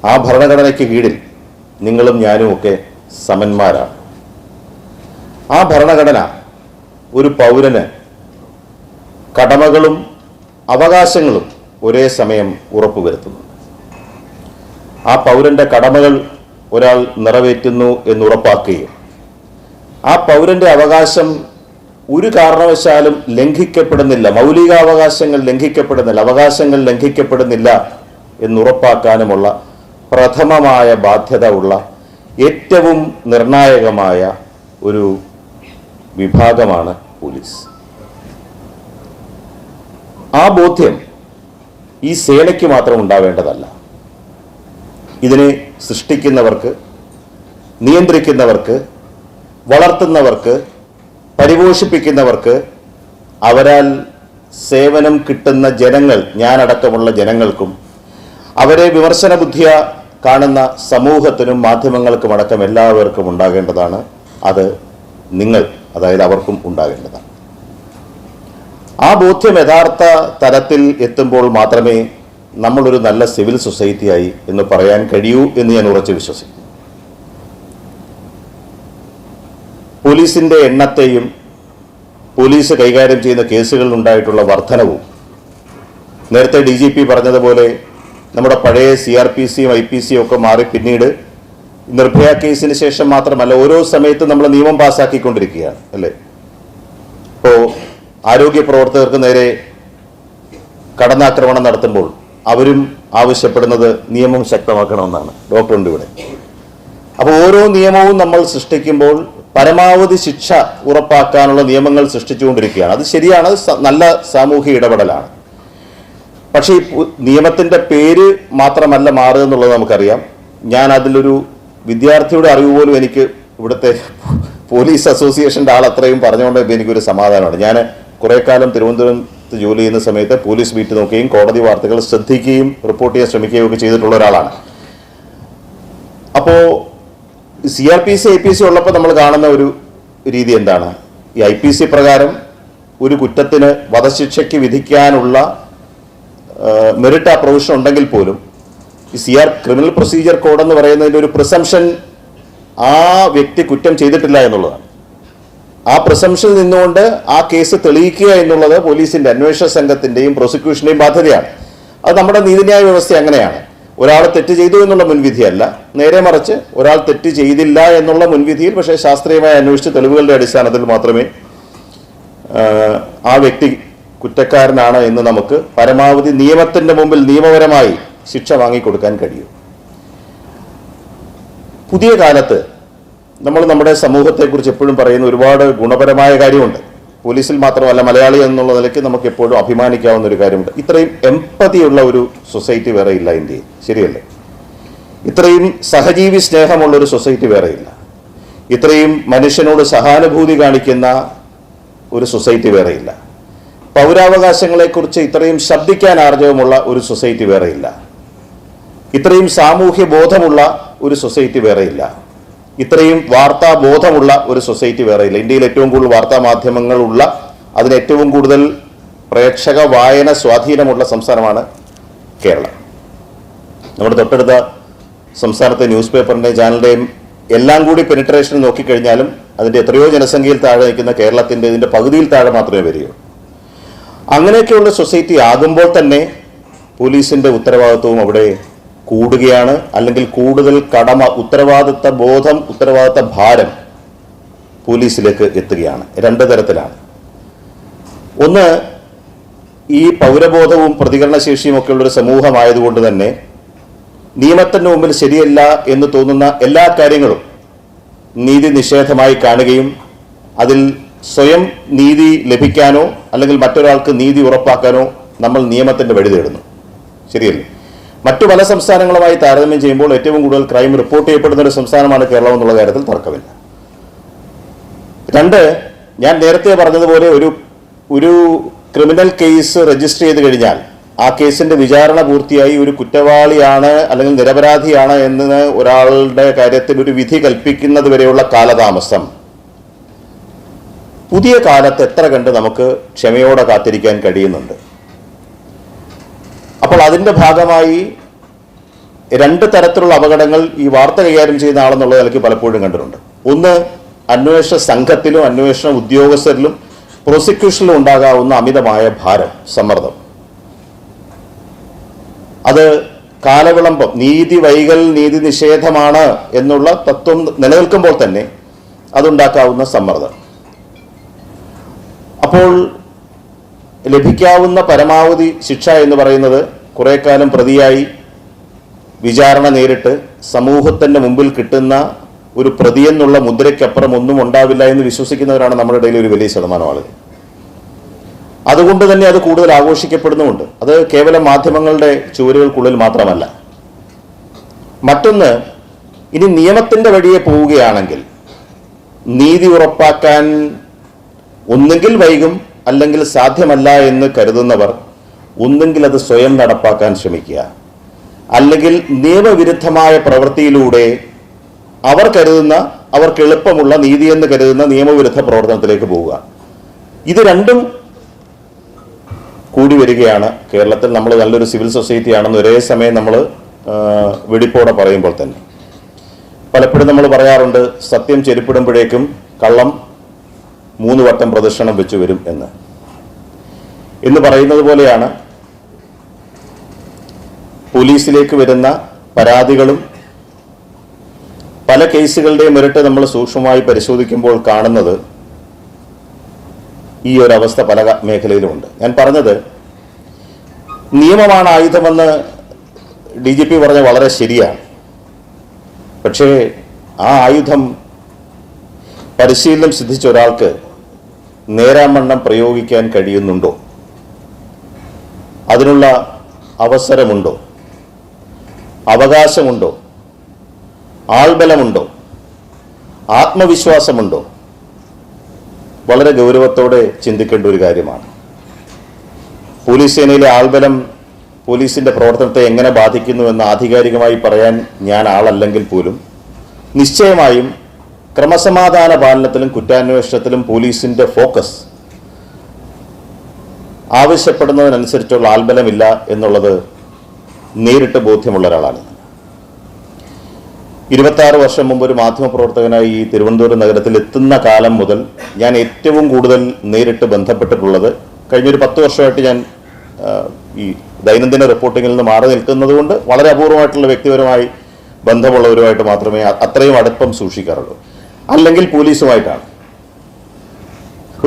ആ ഭരണഘടനയ്ക്ക് കീഴിൽ നിങ്ങളും ഞാനും ഒക്കെ സമന്മാരാണ്. ആ ഭരണഘടന ഒരു പൗരന് കടമകളും അവകാശങ്ങളും ഒരേ സമയം ഉറപ്പുവരുത്തുന്നു. ആ പൗരന്റെ കടമകൾ ഒരാൾ നിറവേറ്റുന്നു എന്നുറപ്പാക്കുകയും ആ പൗരന്റെ അവകാശം ഒരു കാരണവശാലും ലംഘിക്കപ്പെടുന്നില്ല, മൗലികാവകാശങ്ങൾ ലംഘിക്കപ്പെടുന്നില്ല, അവകാശങ്ങൾ ലംഘിക്കപ്പെടുന്നില്ല എന്നുറപ്പാക്കാനുമുള്ള പ്രഥമമായ ബാധ്യത ഉള്ള ഏറ്റവും നിർണായകമായ ഒരു വിഭാഗമാണ് പോലീസ്. ആ ബോധ്യം ഈ സേനയ്ക്ക് മാത്രം ഉണ്ടാവേണ്ടതല്ല. ഇതിനെ സൃഷ്ടിക്കുന്നവർക്ക്, നിയന്ത്രിക്കുന്നവർക്ക്, വളർത്തുന്നവർക്ക്, പരിപോഷിപ്പിക്കുന്നവർക്ക്, അവരാൽ സേവനം കിട്ടുന്ന ജനങ്ങൾ, ഞാനടക്കമുള്ള ജനങ്ങൾക്കും, അവരെ വിമർശന ബുദ്ധിയ കാണുന്ന സമൂഹത്തിനും മാധ്യമങ്ങൾക്കും അടക്കം എല്ലാവർക്കും ഉണ്ടാകേണ്ടതാണ്. അത് നിങ്ങൾ, അതായത് അവർക്കും ഉണ്ടാകേണ്ടതാണ്. ആ ബോധ്യം യഥാർത്ഥ തലത്തിൽ എത്തുമ്പോൾ മാത്രമേ നമ്മളൊരു നല്ല സിവിൽ സൊസൈറ്റിയായി എന്ന് പറയാൻ കഴിയൂ എന്ന് ഞാൻ ഉറച്ചു വിശ്വസിക്കുന്നു. പോലീസിന്റെ എണ്ണത്തെയും പോലീസ് കൈകാര്യം ചെയ്യുന്ന കേസുകളിൽ ഉണ്ടായിട്ടുള്ള വർധനവും, നേരത്തെ DGP പറഞ്ഞതുപോലെ നമ്മുടെ പഴയ CRPCയും IPCയും ഒക്കെ മാറി പിന്നീട് നിർഭയ കേസിന് ശേഷം മാത്രമല്ല ഓരോ സമയത്തും നമ്മൾ നിയമം പാസ്സാക്കിക്കൊണ്ടിരിക്കുകയാണ്, അല്ലേ? ഇപ്പോൾ ആരോഗ്യ പ്രവർത്തകർക്ക് നേരെ കടന്നാക്രമണം നടത്തുമ്പോൾ അവരും ആവശ്യപ്പെടുന്നത് നിയമം ശക്തമാക്കണമെന്നാണ്. ഡോക്ടറുണ്ട് ഇവിടെ. അപ്പോൾ ഓരോ നിയമവും നമ്മൾ സൃഷ്ടിക്കുമ്പോൾ പരമാവധി ശിക്ഷ ഉറപ്പാക്കാനുള്ള നിയമങ്ങൾ സൃഷ്ടിച്ചുകൊണ്ടിരിക്കുകയാണ്. അത് ശരിയാണ്, അത് നല്ല സാമൂഹിക ഇടപെടലാണ്. പക്ഷേ ഈ നിയമത്തിൻ്റെ പേര് മാത്രമല്ല മാറുക എന്നുള്ളത് നമുക്കറിയാം. ഞാൻ അതിലൊരു വിദ്യാർത്ഥിയുടെ അറിവ് പോലും എനിക്ക് ഇവിടുത്തെ പോലീസ് അസോസിയേഷൻ്റെ ആൾ അത്രയും പറഞ്ഞുകൊണ്ട് എനിക്കൊരു സമാധാനമാണ്. ഞാൻ കുറേ കാലം തിരുവനന്തപുരത്ത് ജോലി ചെയ്യുന്ന സമയത്ത് പോലീസ് ബീറ്റ് നോക്കുകയും കോടതി വാർത്തകൾ ശ്രദ്ധിക്കുകയും റിപ്പോർട്ട് ചെയ്യാൻ ശ്രമിക്കുകയും ഒക്കെ ചെയ്തിട്ടുള്ള ഒരാളാണ്. അപ്പോൾ CRPC IPC ഉള്ളപ്പോൾ നമ്മൾ കാണുന്ന ഒരു രീതി എന്താണ്? ഈ IPC പ്രകാരം ഒരു കുറ്റത്തിന് വധശിക്ഷയ്ക്ക് വിധിക്കാനുള്ള മെറിറ്റ് ആ പ്രൊവിഷൻ ഉണ്ടെങ്കിൽ പോലും ഈ ക്രിമിനൽ പ്രൊസീജിയർ കോഡ് എന്ന് പറയുന്നതിൻ്റെ ഒരു പ്രിസംഷൻ ആ വ്യക്തി കുറ്റം ചെയ്തിട്ടില്ല എന്നുള്ളതാണ്. ആ പ്രിസംഷനിൽ നിന്നുകൊണ്ട് ആ കേസ് തെളിയിക്കുക എന്നുള്ളത് പോലീസിന്റെ അന്വേഷണ സംഘത്തിന്റെയും പ്രോസിക്യൂഷന്റെയും ബാധ്യതയാണ്. അത് നമ്മുടെ നീതിന്യായ വ്യവസ്ഥ അങ്ങനെയാണ്. ഒരാൾ തെറ്റ് ചെയ്തു എന്നുള്ള മുൻവിധിയല്ല, നേരെ മറിച്ച് ഒരാൾ തെറ്റ് ചെയ്തില്ല എന്നുള്ള മുൻവിധിയിൽ പക്ഷേ ശാസ്ത്രീയമായി അന്വേഷിച്ച് തെളിവുകളുടെ അടിസ്ഥാനത്തിൽ മാത്രമേ ആ വ്യക്തി കുറ്റക്കാരനാണ് എന്ന് നമുക്ക് പരമാവധി നിയമത്തിന്റെ മുമ്പിൽ നിയമപരമായി ശിക്ഷ വാങ്ങിക്കൊടുക്കാൻ കഴിയൂ. പുതിയ കാലത്ത് നമ്മൾ നമ്മുടെ സമൂഹത്തെക്കുറിച്ച് എപ്പോഴും പറയുന്ന ഒരുപാട് ഗുണപരമായ കാര്യമുണ്ട്. പോലീസിൽ മാത്രമല്ല, മലയാളി എന്നുള്ള നിലയ്ക്ക് നമുക്ക് എപ്പോഴും അഭിമാനിക്കാവുന്ന ഒരു കാര്യമുണ്ട്. ഇത്രയും എമ്പതിയുള്ള ഒരു സൊസൈറ്റി വേറെ ഇല്ല ഇന്ത്യയിൽ, ശരിയല്ലേ? ഇത്രയും സഹജീവി സ്നേഹമുള്ള ഒരു സൊസൈറ്റി വേറെ ഇല്ല. ഇത്രയും മനുഷ്യനോട് സഹാനുഭൂതി കാണിക്കുന്ന ഒരു സൊസൈറ്റി വേറെ ഇല്ല. പൗരാവകാശങ്ങളെക്കുറിച്ച് ഇത്രയും ശബ്ദിക്കാൻ ആർജവമുള്ള ഒരു സൊസൈറ്റി വേറെ ഇല്ല. ഇത്രയും സാമൂഹ്യ ബോധമുള്ള ഒരു സൊസൈറ്റി വേറെ ഇല്ല. ഇത്രയും വാർത്താ ബോധമുള്ള ഒരു സൊസൈറ്റി വേറെ ഇല്ല. ഇന്ത്യയിൽ ഏറ്റവും കൂടുതൽ വാർത്താ മാധ്യമങ്ങളുള്ള, അതിന് ഏറ്റവും കൂടുതൽ പ്രേക്ഷക വായന സ്വാധീനമുള്ള സംസ്ഥാനമാണ് കേരളം. നമ്മുടെ തൊട്ടടുത്ത സംസ്ഥാനത്തെ ന്യൂസ് പേപ്പറിൻ്റെയും ചാനലിൻ്റെയും എല്ലാം കൂടി പെനിട്രേഷൻ നോക്കിക്കഴിഞ്ഞാലും അതിൻ്റെ എത്രയോ ജനസംഖ്യയിൽ താഴെ നിൽക്കുന്ന കേരളത്തിൻ്റെ ഇതിൻ്റെ പകുതിയിൽ താഴെ മാത്രമേ വരികയുള്ളൂ. അങ്ങനെയൊക്കെയുള്ള സൊസൈറ്റി ആകുമ്പോൾ തന്നെ പോലീസിൻ്റെ ഉത്തരവാദിത്വവും അവിടെ കൂടുകയാണ്. അല്ലെങ്കിൽ കൂടുതൽ കടമ, ഉത്തരവാദിത്ത ബോധം, ഉത്തരവാദിത്ത ഭാരം പോലീസിലേക്ക് എത്തുകയാണ്. രണ്ട് തരത്തിലാണ്. ഒന്ന്, ഈ പൗരബോധവും പ്രതികരണശേഷിയും ഒക്കെ ഉള്ളൊരു സമൂഹമായതുകൊണ്ട് തന്നെ നിയമത്തിന് മുമ്പിൽ ശരിയല്ല എന്ന് തോന്നുന്ന എല്ലാ കാര്യങ്ങളും നീതി നിഷേധമായി കാണുകയും അതിൽ സ്വയം നീതി ലഭിക്കാനോ അല്ലെങ്കിൽ മറ്റൊരാൾക്ക് നീതി ഉറപ്പാക്കാനോ നമ്മൾ നിയമത്തിൻ്റെ വഴി തേടുന്നു, ശരിയല്ലേ? മറ്റു പല സംസ്ഥാനങ്ങളുമായി താരതമ്യം ചെയ്യുമ്പോൾ ഏറ്റവും കൂടുതൽ ക്രൈം റിപ്പോർട്ട് ചെയ്യപ്പെടുന്ന ഒരു സംസ്ഥാനമാണ് കേരളം എന്നുള്ള കാര്യത്തിൽ തർക്കമില്ല. രണ്ട്, ഞാൻ നേരത്തെ പറഞ്ഞതുപോലെ ഒരു ക്രിമിനൽ കേസ് രജിസ്റ്റർ ചെയ്ത് കഴിഞ്ഞാൽ ആ കേസിന്റെ വിചാരണ പൂർത്തിയായി ഒരു കുറ്റവാളിയാണ് അല്ലെങ്കിൽ നിരപരാധിയാണ് എന്ന് ഒരാളുടെ കാര്യത്തിൽ ഒരു വിധി കൽപ്പിക്കുന്നത് വരെയുള്ള കാലതാമസം പുതിയ കാലത്ത് എത്ര കണ്ട് നമുക്ക് ക്ഷമയോടെ കാത്തിരിക്കാൻ കഴിയുന്നുണ്ട്. അപ്പോൾ അതിൻ്റെ ഭാഗമായി രണ്ട് തരത്തിലുള്ള അപകടങ്ങൾ ഈ വാർത്ത കൈകാര്യം ചെയ്യുന്ന ആളെന്നുള്ള നിലയ്ക്ക് പലപ്പോഴും കണ്ടിട്ടുണ്ട്. ഒന്ന്, അന്വേഷണ സംഘത്തിലും അന്വേഷണ ഉദ്യോഗസ്ഥരിലും പ്രോസിക്യൂഷനിലും ഉണ്ടാകാവുന്ന അമിതമായ ഭാരം, സമ്മർദ്ദം. അത് കാലവിളംബം, നീതി വൈകൽ, നീതി നിഷേധമാണ് എന്നുള്ള തത്വം നിലനിൽക്കുമ്പോൾ തന്നെ അതുണ്ടാക്കാവുന്ന സമ്മർദ്ദം. അപ്പോൾ ലഭിക്കാവുന്ന പരമാവധി ശിക്ഷ എന്ന് പറയുന്നത് കുറേ കാലം പ്രതിയായി വിചാരണ നേരിട്ട് സമൂഹത്തിൻ്റെ മുമ്പിൽ കിട്ടുന്ന ഒരു പ്രതിയെന്നുള്ള മുദ്രയ്ക്കപ്പുറം ഒന്നും ഉണ്ടാവില്ല എന്ന് വിശ്വസിക്കുന്നവരാണ് നമ്മുടെ ഇടയിൽ ഒരു വലിയ ശതമാനം ആളുകൾ. അതുകൊണ്ട് തന്നെ അത് കൂടുതൽ ആഘോഷിക്കപ്പെടുന്നുമുണ്ട്. അത് കേവലം മാധ്യമങ്ങളുടെ ചുവരുകൾക്കുള്ളിൽ മാത്രമല്ല. മറ്റൊന്ന്, ഇനി നിയമത്തിൻ്റെ വഴിയെ പോവുകയാണെങ്കിൽ നീതി ഉറപ്പാക്കാൻ ഒന്നുകിൽ വൈകും, അല്ലെങ്കിൽ സാധ്യമല്ല എന്ന് കരുതുന്നവർ ഒന്നുകിൽ അത് സ്വയം നടപ്പാക്കാൻ ശ്രമിക്കുക, അല്ലെങ്കിൽ നിയമവിരുദ്ധമായ പ്രവൃത്തിയിലൂടെ അവർ കരുതുന്ന, അവർക്ക് എളുപ്പമുള്ള നീതിയെന്ന് കരുതുന്ന നിയമവിരുദ്ധ പ്രവർത്തനത്തിലേക്ക് പോവുക. ഇത് രണ്ടും കൂടി വരികയാണ് കേരളത്തിൽ. നമ്മൾ നല്ലൊരു സിവിൽ സൊസൈറ്റി ആണെന്ന് ഒരേ സമയം നമ്മൾ വെടിപ്പോടെ പറയുമ്പോൾ തന്നെ പലപ്പോഴും നമ്മൾ പറയാറുണ്ട്, സത്യം ചെരുപ്പിടുമ്പോഴേക്കും കള്ളം 3 വട്ടം പ്രദക്ഷിണം വെച്ച് വരും എന്ന് പറയുന്നത് പോലെയാണ് പോലീസിലേക്ക് വരുന്ന പരാതികളും പല കേസുകളുടെയും മെറിറ്റ് നമ്മൾ സൂക്ഷ്മമായി പരിശോധിക്കുമ്പോൾ കാണുന്നത് ഈ ഒരു അവസ്ഥ പല മേഖലയിലുമുണ്ട്. ഞാൻ പറഞ്ഞത്, നിയമമാണ് ആയുധമെന്ന് DGP പറഞ്ഞ വളരെ ശരിയാണ്. പക്ഷേ ആ ആയുധം പരിശീലനം സിദ്ധിച്ച ഒരാൾക്ക് നേരാമണ്ണം പ്രയോഗിക്കാൻ കഴിയുന്നുണ്ടോ? അതിനുള്ള അവസരമുണ്ടോ? അവകാശമുണ്ടോ? ആൾബലമുണ്ടോ? ആത്മവിശ്വാസമുണ്ടോ? വളരെ ഗൗരവത്തോടെ ചിന്തിക്കേണ്ട ഒരു കാര്യമാണ്. പോലീസ് സേനയിലെ ആൾബലം പോലീസിൻ്റെ പ്രവർത്തനത്തെ എങ്ങനെ ബാധിക്കുന്നുവെന്ന് ആധികാരികമായി പറയാൻ ഞാൻ ആളല്ലെങ്കിൽ പോലും നിശ്ചയമായും ക്രമസമാധാന പാലനത്തിലും കുറ്റാന്വേഷണത്തിലും പോലീസിൻ്റെ ഫോക്കസ് ആവശ്യപ്പെടുന്നതിനനുസരിച്ചുള്ള ആൾബലമില്ല എന്നുള്ളത് നേരിട്ട് ബോധ്യമുള്ള ഒരാളാണ്. 26 വർഷം മുമ്പ് ഒരു മാധ്യമപ്രവർത്തകനായി ഈ തിരുവനന്തപുരം നഗരത്തിൽ എത്തുന്ന കാലം മുതൽ ഞാൻ ഏറ്റവും കൂടുതൽ നേരിട്ട് ബന്ധപ്പെട്ടിട്ടുള്ളത്, കഴിഞ്ഞൊരു 10 വർഷമായിട്ട് ഞാൻ ഈ ദൈനംദിന റിപ്പോർട്ടിങ്ങിൽ നിന്ന് മാറി നിൽക്കുന്നത് കൊണ്ട് വളരെ അപൂർവമായിട്ടുള്ള വ്യക്തിപരമായി ബന്ധമുള്ളവരുമായിട്ട് മാത്രമേ അത്രയും അടുപ്പം സൂക്ഷിക്കാറുള്ളൂ. അല്ലെങ്കിൽ പോലീസുമായിട്ടാണ്.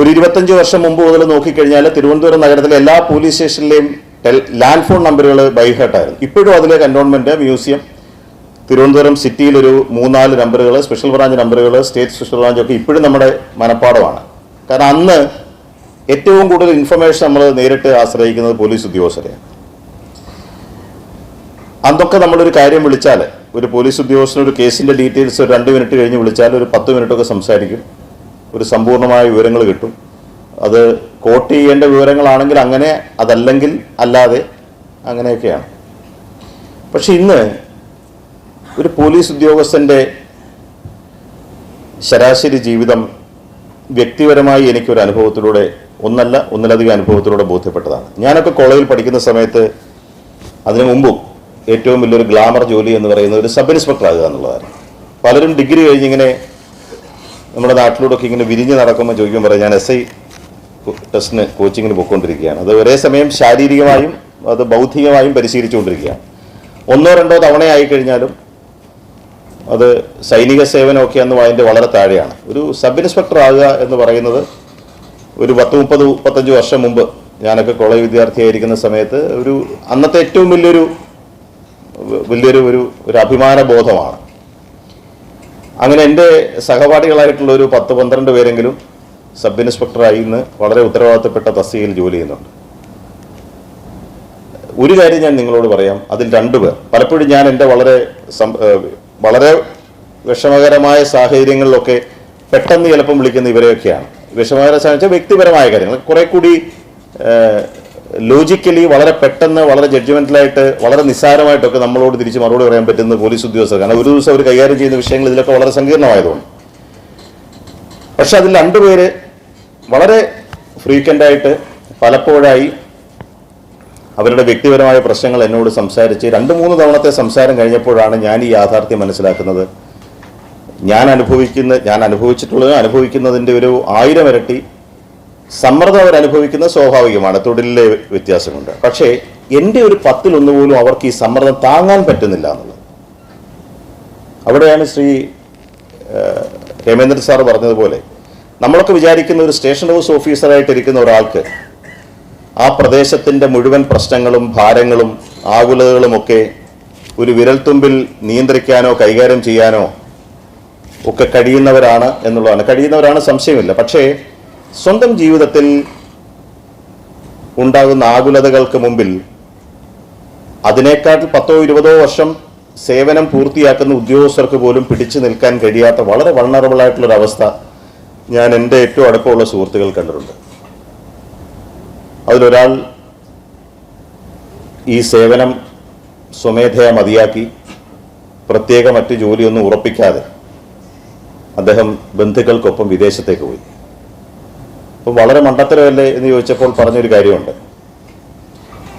ഒരു 25 വർഷം മുമ്പ് മുതൽ നോക്കിക്കഴിഞ്ഞാൽ തിരുവനന്തപുരം നഗരത്തിലെ എല്ലാ പോലീസ് സ്റ്റേഷനിലെയും ലാൻഡ് ഫോൺ നമ്പറുകൾ ബൈഹാർട്ടായിരുന്നു. ഇപ്പോഴും അതിലെ കന്റോൺമെന്റ്, മ്യൂസിയം, തിരുവനന്തപുരം സിറ്റിയിൽ ഒരു 3-4 നമ്പറുകൾ, സ്പെഷ്യൽ ബ്രാഞ്ച് നമ്പറുകൾ, സ്റ്റേറ്റ് സ്പെഷ്യൽ ബ്രാഞ്ച് ഒക്കെ ഇപ്പോഴും നമ്മുടെ മനപ്പാടമാണ്. കാരണം അന്ന് ഏറ്റവും കൂടുതൽ ഇൻഫർമേഷൻ നമ്മൾ നേരിട്ട് ആശ്രയിക്കുന്നത് പോലീസ് ഉദ്യോഗസ്ഥരെയാണ്. അന്നൊക്കെ നമ്മളൊരു കാര്യം വിളിച്ചാൽ, ഒരു പോലീസ് ഉദ്യോഗസ്ഥന് ഒരു കേസിൻ്റെ ഡീറ്റെയിൽസ് ഒരു 2 മിനിറ്റ് കഴിഞ്ഞ് വിളിച്ചാൽ ഒരു 10 മിനിറ്റൊക്കെ സംസാരിക്കും. ഒരു സമ്പൂർണ്ണമായ വിവരങ്ങൾ കിട്ടും. അത് കോട്ട് ചെയ്യേണ്ട വിവരങ്ങളാണെങ്കിൽ അങ്ങനെ, അതല്ലെങ്കിൽ അല്ലാതെ, അങ്ങനെയൊക്കെയാണ്. പക്ഷെ ഇന്ന് ഒരു പോലീസ് ഉദ്യോഗസ്ഥൻ്റെ ശരാശരി ജീവിതം വ്യക്തിപരമായി എനിക്കൊരു അനുഭവത്തിലൂടെ, ഒന്നിലധികം അനുഭവത്തിലൂടെ ബോധ്യപ്പെട്ടതാണ്. ഞാനൊക്കെ കോളേജിൽ പഠിക്കുന്ന സമയത്ത്, അതിനു മുമ്പും ഏറ്റവും വലിയൊരു ഗ്ലാമർ ജോലി എന്ന് പറയുന്നത് ഒരു സബ് ഇൻസ്പെക്ടർ ആകുക എന്നുള്ളതാണ്. പലരും ഡിഗ്രി കഴിഞ്ഞിങ്ങനെ നമ്മുടെ നാട്ടിലൂടെയൊക്കെ ഇങ്ങനെ വിരിഞ്ഞ് നടക്കുമ്പോൾ ചോദിക്കുമ്പോൾ പറയും, ഞാൻ SI ടെസ്റ്റിന് കോച്ചിങ്ങിന് പോയിക്കൊണ്ടിരിക്കുകയാണ്. അത് ഒരേ സമയം ശാരീരികമായും അത് ബൗദ്ധികമായും പരിശീലിച്ചുകൊണ്ടിരിക്കുകയാണ്. 1-2 തവണയായി കഴിഞ്ഞാലും അത് സൈനിക സേവനമൊക്കെ അന്ന് അതിൻ്റെ വളരെ താഴെയാണ്. ഒരു സബ് ഇൻസ്പെക്ടർ ആകുക എന്ന് പറയുന്നത് ഒരു 30-35 വർഷം മുമ്പ് ഞാനൊക്കെ കോളേജ് വിദ്യാർത്ഥിയായിരിക്കുന്ന സമയത്ത് അന്നത്തെ ഏറ്റവും വലിയൊരു ഒരു അഭിമാന ബോധമാണ്. അങ്ങനെ എൻ്റെ സഹപാഠികളായിട്ടുള്ള ഒരു 10-12 പേരെങ്കിലും സബ് ഇൻസ്പെക്ടറായി ഇന്ന് വളരെ ഉത്തരവാദിത്തപ്പെട്ട തസ്തികയിൽ ജോലി ചെയ്യുന്നുണ്ട്. ഒരു കാര്യം ഞാൻ നിങ്ങളോട് പറയാം, അതിൽ 2 പേർ പലപ്പോഴും ഞാൻ എൻ്റെ വളരെ വിഷമകരമായ സാഹചര്യങ്ങളിലൊക്കെ പെട്ടെന്ന് ചിലപ്പം വിളിക്കുന്ന ഇവരെയൊക്കെയാണ്. വിഷമകര സാഹചര്യം വ്യക്തിപരമായ കാര്യങ്ങൾ കുറെ കൂടി ലോജിക്കലി വളരെ പെട്ടെന്ന്, വളരെ ജഡ്ജ്മെന്റലായിട്ട്, വളരെ നിസ്സാരമായിട്ടൊക്കെ നമ്മളോട് തിരിച്ച് മറുപടി പറയാൻ പറ്റുന്ന പോലീസ് ഉദ്യോഗസ്ഥർ. കാരണം ഒരു ദിവസം അവർ കൈകാര്യം ചെയ്യുന്ന വിഷയങ്ങൾ ഇതിലൊക്കെ വളരെ സങ്കീർണമായതുകൊണ്ട്. പക്ഷെ അതിൽ 2 പേര് വളരെ ഫ്രീക്വൻ്റായിട്ട് പലപ്പോഴായി അവരുടെ വ്യക്തിപരമായ പ്രശ്നങ്ങൾ എന്നോട് സംസാരിച്ച് 2-3 തവണത്തെ സംസാരം കഴിഞ്ഞപ്പോഴാണ് ഞാൻ ഈ യാഥാർത്ഥ്യം മനസ്സിലാക്കുന്നത്. ഞാൻ അനുഭവിക്കുന്നതിൻ്റെ ഒരു 1000 ഇരട്ടി സമ്മർദ്ദം അവരനുഭവിക്കുന്നത് സ്വാഭാവികമാണ്, തൊഴിലിലെ വ്യത്യാസമുണ്ട്. പക്ഷേ എൻ്റെ ഒരു 10-1 പോലും അവർക്ക് ഈ സമ്മർദ്ദം താങ്ങാൻ പറ്റുന്നില്ല എന്നുള്ളത്. അവിടെയാണ് ശ്രീ ഹേമേന്ദ്രൻ സാർ പറഞ്ഞതുപോലെ, നമ്മളൊക്കെ വിചാരിക്കുന്ന ഒരു സ്റ്റേഷൻ ഹൗസ് ഓഫീസറായിട്ടിരിക്കുന്ന ഒരാൾക്ക് ആ പ്രദേശത്തിൻ്റെ മുഴുവൻ പ്രശ്നങ്ങളും ഭാരങ്ങളും ആകുലതകളുമൊക്കെ ഒരു വിരൽത്തുമ്പിൽ നിയന്ത്രിക്കാനോ കൈകാര്യം ചെയ്യാനോ ഒക്കെ കഴിയുന്നവരാണ് എന്നുള്ളതാണ്. കഴിയുന്നവരാണ്, സംശയമില്ല. പക്ഷേ സ്വന്തം ജീവിതത്തിൽ ഉണ്ടാകുന്ന ആകുലതകൾക്ക് മുമ്പിൽ അതിനേക്കാൾ 10-20 വർഷം സേവനം പൂർത്തിയാക്കുന്ന ഉദ്യോഗസ്ഥർക്ക് പോലും പിടിച്ചു നിൽക്കാൻ കഴിയാത്ത വളരെ വൾണറബിൾ ആയിട്ടുള്ളൊരവസ്ഥ ഞാൻ എൻ്റെ ഏറ്റവും അടുപ്പമുള്ള സുഹൃത്തുക്കൾ കണ്ടിട്ടുണ്ട്. അതിലൊരാൾ ഈ സേവനം സ്വമേധയാ മതിയാക്കി പ്രത്യേക മറ്റ് ജോലിയൊന്നും ഉറപ്പിക്കാതെ അദ്ദേഹം ബന്ധുക്കൾക്കൊപ്പം വിദേശത്തേക്ക് പോയി. അപ്പോൾ വളരെ മണ്ടത്തരമല്ലേ എന്ന് ചോദിച്ചപ്പോൾ പറഞ്ഞൊരു കാര്യമുണ്ട്.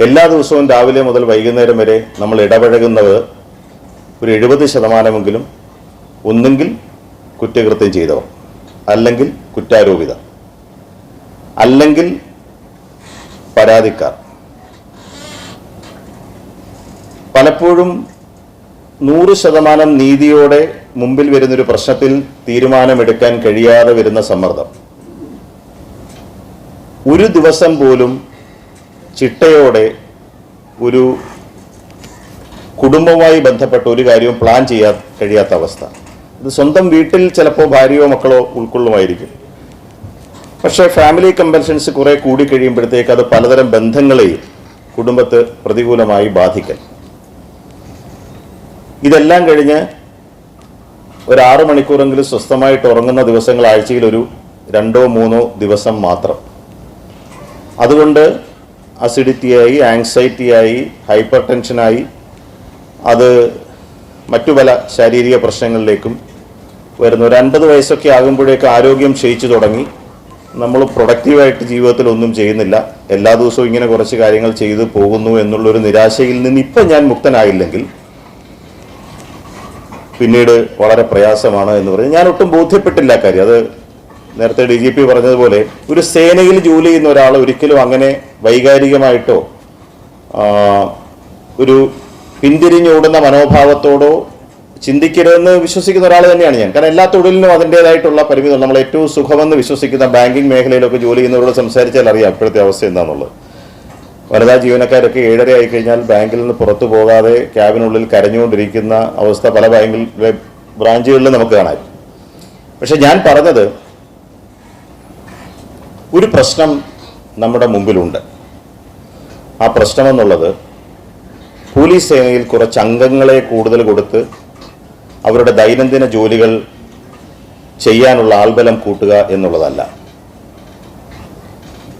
എല്ലാ ദിവസവും രാവിലെ മുതൽ വൈകുന്നേരം വരെ നമ്മൾ ഇടപഴകുന്നത് ഒരു 70% ഒന്നുകിൽ കുറ്റകൃത്യം ചെയ്തവർ, അല്ലെങ്കിൽ കുറ്റാരോപിതർ, അല്ലെങ്കിൽ പരാതിക്കാർ. പലപ്പോഴും 100% നീതിയോടെ മുമ്പിൽ വരുന്നൊരു പ്രശ്നത്തിൽ തീരുമാനമെടുക്കാൻ കഴിയാതെ വരുന്ന സമ്മർദ്ദം. ഒരു ദിവസം പോലും ചിട്ടയോടെ ഒരു കുടുംബവുമായി ബന്ധപ്പെട്ട ഒരു കാര്യവും പ്ലാൻ ചെയ്യാൻ കഴിയാത്ത അവസ്ഥ. ഇത് സ്വന്തം വീട്ടിൽ ചിലപ്പോൾ ഭാര്യയോ മക്കളോ ഉൾക്കൊള്ളുമായിരിക്കും. പക്ഷേ ഫാമിലി കമ്പൽഷൻസ് കുറെ കൂടി കഴിയുമ്പോഴത്തേക്ക് അത് പലതരം ബന്ധങ്ങളെയും കുടുംബത്തെ പ്രതികൂലമായി ബാധിക്കൽ. ഇതെല്ലാം കഴിഞ്ഞ് ഒരു 6 മണിക്കൂറെങ്കിലും സ്വസ്ഥമായിട്ട് ഉറങ്ങുന്ന ദിവസങ്ങൾ ആഴ്ചയിൽ ഒരു 2-3 ദിവസം മാത്രം. അതുകൊണ്ട് അസിഡിറ്റിയായി, ആങ്സൈറ്റിയായി, ഹൈപ്പർ ടെൻഷനായി, അത് മറ്റു പല ശാരീരിക പ്രശ്നങ്ങളിലേക്കും വരുന്നു. ഒരു 50 വയസ്സൊക്കെ ആകുമ്പോഴേക്ക് ആരോഗ്യം ക്ഷയിച്ചു തുടങ്ങി. നമ്മൾ പ്രൊഡക്റ്റീവായിട്ട് ജീവിതത്തിൽ ഒന്നും ചെയ്യുന്നില്ല, എല്ലാ ദിവസവും ഇങ്ങനെ കുറച്ച് കാര്യങ്ങൾ ചെയ്തു പോകുന്നു എന്നുള്ളൊരു നിരാശയിൽ നിന്ന് ഇപ്പം ഞാൻ മുക്തനായില്ലെങ്കിൽ പിന്നീട് വളരെ പ്രയാസമാണ് എന്ന് പറഞ്ഞ് ഞാൻ ഒട്ടും ബോധ്യപ്പെട്ടില്ല കാര്യം. അത് നേരത്തെ DGP പറഞ്ഞതുപോലെ ഒരു സേനയിൽ ജോലി ചെയ്യുന്ന ഒരാൾ ഒരിക്കലും അങ്ങനെ വൈകാരികമായിട്ടോ ഒരു പിന്തിരിഞ്ഞോടുന്ന മനോഭാവത്തോടോ ചിന്തിക്കരുതെന്ന് വിശ്വസിക്കുന്ന ഒരാൾ തന്നെയാണ് ഞാൻ. കാരണം എല്ലാ തൊഴിലിനും അതിൻ്റേതായിട്ടുള്ള പരിമിതികൾ. നമ്മൾ ഏറ്റവും സുഖമെന്ന് വിശ്വസിക്കുന്ന ബാങ്കിങ് മേഖലയിലൊക്കെ ജോലി ചെയ്യുന്നവരോട് സംസാരിച്ചാൽ അറിയാം ഇപ്പോഴത്തെ അവസ്ഥ എന്താണെന്നുള്ളത്. വനിതാ ജീവനക്കാരൊക്കെ 7:30 ആയി കഴിഞ്ഞാൽ ബാങ്കിൽ നിന്ന് പുറത്തു പോകാതെ ക്യാബിനുള്ളിൽ കരഞ്ഞുകൊണ്ടിരിക്കുന്ന അവസ്ഥ പല ബാങ്കിലെ ബ്രാഞ്ചുകളിലും നമുക്ക് കാണാം. പക്ഷെ ഞാൻ പറഞ്ഞത്, ഒരു പ്രശ്നം നമ്മുടെ മുമ്പിലുണ്ട്. ആ പ്രശ്നമെന്നുള്ളത് പോലീസ് സേനയിൽ കുറച്ച് അംഗങ്ങളെ കൂടുതൽ കൊടുത്ത് അവരുടെ ദൈനംദിന ജോലികൾ ചെയ്യാനുള്ള ആൾബലം കൂട്ടുക എന്നുള്ളതല്ല.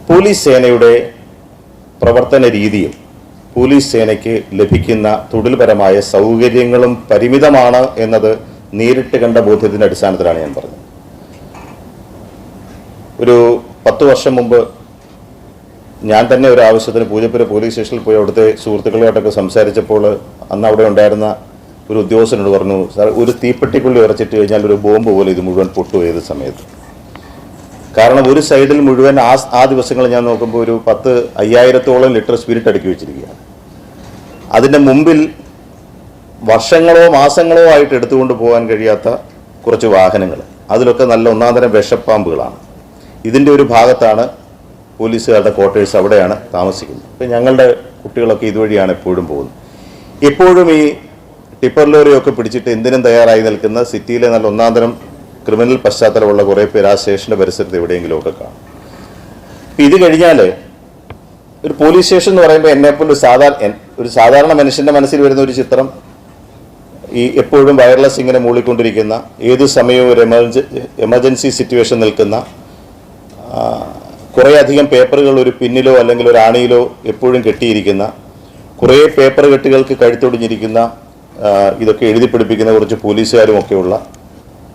പോലീസ് സേനയുടെ പ്രവർത്തന രീതിയും പോലീസ് സേനയ്ക്ക് ലഭിക്കുന്ന തൊഴിൽപരമായ സൗകര്യങ്ങളും പരിമിതമാണ് എന്നത് നേരിട്ട് കണ്ട ബോധ്യത്തിൻ്റെ അടിസ്ഥാനത്തിലാണ് ഞാൻ പറഞ്ഞത്. ഒരു 10 വർഷം മുമ്പ് ഞാൻ തന്നെ ഒരു ആവശ്യത്തിന് പൂജപ്പുര പോലീസ് സ്റ്റേഷനിൽ പോയി അവിടുത്തെ സുഹൃത്തുക്കളുമായിട്ടൊക്കെ സംസാരിച്ചപ്പോൾ അന്ന് അവിടെ ഉണ്ടായിരുന്ന ഒരു ഉദ്യോഗസ്ഥനോട് പറഞ്ഞു, സാർ ഒരു തീപ്പെട്ടിക്കുള്ളി ഉറച്ചിട്ട് കഴിഞ്ഞാൽ ഒരു ബോംബ് പോലെ ഇത് മുഴുവൻ പൊട്ടുപോയത് സമയത്ത്. കാരണം ഒരു സൈഡിൽ മുഴുവൻ ആ ദിവസങ്ങൾ ഞാൻ നോക്കുമ്പോൾ ഒരു 10,000-ഓളം ലിറ്റർ സ്പിരിറ്റ് അടുക്കി വെച്ചിരിക്കുകയാണ്. അതിൻ്റെ മുമ്പിൽ വർഷങ്ങളോ മാസങ്ങളോ ആയിട്ട് എടുത്തുകൊണ്ട് പോകാൻ കഴിയാത്ത കുറച്ച് വാഹനങ്ങൾ, അതിലൊക്കെ നല്ല ഒന്നാന്തരം വിഷപ്പാമ്പുകളാണ്. ഇതിൻ്റെ ഒരു ഭാഗത്താണ് പോലീസുകാരുടെ ക്വാർട്ടേഴ്സ്, അവിടെയാണ് താമസിക്കുന്നത്. ഇപ്പം ഞങ്ങളുടെ കുട്ടികളൊക്കെ ഇതുവഴിയാണ് എപ്പോഴും പോകുന്നത്. എപ്പോഴും ഈ ടിപ്പർ ലോറിയൊക്കെ പിടിച്ചിട്ട് എന്തിനും തയ്യാറായി നിൽക്കുന്ന സിറ്റിയിലെ നല്ല ഒന്നാന്തരം ക്രിമിനൽ പശ്ചാത്തലമുള്ള കുറേ പേര് ആ സ്റ്റേഷൻ്റെ പരിസരത്ത് എവിടെയെങ്കിലുമൊക്കെ കാണും. ഇത് കഴിഞ്ഞാൽ ഒരു പോലീസ് സ്റ്റേഷൻ എന്ന് പറയുമ്പോൾ എന്നെപ്പോലെ ഒരു സാധാരണ മനുഷ്യൻ്റെ മനസ്സിൽ വരുന്ന ഒരു ചിത്രം ഈ എപ്പോഴും വയർലെസ് ഇങ്ങനെ മൂളിക്കൊണ്ടിരിക്കുന്ന, ഏത് സമയവും ഒരു എമർജൻസി സിറ്റുവേഷൻ നിൽക്കുന്ന, കുറേയധികം പേപ്പറുകൾ ഒരു പിന്നിലോ അല്ലെങ്കിൽ ഒരു ആണിയിലോ എപ്പോഴും കെട്ടിയിരിക്കുന്ന, കുറേ പേപ്പർ കെട്ടുകൾക്ക് കഴുത്തൊടിഞ്ഞിരിക്കുന്ന, ഇതൊക്കെ എഴുതി പിടിപ്പിക്കുന്ന കുറച്ച് പോലീസുകാരും ഒക്കെയുള്ള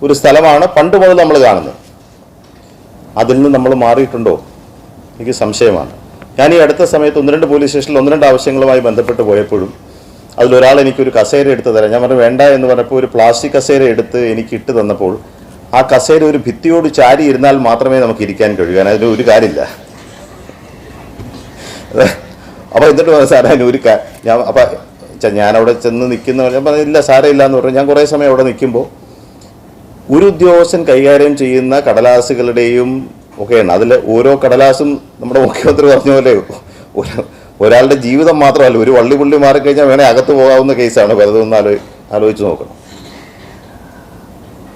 ഒരു സ്ഥലമാണ് പണ്ട് മുതൽ നമ്മൾ കാണുന്നത്. അതിൽ നിന്ന് നമ്മൾ മാറിയിട്ടുണ്ടോ എനിക്ക് സംശയമാണ്. ഞാൻ ഈ അടുത്ത സമയത്ത് 1-2 പോലീസ് സ്റ്റേഷനിൽ 1-2 ആവശ്യങ്ങളുമായി ബന്ധപ്പെട്ട് പോയപ്പോഴും അതിലൊരാൾ എനിക്കൊരു കസേര എടുത്ത് തരാം, ഞാൻ പറഞ്ഞു വേണ്ട എന്ന് പറഞ്ഞപ്പോൾ ഒരു പ്ലാസ്റ്റിക് കസേര എടുത്ത് എനിക്ക് ഇട്ട് തന്നപ്പോൾ ആ കസേര ഒരു ഭിത്തിയോട് ചാരി ഇരുന്നാൽ മാത്രമേ നമുക്ക് ഇരിക്കാൻ കഴിയൂ. അതിന് ഒരു കാര്യമില്ല. അപ്പോൾ എന്നിട്ട് സാറേ അതിന് ഞാനവിടെ ചെന്ന് നിൽക്കുന്ന ഞാൻ പറഞ്ഞില്ല സാരമില്ല എന്ന് പറഞ്ഞു. ഞാൻ കുറേ സമയം അവിടെ നിൽക്കുമ്പോൾ ഒരു ഉദ്യോഗസ്ഥൻ കൈകാര്യം ചെയ്യുന്ന കടലാസുകളുടെയും ഒക്കെയാണ്. അതിൽ ഓരോ കടലാസും നമ്മുടെ മുഖ്യമന്ത്രി പറഞ്ഞ പോലെ ഒരാളുടെ ജീവിതം മാത്രമല്ല, ഒരു വള്ളിപുള്ളി മാറിക്കഴിഞ്ഞാൽ വേണേൽ അകത്ത് പോകാവുന്ന കേസാണ്. വെറുതെ ഒന്ന് ആലോചിച്ച് നോക്കണം.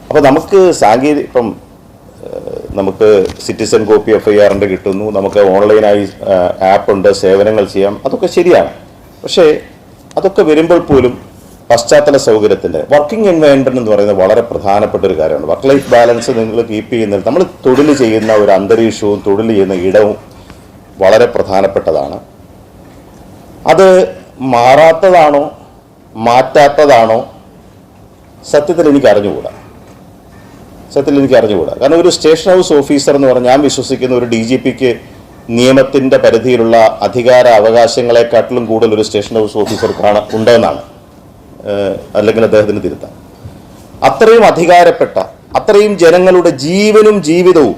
അപ്പോൾ നമുക്ക് ഇപ്പം നമുക്ക് സിറ്റിസൺ കോപ്പി FIR കിട്ടുന്നു, നമുക്ക് ഓൺലൈനായി ആപ്പുണ്ട്, സേവനങ്ങൾ ചെയ്യാം, അതൊക്കെ ശരിയാണ്. പക്ഷേ അതൊക്കെ വരുമ്പോൾ പോലും പശ്ചാത്തല സൗകര്യത്തിൻ്റെ വർക്കിംഗ് എൻവയൺമെൻറ്റ് എന്ന് പറയുന്നത് വളരെ പ്രധാനപ്പെട്ട ഒരു കാര്യമാണ്. വർക്ക് ലൈഫ് ബാലൻസ് നിങ്ങൾ കീപ്പ് ചെയ്യുന്നത്, നമ്മൾ തൊഴിൽ ചെയ്യുന്ന ഒരു അന്തരീക്ഷവും തൊഴിൽ ചെയ്യുന്ന ഇടവും വളരെ പ്രധാനപ്പെട്ടതാണ്. അത് മാറാത്തതാണോ മാറ്റാത്തതാണോ സത്യത്തിൽ എനിക്ക് അറിഞ്ഞുകൂടാ. കാരണം ഒരു സ്റ്റേഷൻ ഹൗസ് ഓഫീസർ എന്ന് പറഞ്ഞാൽ ഞാൻ വിശ്വസിക്കുന്ന ഒരു DGPക്ക് നിയമത്തിൻ്റെ പരിധിയിലുള്ള അധികാര അവകാശങ്ങളെക്കാട്ടിലും കൂടുതൽ ഒരു സ്റ്റേഷൻ ഹൗസ് ഓഫീസർക്ക് ഉണ്ടെന്നാണ്, അല്ലെങ്കിൽ അദ്ദേഹത്തിന് തിരുത്താം. അത്രയും അധികാരപ്പെട്ട, അത്രയും ജനങ്ങളുടെ ജീവനും ജീവിതവും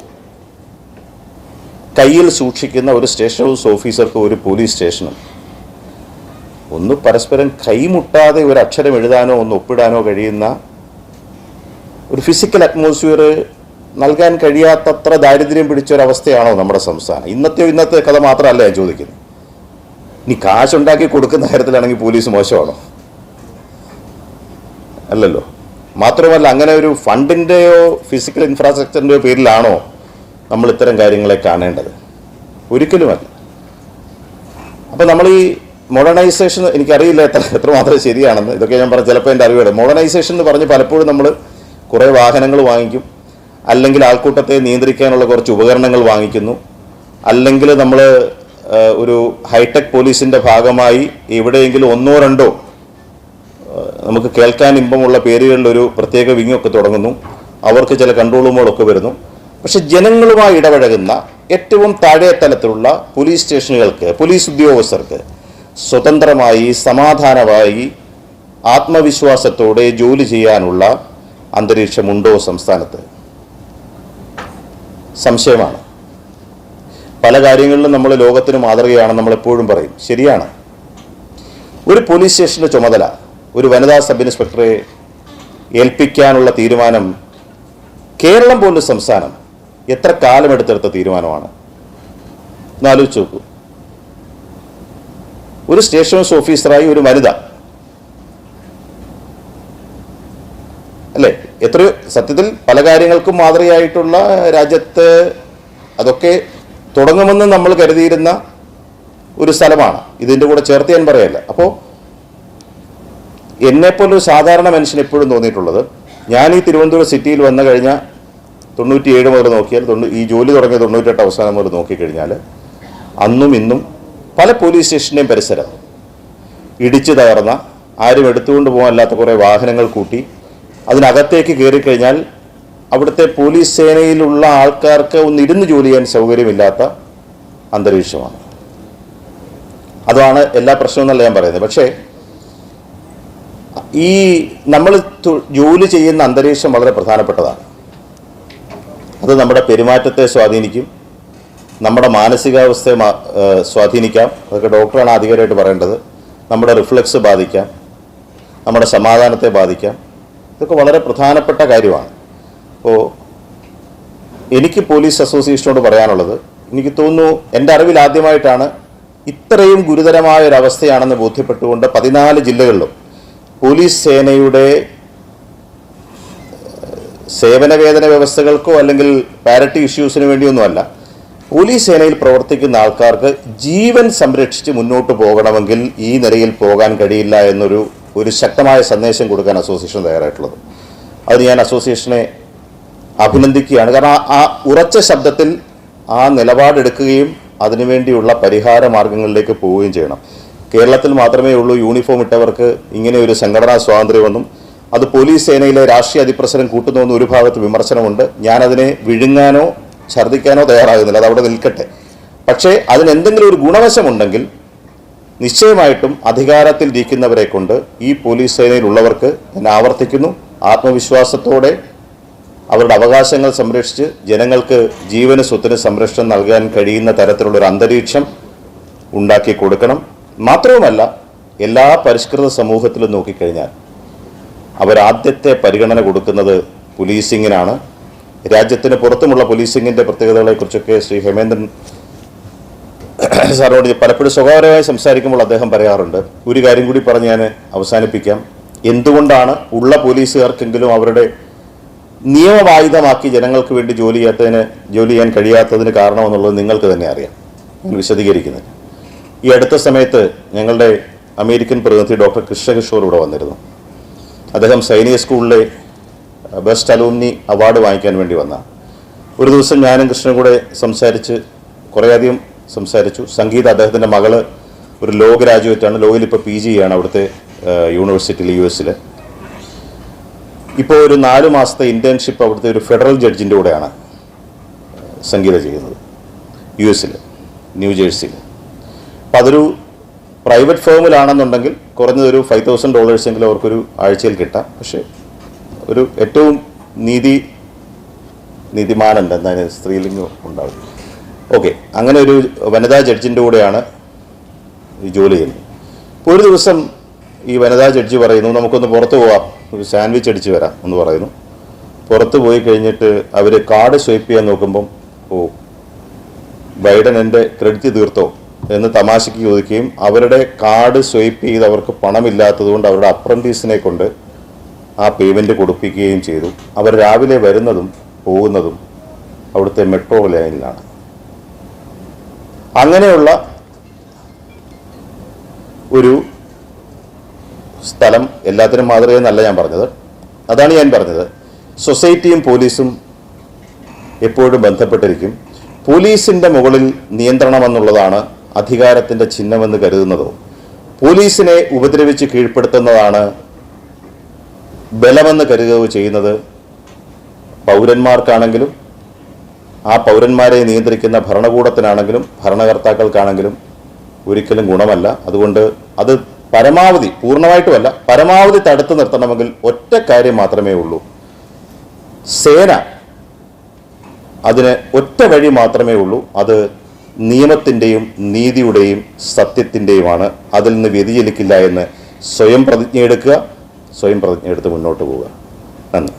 കയ്യിൽ സൂക്ഷിക്കുന്ന ഒരു സ്റ്റേഷൻ ഹൗസ് ഓഫീസർക്ക് ഒരു പോലീസ് സ്റ്റേഷനും ഒന്ന് പരസ്പരം കൈമുട്ടാതെ ഒരു അക്ഷരം എഴുതാനോ ഒന്ന് ഒപ്പിടാനോ കഴിയുന്ന ഒരു ഫിസിക്കൽ അറ്റ്മോസ്ഫിയർ നൽകാൻ കഴിയാത്തത്ര ദാരിദ്ര്യം പിടിച്ചൊരവസ്ഥയാണോ നമ്മുടെ സംസ്ഥാനം? ഇന്നത്തെ കഥ മാത്രമല്ല ഞാൻ ചോദിക്കുന്നത്. ഇനി കാശുണ്ടാക്കി കൊടുക്കുന്ന കാര്യത്തിലാണെങ്കിൽ പോലീസ് മോശമാണോ? അല്ലല്ലോ. മാത്രമല്ല അങ്ങനെ ഒരു ഫണ്ടിൻ്റെയോ ഫിസിക്കൽ ഇൻഫ്രാസ്ട്രക്ചറിൻ്റെയോ പേരിലാണോ നമ്മൾ ഇത്തരം കാര്യങ്ങളെ കാണേണ്ടത്? ഒരിക്കലുമല്ല. അപ്പോൾ നമ്മൾ ഈ മോഡേണൈസേഷൻ, എനിക്കറിയില്ല എത്രമാത്രം ശരിയാണെന്ന്, ഇതൊക്കെ ഞാൻ പറഞ്ഞ ചിലപ്പോൾ എൻ്റെ അറിവുകൾ. മോഡേണൈസേഷൻ എന്ന് പറഞ്ഞ് പലപ്പോഴും നമ്മൾ കുറേ വാഹനങ്ങൾ വാങ്ങിക്കും, അല്ലെങ്കിൽ ആൾക്കൂട്ടത്തെ നിയന്ത്രിക്കാനുള്ള കുറച്ച് ഉപകരണങ്ങൾ വാങ്ങിക്കുന്നു, അല്ലെങ്കിൽ നമ്മൾ ഒരു ഹൈടെക് പോലീസിൻ്റെ ഭാഗമായി എവിടെയെങ്കിലും 1-2 നമുക്ക് കേൾക്കാൻ ഇമ്പമുള്ള പേരുകളിലൊരു പ്രത്യേക വിങ്ങൊക്കെ തുടങ്ങുന്നു, അവർക്ക് ചില കൺട്രോൾ റൂമുകളൊക്കെ വരുന്നു. പക്ഷെ ജനങ്ങളുമായി ഇടപഴകുന്ന ഏറ്റവും താഴെ തലത്തിലുള്ള പോലീസ് സ്റ്റേഷനുകൾക്ക്, പോലീസ് ഉദ്യോഗസ്ഥർക്ക് സ്വതന്ത്രമായി സമാധാനമായി ആത്മവിശ്വാസത്തോടെ ജോലി ചെയ്യാനുള്ള അന്തരീക്ഷമുണ്ടോ സംസ്ഥാനത്ത്? സംശയമാണ്. പല കാര്യങ്ങളിലും നമ്മൾ ലോകത്തിന് മാതൃകയാണെന്ന് നമ്മളെപ്പോഴും പറയും, ശരിയാണ്. ഒരു പോലീസ് സ്റ്റേഷൻ്റെ ചുമതല ഒരു വനിതാ സബ് ഇൻസ്പെക്ടറെ ഏൽപ്പിക്കാനുള്ള തീരുമാനം കേരളം പോലൊരു സംസ്ഥാനം എത്ര കാലമെടുത്തെടുത്ത തീരുമാനമാണ് എന്നാലോചിച്ച് നോക്കൂ. ഒരു സ്റ്റേഷൻ ഹൗസ് ഓഫീസറായി ഒരു വനിത, അല്ലേ? എത്രയോ സത്യത്തിൽ പല കാര്യങ്ങൾക്കും മാതൃകയായിട്ടുള്ള രാജ്യത്ത് അതൊക്കെ തുടങ്ങുമെന്ന് നമ്മൾ കരുതിയിരുന്ന ഒരു സ്ഥലമാണ്. ഇതിൻ്റെ കൂടെ ചേർത്ത് ഞാൻ പറയല്ല. അപ്പോൾ എന്നെപ്പോലൊരു സാധാരണ മനുഷ്യൻ എപ്പോഴും തോന്നിയിട്ടുള്ളത്, ഞാൻ ഈ തിരുവനന്തപുരം സിറ്റിയിൽ വന്നു കഴിഞ്ഞാൽ 97 മുതൽ നോക്കിയാൽ ഈ ജോലി തുടങ്ങിയ 98 അവസാനം മുതൽ നോക്കിക്കഴിഞ്ഞാൽ അന്നും ഇന്നും പല പോലീസ് സ്റ്റേഷൻ്റെയും പരിസരം ഇടിച്ചു തകർന്ന, ആരും എടുത്തുകൊണ്ട് പോകാനില്ലാത്ത കുറേ വാഹനങ്ങൾ കൂട്ടി അതിനകത്തേക്ക് കയറിക്കഴിഞ്ഞാൽ അവിടുത്തെ പോലീസ് സേനയിലുള്ള ആൾക്കാർക്ക് ഒന്ന് ഇരുന്ന് ജോലി ചെയ്യാൻ സൗകര്യമില്ലാത്ത അന്തരീക്ഷമാണ്. അതാണ് എല്ലാ പ്രശ്നവും എന്നല്ല ഞാൻ പറയുന്നത്. പക്ഷേ ഈ നമ്മൾ ജോലി ചെയ്യുന്ന അന്തരീക്ഷം വളരെ പ്രധാനപ്പെട്ടതാണ്. അത് നമ്മുടെ പെരുമാറ്റത്തെ സ്വാധീനിക്കും, നമ്മുടെ മാനസികാവസ്ഥയെ സ്വാധീനിക്കാം. അതൊക്കെ ഡോക്ടറാണ് ആധികാരികമായിട്ട് പറയേണ്ടത്. നമ്മുടെ റിഫ്ലക്സ് ബാധിക്കാം, നമ്മുടെ സമാധാനത്തെ ബാധിക്കാം. ഇതൊക്കെ വളരെ പ്രധാനപ്പെട്ട കാര്യമാണ്. അപ്പോൾ എനിക്ക് പോലീസ് അസോസിയേഷനോട് പറയാനുള്ളത്, എനിക്ക് തോന്നുന്നു എൻ്റെ അറിവിൽ ആദ്യമായിട്ടാണ് ഇത്രയും ഗുരുതരമായ ഒരു അവസ്ഥയാണെന്ന് ബോധ്യപ്പെട്ടുകൊണ്ട് 14 ജില്ലകളിലും പോലീസ് സേനയുടെ സേവനവേതന വ്യവസ്ഥകൾക്കോ അല്ലെങ്കിൽ പാരിറ്റി ഇഷ്യൂസിന് വേണ്ടിയൊന്നുമല്ല, പോലീസ് സേനയിൽ പ്രവർത്തിക്കുന്ന ആൾക്കാർക്ക് ജീവൻ സംരക്ഷിച്ച് മുന്നോട്ട് പോകണമെങ്കിൽ ഈ നിലയിൽ പോകാൻ കഴിയില്ല എന്നൊരു ശക്തമായ സന്ദേശം കൊടുക്കാൻ അസോസിയേഷൻ തയ്യാറായിട്ടുള്ളത്. അത് ഞാൻ അസോസിയേഷനെ അഭിനന്ദിക്കുകയാണ്. കാരണം ആ ഉറച്ച ശബ്ദത്തിൽ ആ നിലപാടെടുക്കുകയും അതിനുവേണ്ടിയുള്ള പരിഹാര മാർഗങ്ങളിലേക്ക് പോവുകയും ചെയ്യണം. കേരളത്തിൽ മാത്രമേ ഉള്ളൂ യൂണിഫോം ഇട്ടവർക്ക് ഇങ്ങനെ ഒരു സംഘടനാ സ്വാതന്ത്ര്യമെന്നും അത് പോലീസ് സേനയിലെ രാഷ്ട്രീയ അതിപ്രസരം കൂട്ടുന്നുവെന്ന് ഒരു ഭാഗത്ത് വിമർശനമുണ്ട്. ഞാനതിനെ വിഴുങ്ങാനോ ഛർദ്ദിക്കാനോ തയ്യാറാകുന്നില്ല, അതവിടെ നിൽക്കട്ടെ. പക്ഷേ അതിനെന്തെങ്കിലും ഒരു ഗുണവശമുണ്ടെങ്കിൽ നിശ്ചയമായിട്ടും അധികാരത്തിൽ ഇരിക്കുന്നവരെ കൊണ്ട് ഈ പോലീസ് സേനയിലുള്ളവർക്ക് ഞാൻ ആവർത്തിക്കുന്നു, ആത്മവിശ്വാസത്തോടെ അവരുടെ അവകാശങ്ങൾ സംരക്ഷിച്ച് ജനങ്ങൾക്ക് ജീവന് സ്വത്തിന് സംരക്ഷണം നൽകാൻ കഴിയുന്ന തരത്തിലുള്ളൊരു അന്തരീക്ഷം ഉണ്ടാക്കി കൊടുക്കണം. മാത്രവുമല്ല, എല്ലാ പരിഷ്കൃത സമൂഹത്തിലും നോക്കിക്കഴിഞ്ഞാൽ അവരാദ്യത്തെ പരിഗണന കൊടുക്കുന്നത് പോലീസിങ്ങിനാണ്. രാജ്യത്തിന് പുറത്തുമുള്ള പോലീസിങ്ങിൻ്റെ പ്രത്യേകതകളെക്കുറിച്ചൊക്കെ ശ്രീ ഹേമേന്ദ്രൻ സാറിനോട് പലപ്പോഴും സ്വകാര്യമായി സംസാരിക്കുമ്പോൾ അദ്ദേഹം പറയാറുണ്ട്. ഒരു കാര്യം കൂടി പറഞ്ഞ് ഞാൻ അവസാനിപ്പിക്കാം. എന്തുകൊണ്ടാണ് ഉള്ള പോലീസുകാർക്കെങ്കിലും അവരുടെ നിയമവായുധമാക്കി ജനങ്ങൾക്ക് വേണ്ടി ജോലി ചെയ്യാൻ കഴിയാത്തതിന് കാരണമെന്നുള്ളത് നിങ്ങൾക്ക് തന്നെ അറിയാം. ഞാൻ വിശദീകരിക്കുന്നില്ല. ഈ അടുത്ത സമയത്ത് ഞങ്ങളുടെ അമേരിക്കൻ പ്രതിനിധി ഡോക്ടർ കൃഷ്ണകിഷോർ ഇവിടെ വന്നിരുന്നു. അദ്ദേഹം സൈനിക സ്കൂളിലെ ബെസ്റ്റ് അലൂമിനി അവാർഡ് വാങ്ങിക്കാൻ വേണ്ടി വന്ന ഒരു ദിവസം ഞാനും കൃഷ്ണനും കൂടെ കുറേയധികം സംസാരിച്ചു. സംഗീത, അദ്ദേഹത്തിൻ്റെ മകള് ഒരു ലോ ഗ്രാജുവേറ്റാണ്, ലോയിൽ ഇപ്പോൾ PG ചെയ്യാണ് അവിടുത്തെ യൂണിവേഴ്സിറ്റിയിൽ US. ഇപ്പോൾ ഒരു 4 മാസത്തെ ഇൻറ്റേൺഷിപ്പ് അവിടുത്തെ ഒരു ഫെഡറൽ ജഡ്ജിൻ്റെ കൂടെയാണ് സംഗീത ചെയ്യുന്നത് US, ന്യൂജേഴ്സിയിൽ. അപ്പോൾ അതൊരു പ്രൈവറ്റ് ഫേമിലാണെന്നുണ്ടെങ്കിൽ കുറഞ്ഞതൊരു $5,000 എങ്കിലും അവർക്കൊരു ആഴ്ചയിൽ കിട്ടാം. പക്ഷേ ഒരു ഏറ്റവും നീതിമാനുണ്ട്, എന്തായാലും സ്ത്രീലിംഗം ഉണ്ടാവും. ഓക്കെ, അങ്ങനെ ഒരു വനിതാ ജഡ്ജിൻ്റെ കൂടെയാണ് ഈ ജോലി ചെയ്യുന്നത്. ഇപ്പോൾ ഒരു ദിവസം ഈ വനിതാ ജഡ്ജി പറയുന്നു, നമുക്കൊന്ന് പുറത്ത് പോവാം, ഒരു സാൻഡ്വിച്ച് അടിച്ച് വരാം എന്ന് പറയുന്നു. പുറത്ത് പോയി കഴിഞ്ഞിട്ട് അവർ കാർഡ് സ്വൈപ്പ് ചെയ്യാൻ നോക്കുമ്പം, ബൈഡൻ എൻ്റെ ക്രെഡിറ്റ് തീർത്തോ എന്ന് തമാശയ്ക്ക് ചോദിക്കുകയും അവരുടെ കാർഡ് സ്വൈപ്പ് ചെയ്ത് അവർക്ക് പണമില്ലാത്തതുകൊണ്ട് അവരുടെ അപ്രൻറ്റീസിനെ കൊണ്ട് ആ പേയ്മെൻറ്റ് കൊടുപ്പിക്കുകയും ചെയ്തു. അവർ രാവിലെ വരുന്നതും പോകുന്നതും അവിടുത്തെ മെട്രോ ലൈനിലാണ്. അങ്ങനെയുള്ള ഒരു സ്ഥലം എല്ലാത്തിനും മാതൃകയെന്നല്ല ഞാൻ പറഞ്ഞത്. അതാണ് ഞാൻ പറഞ്ഞത്, സൊസൈറ്റിയും പോലീസും എപ്പോഴും ബന്ധപ്പെട്ടിരിക്കും. പോലീസിൻ്റെ മുകളിൽ നിയന്ത്രണമെന്നുള്ളതാണ് അധികാരത്തിൻ്റെ ചിഹ്നമെന്ന് കരുതുന്നതോ പോലീസിനെ ഉപദ്രവിച്ച് കീഴ്പ്പെടുത്തുന്നതാണ് ബലമെന്ന് കരുതുകയോ ചെയ്യുന്നത് പൗരന്മാർക്കാണെങ്കിലും ആ പൗരന്മാരെ നിയന്ത്രിക്കുന്ന ഭരണകൂടത്തിനാണെങ്കിലും ഭരണകർത്താക്കൾക്കാണെങ്കിലും ഒരിക്കലും ഗുണമല്ല. അതുകൊണ്ട് അത് പരമാവധി, പൂർണ്ണമായിട്ടുമല്ല, പരമാവധി തടുത്തു നിർത്തണമെങ്കിൽ ഒറ്റ കാര്യം മാത്രമേ ഉള്ളൂ. സേന, അതിന് ഒറ്റ വഴി മാത്രമേ ഉള്ളൂ. അത് നിയമത്തിൻ്റെയും നീതിയുടെയും സത്യത്തിൻ്റെയുമാണ്. അതിൽ നിന്ന് വ്യതിചലിക്കില്ല എന്ന് സ്വയം പ്രതിജ്ഞയെടുക്കുക, സ്വയം പ്രതിജ്ഞയെടുത്ത് മുന്നോട്ട് പോവുക. നന്ദി.